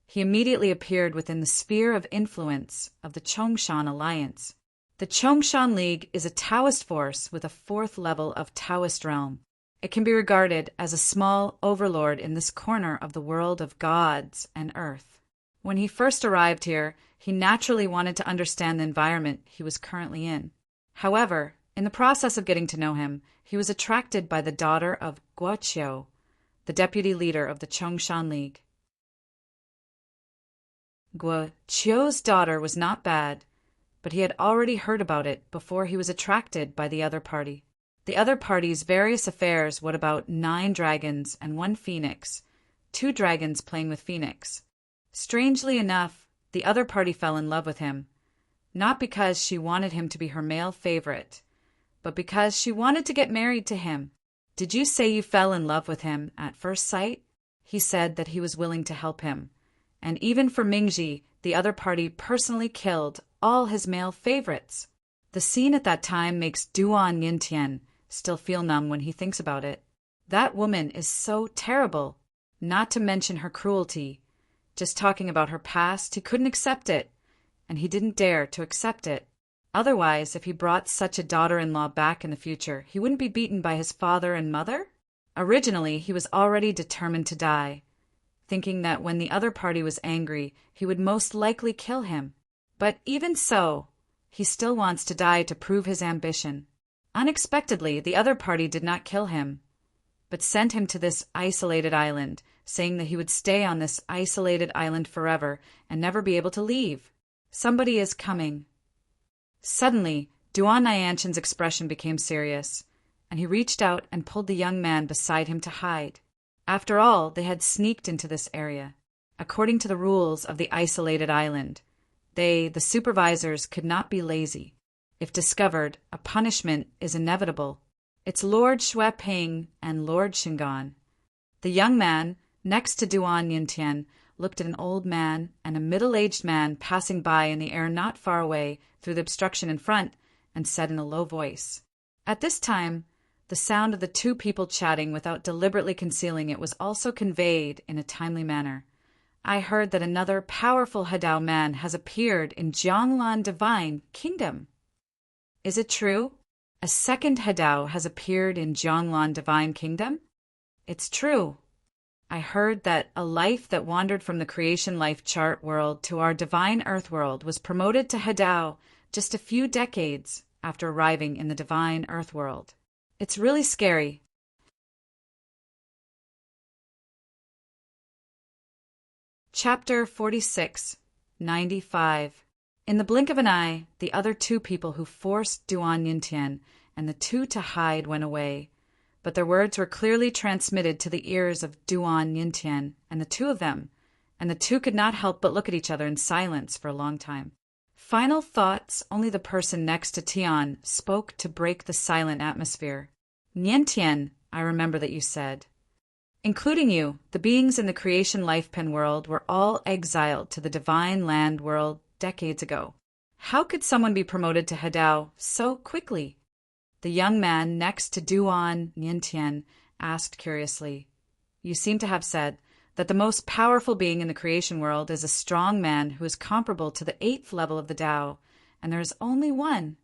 he immediately appeared within the sphere of influence of the Chongshan Alliance. The Chongshan League is a Taoist force with a 4th level of Taoist realm. It can be regarded as a small overlord in this corner of the world of gods and earth. When he first arrived here, he naturally wanted to understand the environment he was currently in. However, in the process of getting to know him, he was attracted by the daughter of Guoqiu, the deputy leader of the Chongshan League. Guo Chio's daughter was not bad, but he had already heard about it before he was attracted by the other party. The other party's various affairs what about 9 dragons and 1 phoenix, 2 dragons playing with phoenix. Strangely enough, the other party fell in love with him, not because she wanted him to be her male favorite, but because she wanted to get married to him. Did you say you fell in love with him at first sight? He said that he was willing to help him, and even for Mingji, the other party personally killed all his male favorites. The scene at that time makes Duan Yintian still feel numb when he thinks about it. That woman is so terrible, not to mention her cruelty. Just talking about her past, he couldn't accept it, and he didn't dare to accept it. Otherwise, if he brought such a daughter-in-law back in the future, he wouldn't be beaten by his father and mother? Originally, he was already determined to die, thinking that when the other party was angry, he would most likely kill him. But even so, he still wants to die to prove his ambition. Unexpectedly, the other party did not kill him, but sent him to this isolated island, saying that he would stay on this isolated island forever and never be able to leave. Somebody is coming. Suddenly, Duan Nyanshan's expression became serious, and he reached out and pulled the young man beside him to hide. After all, they had sneaked into this area. According to the rules of the isolated island, they, the supervisors, could not be lazy. If discovered, a punishment is inevitable. It's Lord Shui Ping and Lord Shingon. The young man, next to Duan Yintian, looked at an old man and a middle-aged man passing by in the air not far away through the obstruction in front, and said in a low voice. At this time, the sound of the 2 people chatting without deliberately concealing it was also conveyed in a timely manner. I heard that another powerful Hadao man has appeared in Jianglan Divine Kingdom. Is it true? A second Hadao has appeared in Jianglan Divine Kingdom? It's true. I heard that a life that wandered from the creation life chart world to our divine earth world was promoted to Hadao just a few decades after arriving in the divine earth world. It's really scary. Chapter 46, 95. In the blink of an eye, the other 2 people who forced Duan Yintian and the 2 to hide went away, but their words were clearly transmitted to the ears of Duan Yintian and the 2 of them, and the 2 could not help but look at each other in silence for a long time. Final thoughts, only the person next to Tian spoke to break the silent atmosphere. Niantian, I remember that you said. Including you, the beings in the creation life pen world were all exiled to the divine land world decades ago. How could someone be promoted to Hadao so quickly? The young man next to Duan Yintian asked curiously. You seem to have said that the most powerful being in the creation world is a strong man who is comparable to the 8th level of the Tao, and there is only one.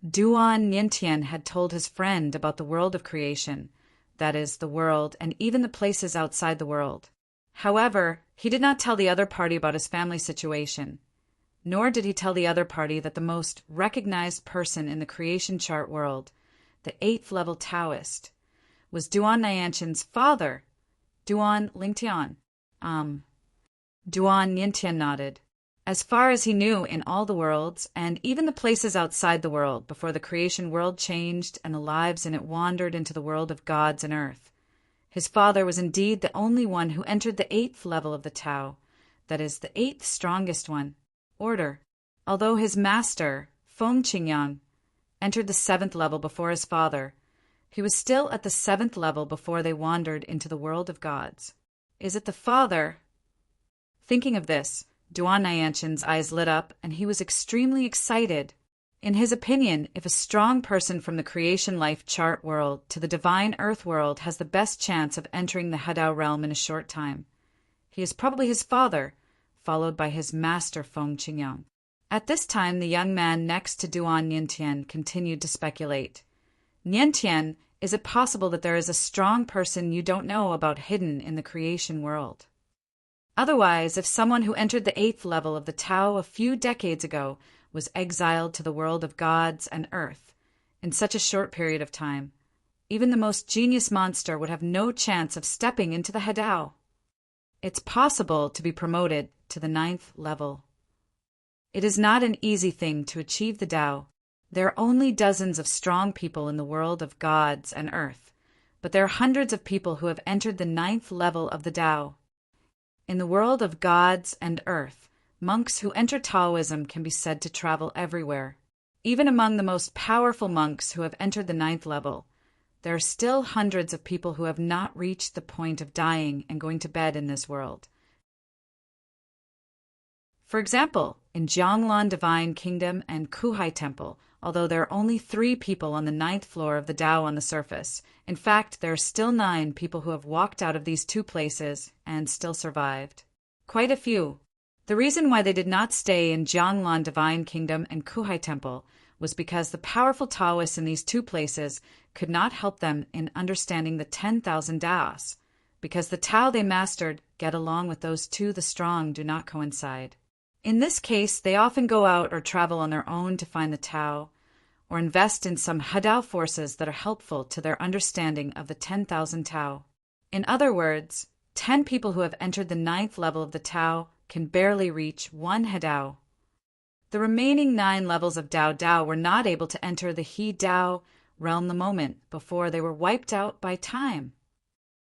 Duan Yintian had told his friend about the world of creation, that is, the world and even the places outside the world. However, he did not tell the other party about his family situation, nor did he tell the other party that the most recognized person in the creation chart world, the 8th level Taoist, was Duan Nyanshan's father, Duan Lingtian. Duan Yintian nodded. As far as he knew in all the worlds, and even the places outside the world before the creation world changed and the lives in it wandered into the world of gods and earth, his father was indeed the only one who entered the 8th level of the Tao, that is, the 8th strongest one, order, although his master, Feng Qingyang, entered the 7th level before his father. He was still at the 7th level before they wandered into the world of gods. Is it the father? Thinking of this, Duan Nyanshan's eyes lit up, and he was extremely excited. In his opinion, if a strong person from the creation life chart world to the divine earth world has the best chance of entering the Hadao realm in a short time, he is probably his father, followed by his master Feng Qingyang. At this time, the young man next to Duan Yintian continued to speculate. Niantian, is it possible that there is a strong person you don't know about hidden in the creation world? Otherwise, if someone who entered the 8th level of the Tao a few decades ago was exiled to the world of gods and earth in such a short period of time, even the most genius monster would have no chance of stepping into the Hadao. It's possible to be promoted to the 9th level. It is not an easy thing to achieve the Tao. There are only dozens of strong people in the world of gods and earth, but there are hundreds of people who have entered the 9th level of the Tao. In the world of gods and earth, monks who enter Taoism can be said to travel everywhere. Even among the most powerful monks who have entered the 9th level, there are still hundreds of people who have not reached the point of dying and going to bed in this world. For example, in Jianglan Divine Kingdom and Kuhai Temple, although there are only 3 people on the 9th floor of the Tao on the surface, in fact, there are still 9 people who have walked out of these 2 places and still survived. Quite a few. The reason why they did not stay in Jianglan Divine Kingdom and Kuhai Temple was because the powerful Taoists in these 2 places could not help them in understanding the 10,000 Taos, because the Tao they mastered get along with those 2 the strong do not coincide. In this case, they often go out or travel on their own to find the Tao, or invest in some Hadao forces that are helpful to their understanding of the 10,000 Tao. In other words, 10 people who have entered the 9th level of the Tao can barely reach 1 Hadao. The remaining 9 levels of Dao Dao were not able to enter the He Dao realm the moment before they were wiped out by time.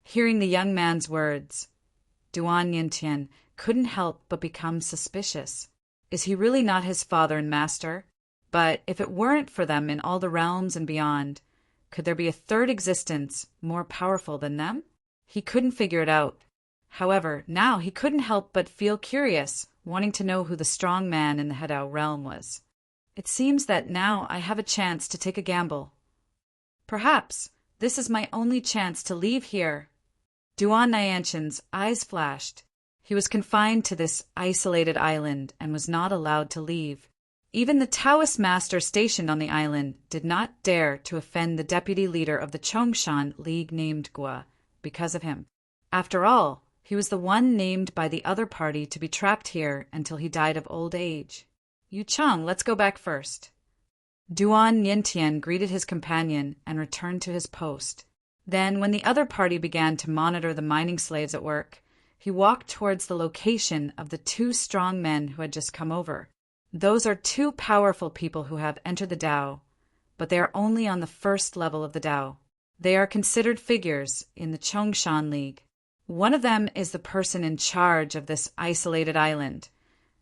Hearing the young man's words, Duan Yintian couldn't help but become suspicious. Is he really not his father and master? But if it weren't for them in all the realms and beyond, could there be a third existence more powerful than them? He couldn't figure it out. However, now he couldn't help but feel curious, wanting to know who the strong man in the Hedao realm was. It seems that now I have a chance to take a gamble. Perhaps this is my only chance to leave here. Duan Nyantian's eyes flashed. He was confined to this isolated island and was not allowed to leave. Even the Taoist master stationed on the island did not dare to offend the deputy leader of the Chongshan League named Gua because of him. After all, he was the one named by the other party to be trapped here until he died of old age. Yu Chang, let's go back first. Duan Yintian greeted his companion and returned to his post. Then, when the other party began to monitor the mining slaves at work, he walked towards the location of the 2 strong men who had just come over. Those are 2 powerful people who have entered the Tao, but they are only on the 1st level of the Tao. They are considered figures in the Chongshan League. One of them is the person in charge of this isolated island,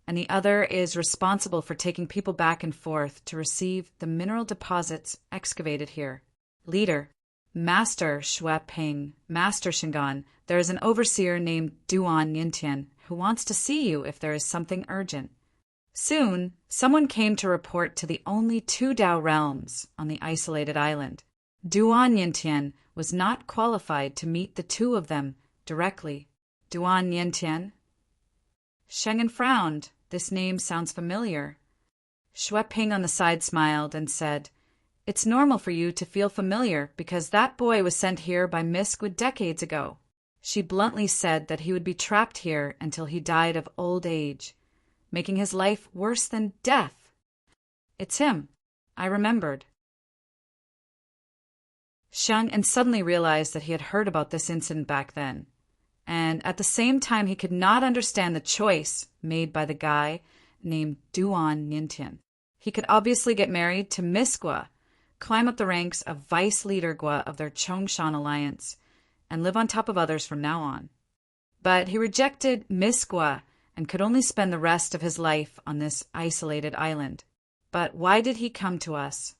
and the other is responsible for taking people back and forth to receive the mineral deposits excavated here. Leader, Master Shui Ping, Master Shingan, there is an overseer named Duan Yintian who wants to see you if there is something urgent. Soon, someone came to report to the only 2 Tao realms on the isolated island. Duan Yintian was not qualified to meet the 2 of them directly. Duan Yintian? Shengen frowned. This name sounds familiar. Shui Ping on the side smiled and said, It's normal for you to feel familiar because that boy was sent here by Miss Gua decades ago. She bluntly said that he would be trapped here until he died of old age, making his life worse than death. It's him. I remembered. Sheng and suddenly realized that he had heard about this incident back then, and at the same time he could not understand the choice made by the guy named Duan Yintian. He could obviously get married to Miss Gua, climb up the ranks of vice leader Gua of their Chongshan alliance, and live on top of others from now on. But he rejected Miss Gua and could only spend the rest of his life on this isolated island. But why did he come to us?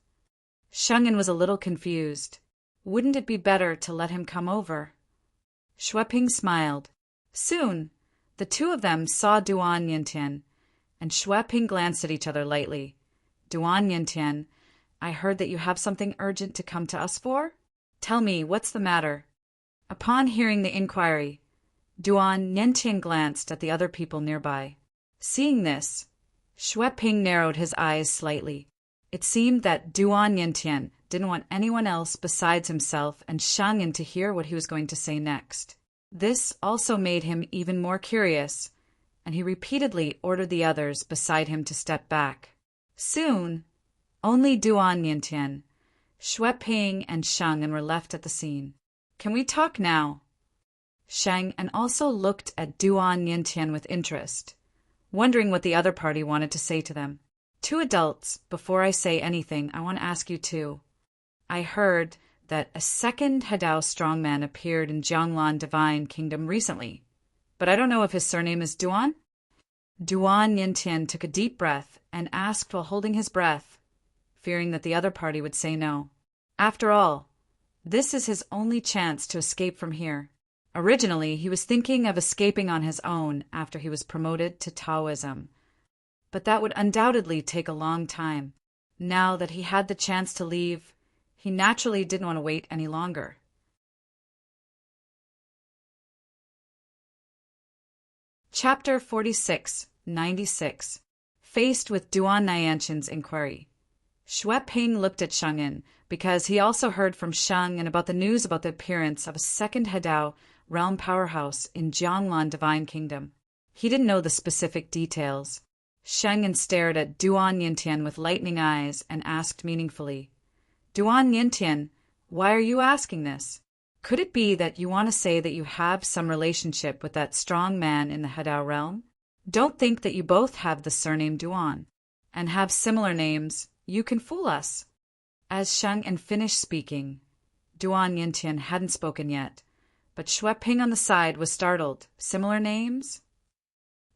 Shenggen was a little confused. Wouldn't it be better to let him come over? Shui Ping smiled. Soon, the 2 of them saw Duan Yintian, and Shui Ping glanced at each other lightly. Duan Yintian, I heard that you have something urgent to come to us for? Tell me, what's the matter? Upon hearing the inquiry, Duan Yintian glanced at the other people nearby. Seeing this, Shui Ping narrowed his eyes slightly. It seemed that Duan Yintian didn't want anyone else besides himself and Shangyan to hear what he was going to say next. This also made him even more curious, and he repeatedly ordered the others beside him to step back. Soon, only Duan Yintian, Shui Ping, and Shangyan were left at the scene. Can we talk now? Shang and also looked at Duan Yintian with interest. wondering what the other party wanted to say to them. Two adults, before I say anything, I want to ask you too. I heard that a second Hadao strongman appeared in Jianglan Divine Kingdom recently, but I don't know if his surname is Duan? Duan Yintian took a deep breath and asked while holding his breath, fearing that the other party would say no. After all, this is his only chance to escape from here. Originally, he was thinking of escaping on his own after he was promoted to Taoism, but that would undoubtedly take a long time. Now that he had the chance to leave, he naturally didn't want to wait any longer. Chapter 46, 96. Faced with Duan Nyanqian's inquiry. Xue Ping looked at Sheng Yin because he also heard from Sheng and about the news about the appearance of a second Hadao realm powerhouse in Jianglan Divine Kingdom. He didn't know the specific details. Sheng Yin stared at Duan Yintian with lightning eyes and asked meaningfully, Duan Yintian, why are you asking this? Could it be that you want to say that you have some relationship with that strong man in the Hadao realm? Don't think that you both have the surname Duan and have similar names. You can fool us. As Sheng Yin finished speaking, Duan Yintian hadn't spoken yet, but Xue Ping on the side was startled. Similar names?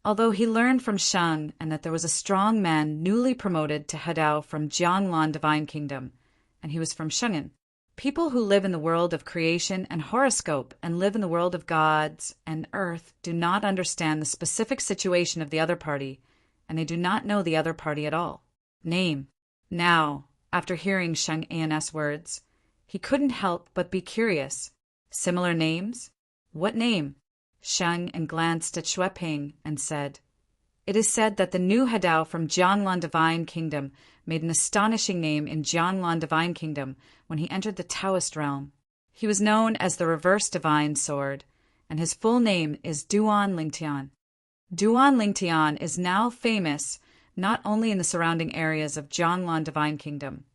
Although he learned from Sheng and that there was a strong man newly promoted to Hadao from Jianglan Divine Kingdom, and he was from Sheng Yin. People who live in the world of creation and horoscope and live in the world of gods and earth do not understand the specific situation of the other party, and they do not know the other party at all. Name. Now, after hearing Sheng Yin's words, he couldn't help but be curious. Similar names? What name? Sheng Yin glanced at Xue Ping and said, It is said that the new Hadao from Jianglan Divine Kingdom made an astonishing name in Jianglan Divine Kingdom when he entered the Taoist realm. He was known as the Reverse Divine Sword, and his full name is Duan Lingtian. Duan Lingtian is now famous not only in the surrounding areas of Jianglan Divine Kingdom,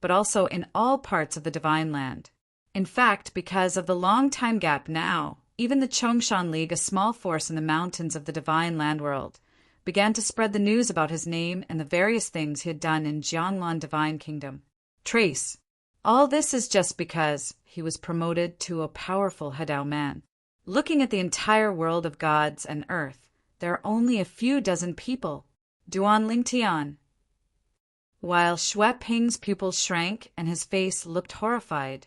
but also in all parts of the Divine Land. In fact, because of the long time gap now, even the Chongshan League, a small force in the mountains of the Divine Land world, began to spread the news about his name and the various things he had done in Jianglan Divine Kingdom. Trace. All this is just because he was promoted to a powerful Hadao man. Looking at the entire world of gods and earth, there are only a few dozen people. Duan Lingtian. While Xue Ping's pupils shrank and his face looked horrified,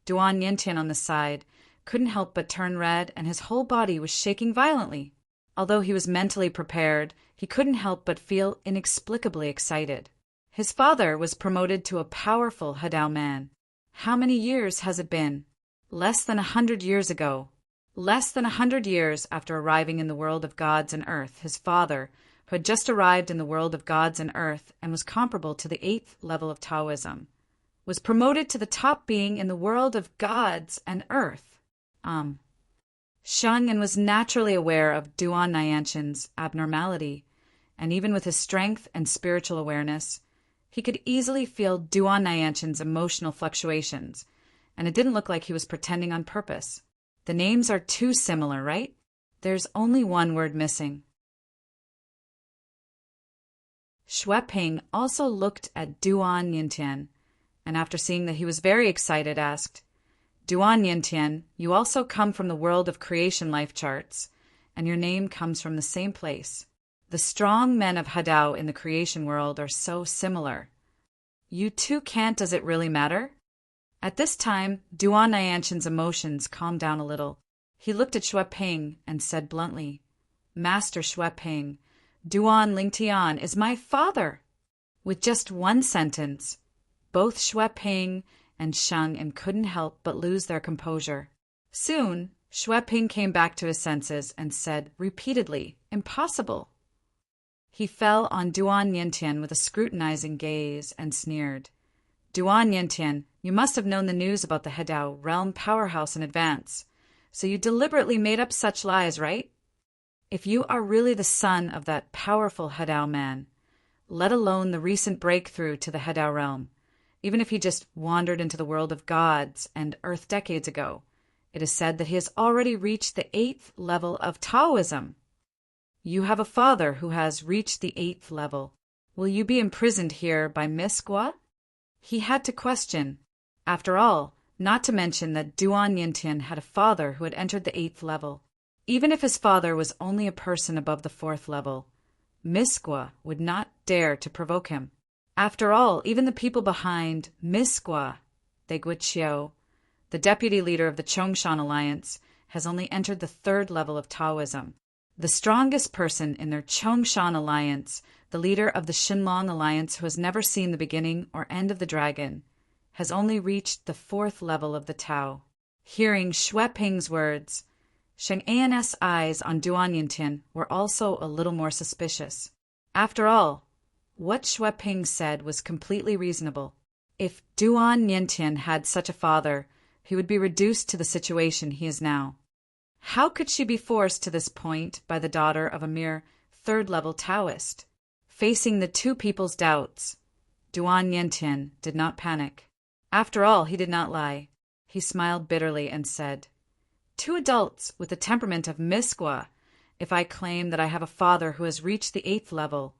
Duan Yintian on the side couldn't help but turn red and his whole body was shaking violently. Although he was mentally prepared, he couldn't help but feel inexplicably excited. His father was promoted to a powerful Hadao man. How many years has it been? Less than 100 years ago. Less than 100 years after arriving in the world of gods and earth, his father, who had just arrived in the world of gods and earth and was comparable to the 8th level of Taoism, was promoted to the top being in the world of gods and earth. Sheng Yin was naturally aware of Duan Nyanqian's abnormality, and even with his strength and spiritual awareness, he could easily feel Duan Nyanqian's emotional fluctuations, and it didn't look like he was pretending on purpose. The names are too similar, right? There's only one word missing. Xue Ping also looked at Duan Yintian, and after seeing that he was very excited, asked, Duan Yintian, you also come from the world of creation life charts, and your name comes from the same place. The strong men of Hadao in the creation world are so similar. You too can't, does it really matter? At this time, Duan Nyanqian's emotions calmed down a little. He looked at Xue Ping and said bluntly, Master Xue Ping, Duan Lingtian is my father. With just one sentence, both Xue Ping and Sheng Yin couldn't help but lose their composure. Soon, Xue Ping came back to his senses and said repeatedly, Impossible. He fell on Duan Yintian with a scrutinizing gaze and sneered. Duan Yintian, you must have known the news about the Hadao realm powerhouse in advance, so you deliberately made up such lies, right? If you are really the son of that powerful Hadao man, let alone the recent breakthrough to the Hadao realm, even if he just wandered into the world of gods and earth decades ago, it is said that he has already reached the 8th level of Taoism. You have a father who has reached the 8th level. Will you be imprisoned here by Miss Gua? He had to question. After all, not to mention that Duan Yintian had a father who had entered the 8th level. Even if his father was only a person above the 4th level, Miss Gua would not dare to provoke him. After all, even the people behind Miss Gua, the Guiqiu, the deputy leader of the Chongshan Alliance, has only entered the 3rd level of Taoism. The strongest person in their Chongshan Alliance, the leader of the Xinlong Alliance who has never seen the beginning or end of the dragon, has only reached the 4th level of the Tao. Hearing Xue Ping's words, Sheng An's eyes on Duan Yintian were also a little more suspicious. After all, what Xue Ping said was completely reasonable. If Duan Yintian had such a father, he would be reduced to the situation he is now. How could she be forced to this point by the daughter of a mere 3rd-level Taoist? Facing the two people's doubts, Duan Yintian did not panic. After all, he did not lie. He smiled bitterly and said, 2 adults with the temperament of Miss Gua, if I claim that I have a father who has reached the 8th level,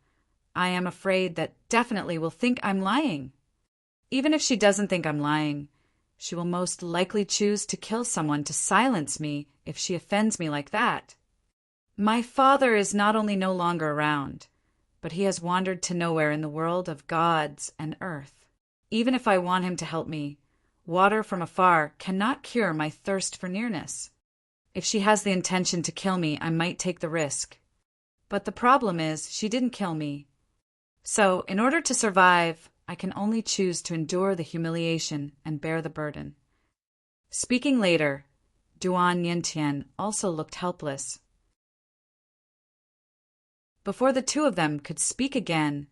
I am afraid that definitely will think I'm lying. Even if she doesn't think I'm lying, she will most likely choose to kill someone to silence me if she offends me like that. My father is not only no longer around, but he has wandered to nowhere in the world of gods and earth. Even if I want him to help me, water from afar cannot cure my thirst for nearness. If she has the intention to kill me, I might take the risk. But the problem is, she didn't kill me. So, in order to survive, I can only choose to endure the humiliation and bear the burden. Speaking later, Duan Yintian also looked helpless. Before the two of them could speak again,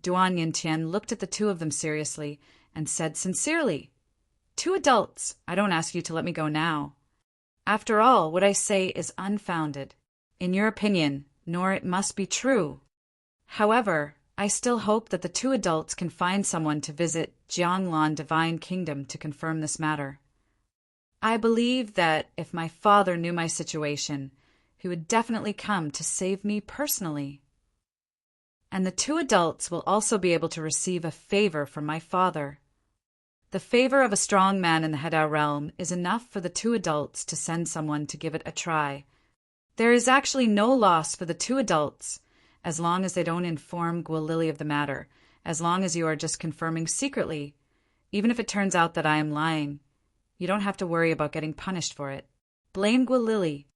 Duan Yintian looked at the two of them seriously and said sincerely, 2 adults, I don't ask you to let me go now. After all, what I say is unfounded, in your opinion, nor it must be true. However, I still hope that the 2 adults can find someone to visit Jianglan Divine Kingdom to confirm this matter. I believe that if my father knew my situation, he would definitely come to save me personally. And the 2 adults will also be able to receive a favor from my father. The favor of a strong man in the Hedao realm is enough for the 2 adults to send someone to give it a try. There is actually no loss for the 2 adults, as long as they don't inform Guilili of the matter, as long as you are just confirming secretly. Even if it turns out that I am lying, you don't have to worry about getting punished for it. Blame Guilili.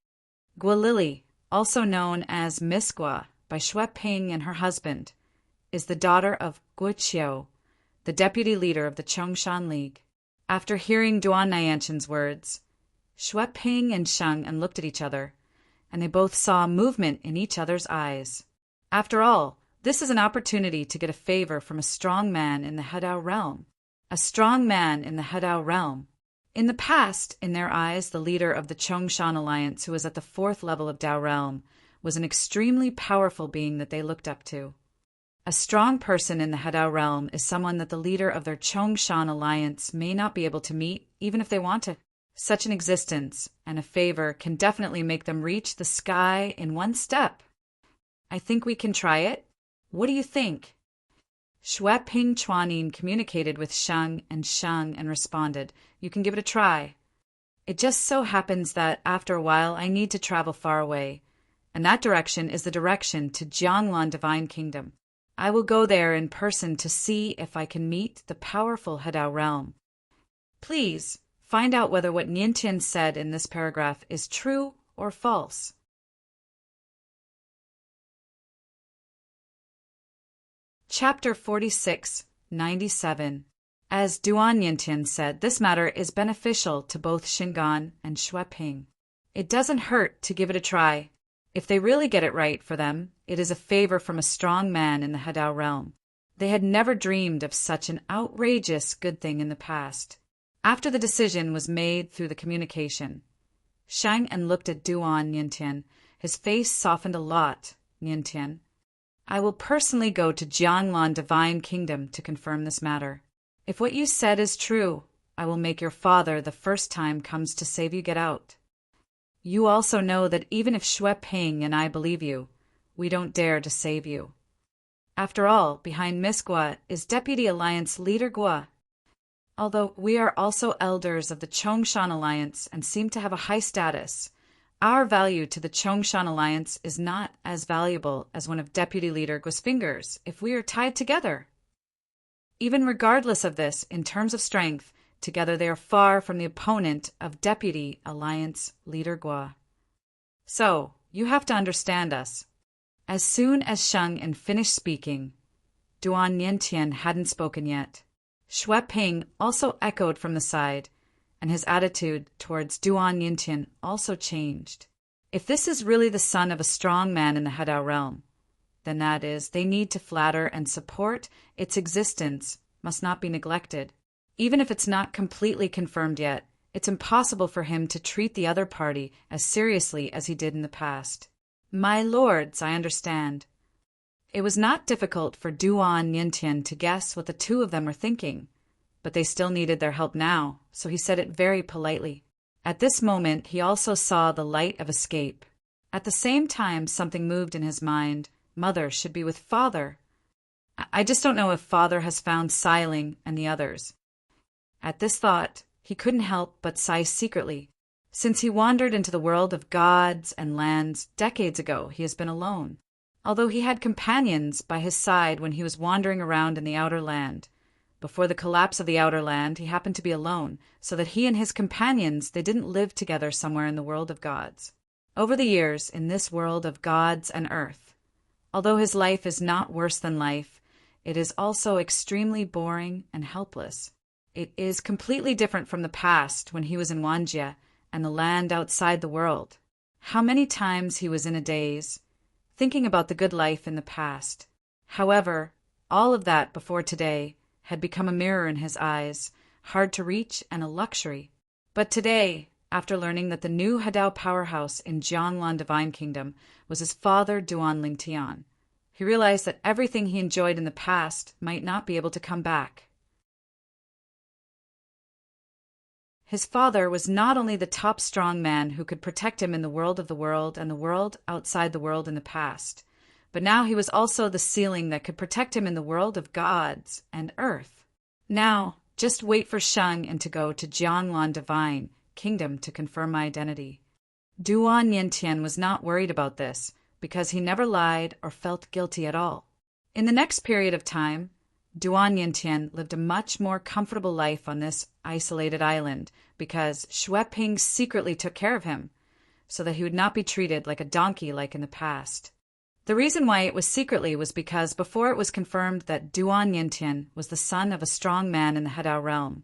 Guilili, also known as Miss Gua by Xue Ping and her husband, is the daughter of Guiqiu, the deputy leader of the Chongshan League. After hearing Duan Nyantian's words, Xue Ping and Sheng An looked at each other, and they both saw movement in each other's eyes. After all, this is an opportunity to get a favor from a strong man in the Hedao realm. A strong man in the Hedao realm. In the past, in their eyes, the leader of the Chongshan Alliance, who was at the 4th level of Dao realm, was an extremely powerful being that they looked up to. A strong person in the Hedao realm is someone that the leader of their Chongshan Alliance may not be able to meet, even if they want to. Such an existence and a favor can definitely make them reach the sky in one step. I think we can try it. What do you think? Xue Ping Chuanin communicated with Sheng and responded, you can give it a try. It just so happens that after a while I need to travel far away, and that direction is the direction to Jianglan Divine Kingdom. I will go there in person to see if I can meet the powerful Hedao realm. Please, find out whether what Yintian said in this paragraph is true or false. Chapter 46, 97. As Duan Yintian said, this matter is beneficial to both Xingan and Xue Ping. It doesn't hurt to give it a try. If they really get it right for them, it is a favor from a strong man in the Hedao realm. They had never dreamed of such an outrageous good thing in the past. After the decision was made through the communication, Sheng An looked at Duan Yintian. His face softened a lot. Yintian, I will personally go to Jianglan Divine Kingdom to confirm this matter. If what you said is true, I will make your father the first time comes to save you get out. You also know that even if Xue Ping and I believe you, we don't dare to save you. After all, behind Miss Gua is Deputy Alliance Leader Gua. Although we are also elders of the Chongshan Alliance and seem to have a high status, our value to the Chongshan Alliance is not as valuable as one of Deputy Leader Gua's fingers if we are tied together. Even regardless of this, in terms of strength, together they are far from the opponent of Deputy Alliance Leader Gua. So, you have to understand us. As soon as Sheng Yin finished speaking, Duan Niantian hadn't spoken yet. Xue Ping also echoed from the side, and his attitude towards Duan Niantian also changed. If this is really the son of a strong man in the Hadao realm, then that is, they need to flatter and support its existence must not be neglected. Even if it's not completely confirmed yet, it's impossible for him to treat the other party as seriously as he did in the past. My lords, I understand. It was not difficult for Duan Niantian to guess what the two of them were thinking, but they still needed their help now, so he said it very politely. At this moment, he also saw the light of escape. At the same time, something moved in his mind. Mother should be with father. I just don't know if father has found Xiling and the others. At this thought, he couldn't help but sigh secretly. Since he wandered into the world of gods and lands decades ago, he has been alone. Although he had companions by his side when he was wandering around in the outer land. Before the collapse of the outer land, he happened to be alone, so that he and his companions, they didn't live together somewhere in the world of gods. Over the years, in this world of gods and earth, although his life is not worse than life, it is also extremely boring and helpless. It is completely different from the past when he was in Wanjia and the land outside the world. How many times he was in a daze, thinking about the good life in the past. However, all of that before today had become a mirror in his eyes, hard to reach and a luxury. But today, after learning that the new Hadao powerhouse in Jianglan Divine Kingdom was his father Duan Lingtian, he realized that everything he enjoyed in the past might not be able to come back. His father was not only the top strong man who could protect him in the world of the world and the world outside the world in the past, but now he was also the ceiling that could protect him in the world of gods and earth. Now, just wait for Sheng and to go to Jianglan Divine Kingdom to confirm my identity. Duan Niantian was not worried about this, because he never lied or felt guilty at all. In the next period of time, Duan Niantian lived a much more comfortable life on this isolated island because Xue Ping secretly took care of him, so that he would not be treated like a donkey like in the past. The reason why it was secretly was because before it was confirmed that Duan Niantian was the son of a strong man in the Hadao realm,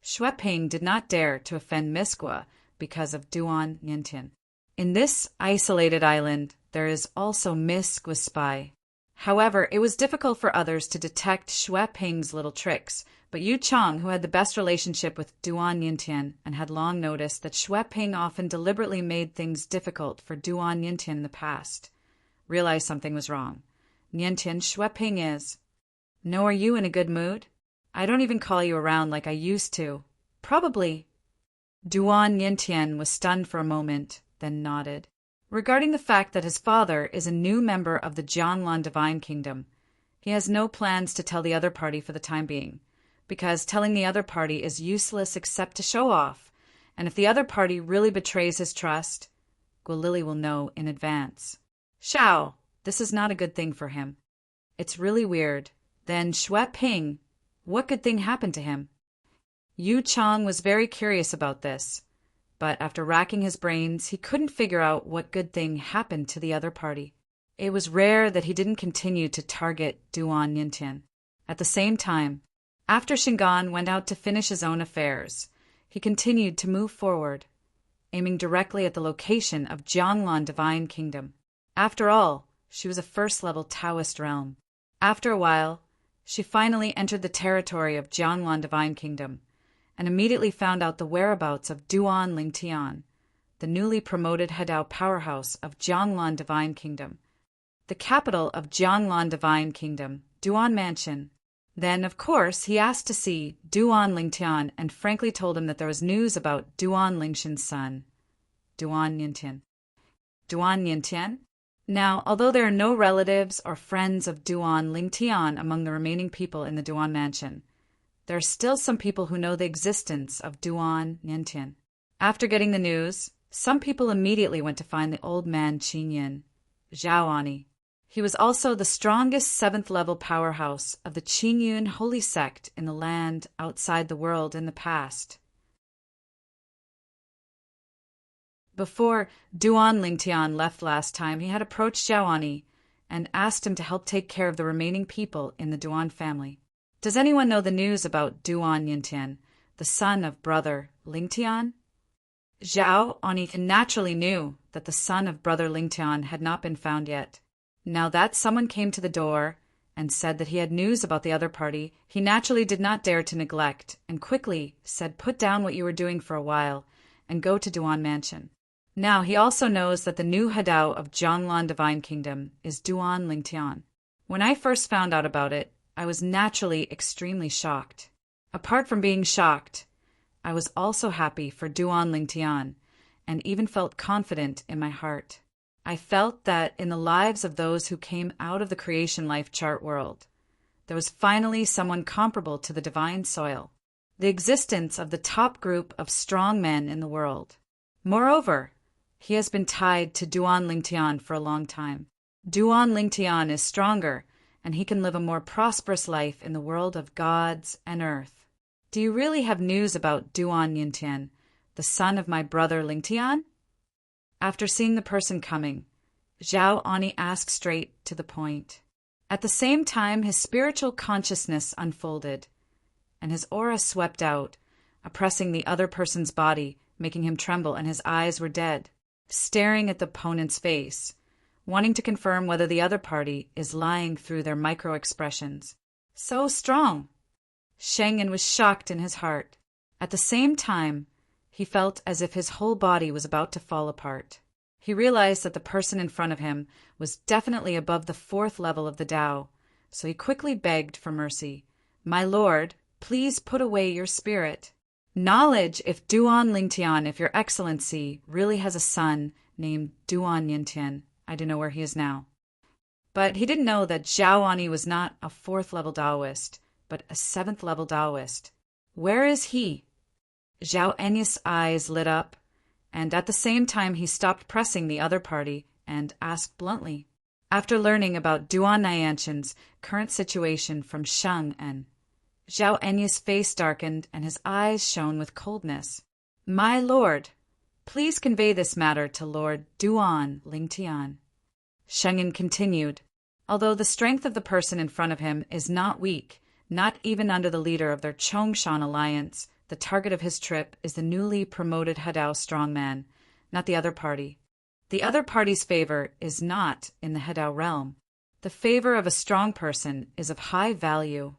Xue Ping did not dare to offend Miss Gua because of Duan Niantian. In this isolated island, there is also Miss Gua's spy. However, it was difficult for others to detect Xue Ping's little tricks, but Yu Chang, who had the best relationship with Duan Niantian and had long noticed that Xue Ping often deliberately made things difficult for Duan Niantian in the past, realized something was wrong. Niantian, Xue Ping is. No, are you in a good mood? I don't even call you around like I used to. Probably. Duan Niantian was stunned for a moment, then nodded. Regarding the fact that his father is a new member of the Jianglan Divine Kingdom, he has no plans to tell the other party for the time being, because telling the other party is useless except to show off, and if the other party really betrays his trust, Guilili will know in advance. Shao, this is not a good thing for him. It's really weird. Then Xue Ping, what good thing happened to him? Yu Chang was very curious about this, but after racking his brains, he couldn't figure out what good thing happened to the other party. It was rare that he didn't continue to target Duan Niantian. At the same time, after Shingan went out to finish his own affairs, he continued to move forward, aiming directly at the location of Jianglan Divine Kingdom. After all, she was a first-level Taoist realm. After a while, she finally entered the territory of Jianglan Divine Kingdom, and immediately found out the whereabouts of Duan Lingtian, the newly promoted Hadao powerhouse of Jianglan Divine Kingdom, the capital of Jianglan Divine Kingdom, Duan Mansion. Then, of course, he asked to see Duan Lingtian and frankly told him that there was news about Duan Lingshan's son, Duan Niantian. Duan Niantian? Now, although there are no relatives or friends of Duan Lingtian among the remaining people in the Duan mansion, there are still some people who know the existence of Duan Niantian. After getting the news, some people immediately went to find the old man Qinyin, Zhao Ani. He was also the strongest 7th-level powerhouse of the Qingyun holy sect in the land outside the world in the past. Before Duan Lingtian left last time, he had approached Zhao Ani and asked him to help take care of the remaining people in the Duan family. Does anyone know the news about Duan Yintian, the son of brother Lingtian? Zhao Ani naturally knew that the son of brother Lingtian had not been found yet. Now that someone came to the door and said that he had news about the other party, he naturally did not dare to neglect and quickly said, "Put down what you were doing for a while and go to Duan Mansion." Now he also knows that the new Hadao of Zhonglan Divine Kingdom is Duan Lingtian. When I first found out about it, I was naturally extremely shocked. Apart from being shocked, I was also happy for Duan Lingtian and even felt confident in my heart. I felt that in the lives of those who came out of the creation life chart world, there was finally someone comparable to the divine soil, the existence of the top group of strong men in the world. Moreover, he has been tied to Duan Lingtian for a long time. Duan Lingtian is stronger, and he can live a more prosperous life in the world of gods and earth. Do you really have news about Duan Yintian, the son of my brother Lingtian? After seeing the person coming, Zhao Ani asked straight to the point. At the same time, his spiritual consciousness unfolded, and his aura swept out, oppressing the other person's body, making him tremble, and his eyes were dead, staring at the opponent's face, wanting to confirm whether the other party is lying through their micro-expressions. So strong! Shengyan was shocked in his heart. At the same time, he felt as if his whole body was about to fall apart. He realized that the person in front of him was definitely above the 4th level of the Tao, so he quickly begged for mercy. "My lord, please put away your spirit." Knowledge if Duan Lingtian, if your excellency, really has a son named Duan Yintian. I don't know where he is now. But he didn't know that Zhao Ani was not a 4th-level Taoist, but a 7th-level Taoist. Where is he? Zhao Enya's eyes lit up, and at the same time he stopped pressing the other party and asked bluntly, after learning about Duan Niantian's current situation from Sheng En. Zhao Enya's face darkened and his eyes shone with coldness. "My lord, please convey this matter to Lord Duan Lingtian." Shengyan continued, "Although the strength of the person in front of him is not weak, not even under the leader of their Chongshan alliance, the target of his trip is the newly promoted Hadao strongman, not the other party. The other party's favor is not in the Hadao realm. The favor of a strong person is of high value."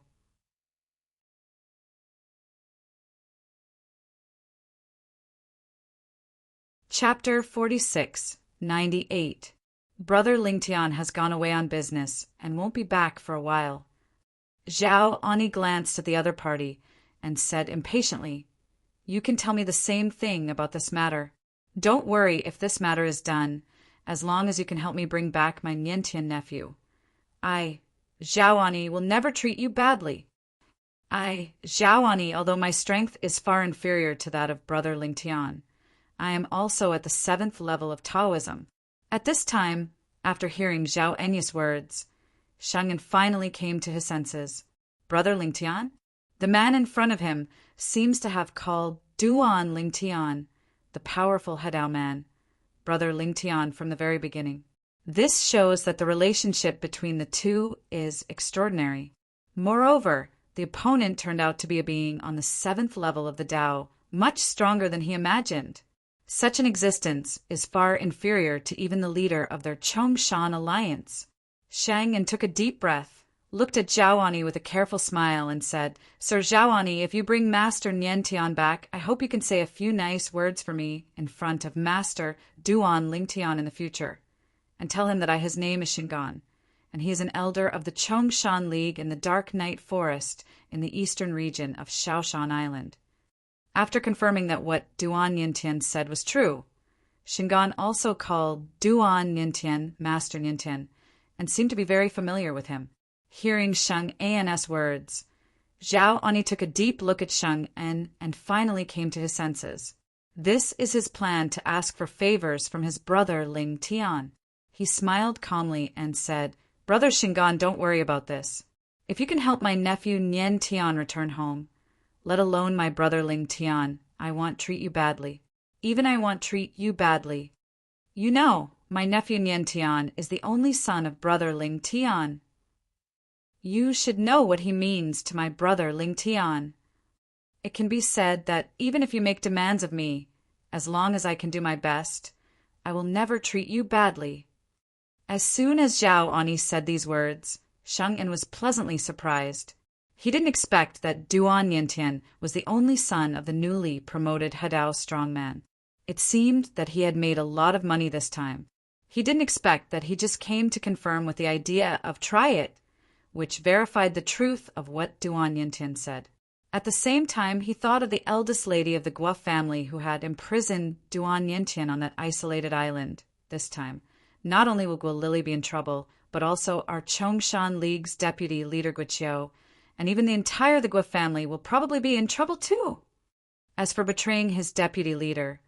Chapter 46, 98. Brother Lingtian has gone away on business and won't be back for a while. Zhao Ani glanced at the other party and said impatiently, "You can tell me the same thing about this matter. Don't worry if this matter is done, as long as you can help me bring back my Niantian nephew. I, Zhao Ani, will never treat you badly. I, Zhao Ani, although my strength is far inferior to that of brother Lingtian, I am also at the 7th level of Taoism." At this time, after hearing Zhao Enya's words, Shengyan finally came to his senses. Brother Lingtian? The man in front of him seems to have called Duan Lingtian, the powerful Hadao man, brother Lingtian from the very beginning. This shows that the relationship between the two is extraordinary. Moreover, the opponent turned out to be a being on the 7th level of the Tao, much stronger than he imagined. Such an existence is far inferior to even the leader of their Chongshan alliance. Shengyan took a deep breath, looked at Zhao Ani with a careful smile, and said, "Sir Zhao Ani, if you bring Master Niantian back, I hope you can say a few nice words for me in front of Master Duan Lingtian in the future, and tell him that his name is Shingan, and he is an elder of the Chongshan League in the Dark Night Forest in the eastern region of Shaoshan Island." After confirming that what Duan Yintian said was true, Shingon also called Duan Nintian Master Nintian, and seemed to be very familiar with him. Hearing Sheng An's words, Zhao Ani took a deep look at Sheng An and finally came to his senses. This is his plan to ask for favors from his brother Ling Tian. He smiled calmly and said, Brother Shingon, don't worry about this. If you can help my nephew Nian Tian return home, let alone my brother Ling Tian, I won't treat you badly. Even I won't treat you badly. You know, my nephew Nian Tian is the only son of brother Ling Tian. You should know what he means to my brother Ling Tian. It can be said that even if you make demands of me, as long as I can do my best, I will never treat you badly. As soon as Zhao Ani said these words, Sheng An was pleasantly surprised. He didn't expect that Duan Yintian was the only son of the newly promoted Hadao strongman. It seemed that he had made a lot of money this time. He didn't expect that he just came to confirm with the idea of try it, which verified the truth of what Duan Yintian said. At the same time, he thought of the eldest lady of the Guo family who had imprisoned Duan Yintian on that isolated island. This time, not only will Guo Lily be in trouble, but also our Chongshan League's deputy leader Guiqiu, and even the entire the Guo family will probably be in trouble too. As for betraying his deputy leader,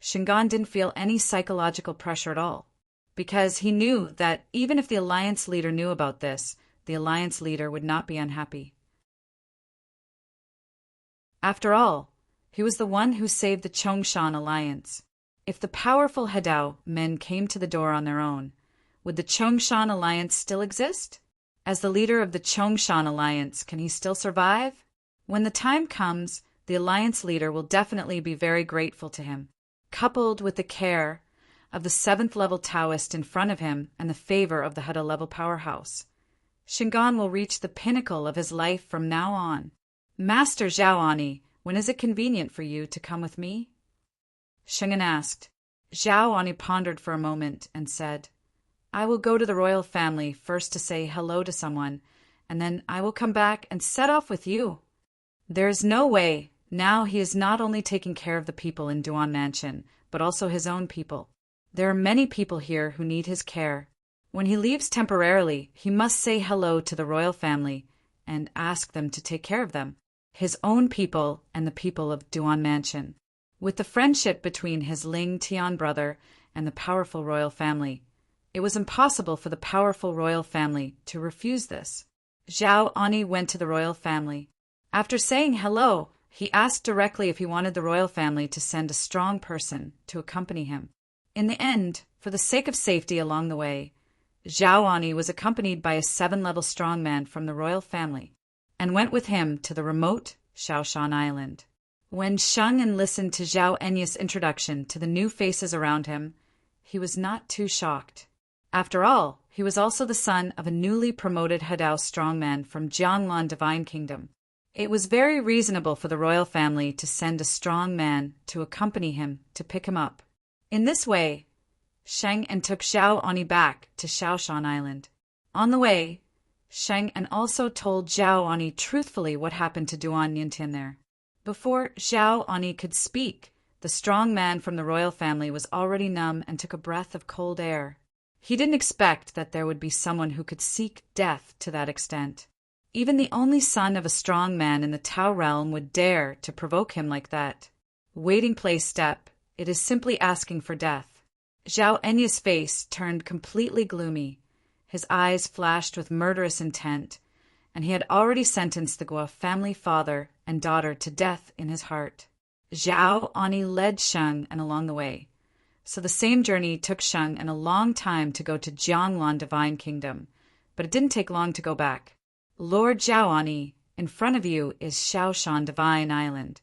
Shingon didn't feel any psychological pressure at all, because he knew that even if the alliance leader knew about this, the alliance leader would not be unhappy. After all, he was the one who saved the Chongshan alliance. If the powerful Hadao men came to the door on their own, would the Chongshan alliance still exist? As the leader of the Chongshan alliance, can he still survive? When the time comes, the alliance leader will definitely be very grateful to him. Coupled with the care of the 7th level Taoist in front of him and the favor of the Hadao level powerhouse, Shingon will reach the pinnacle of his life from now on. Master Zhao Ani, when is it convenient for you to come with me? Shingon asked. Zhao Ani pondered for a moment and said, I will go to the royal family first to say hello to someone, and then I will come back and set off with you. There is no way. Now he is not only taking care of the people in Duan Mansion, but also his own people. There are many people here who need his care. When he leaves temporarily, he must say hello to the royal family and ask them to take care of them, his own people and the people of Duan Mansion. With the friendship between his Ling Tian brother and the powerful royal family, it was impossible for the powerful royal family to refuse this. Zhao Ani went to the royal family. After saying hello, he asked directly if he wanted the royal family to send a strong person to accompany him. In the end, for the sake of safety along the way, Zhao Ani was accompanied by a 7-level strongman from the royal family and went with him to the remote Shaoshan Island. When Sheng An listened to Zhao Enya's introduction to the new faces around him, he was not too shocked. After all, he was also the son of a newly promoted Hadao strongman from Jianglan Divine Kingdom. It was very reasonable for the royal family to send a strong man to accompany him to pick him up. In this way, Sheng An took Zhao Ani back to Shaoshan Island. On the way, Sheng An also told Zhao Ani truthfully what happened to Duan Yintian there. Before Zhao Ani could speak, the strong man from the royal family was already numb and took a breath of cold air. He didn't expect that there would be someone who could seek death to that extent. Even the only son of a strong man in the Tao realm would dare to provoke him like that. Waiting place step, it is simply asking for death. Zhao Enya's face turned completely gloomy. His eyes flashed with murderous intent, and he had already sentenced the Guo family father and daughter to death in his heart. Zhao Ani led Sheng An along the way. So the same journey took Sheng An a long time to go to Jianglan Divine Kingdom, but it didn't take long to go back. Lord Zhao Ani, in front of you is Shaoshan Divine Island.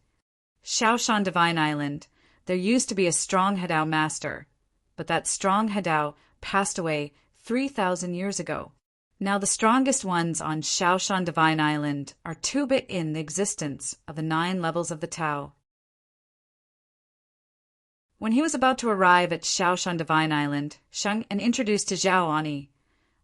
Shaoshan Divine Island, there used to be a strong Hadao master, but that strong Hadao passed away 3,000 years ago. Now the strongest ones on Shaoshan Divine Island are two bit in the existence of the 9 levels of the Tao. When he was about to arrive at Shaoshan Divine Island, Sheng An introduced to Zhao Ani,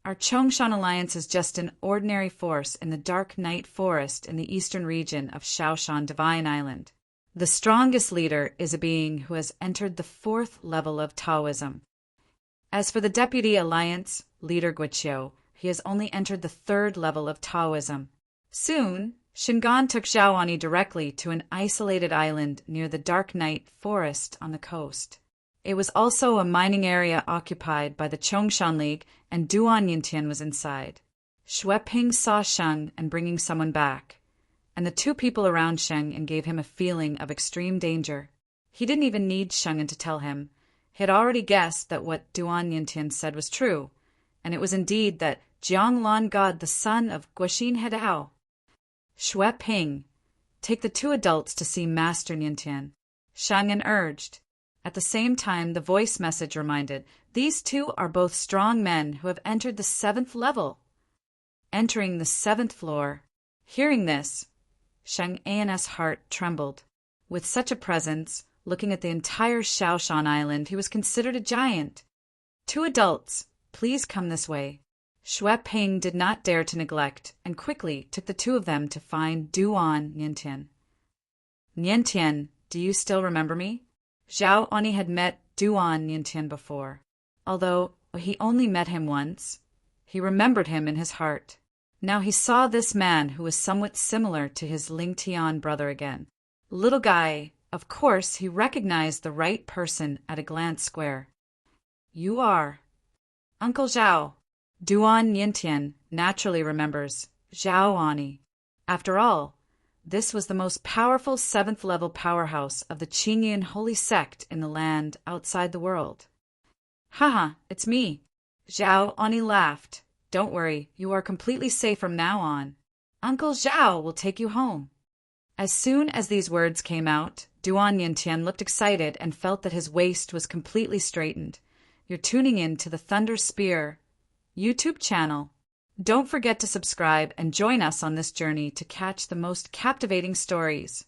our Chongshan alliance is just an ordinary force in the dark night forest in the eastern region of Shaoshan Divine Island. The strongest leader is a being who has entered the 4th level of Taoism. As for the Deputy Alliance leader Guiqiu, he has only entered the 3rd level of Taoism. Soon, Shingon took Zhaoani directly to an isolated island near the Dark Night forest on the coast. It was also a mining area occupied by the Chongshan League, and Duan Yintian was inside. Xue Ping saw Sheng and bringing someone back, and the 2 people around Sheng and gave him a feeling of extreme danger. He didn't even need Sheng to tell him. He had already guessed that what Duan Yintian said was true, and it was indeed that Jiang Lan God, the son of Guoxin Hedao. Xue Ping, take the 2 adults to see Master Yintian, Shang urged. At the same time, the voice message reminded, these 2 are both strong men who have entered the 7th level. Entering the 7th floor. Hearing this, Shang An's heart trembled. With such a presence, looking at the entire Shaoshan Island, he was considered a giant. 2 adults, please come this way. Xue Ping did not dare to neglect, and quickly took the 2 of them to find Duan Yintian. Yintian, do you still remember me? Zhaoani had met Duan Yintian before. Although he only met him once, he remembered him in his heart. Now he saw this man who was somewhat similar to his Lingtian brother again. Little guy, of course he recognized the right person at a glance square. You are Uncle Zhao. Duan Yintian naturally remembers Zhaoani. After all, this was the most powerful 7th level powerhouse of the Qingyan holy sect in the land outside the world. Haha, it's me. Zhaoani laughed. Don't worry, you are completely safe from now on. Uncle Zhao will take you home. As soon as these words came out, Duan Yintian looked excited and felt that his waist was completely straightened. You're tuning in to the Thunder Spear YouTube channel. Don't forget to subscribe and join us on this journey to catch the most captivating stories.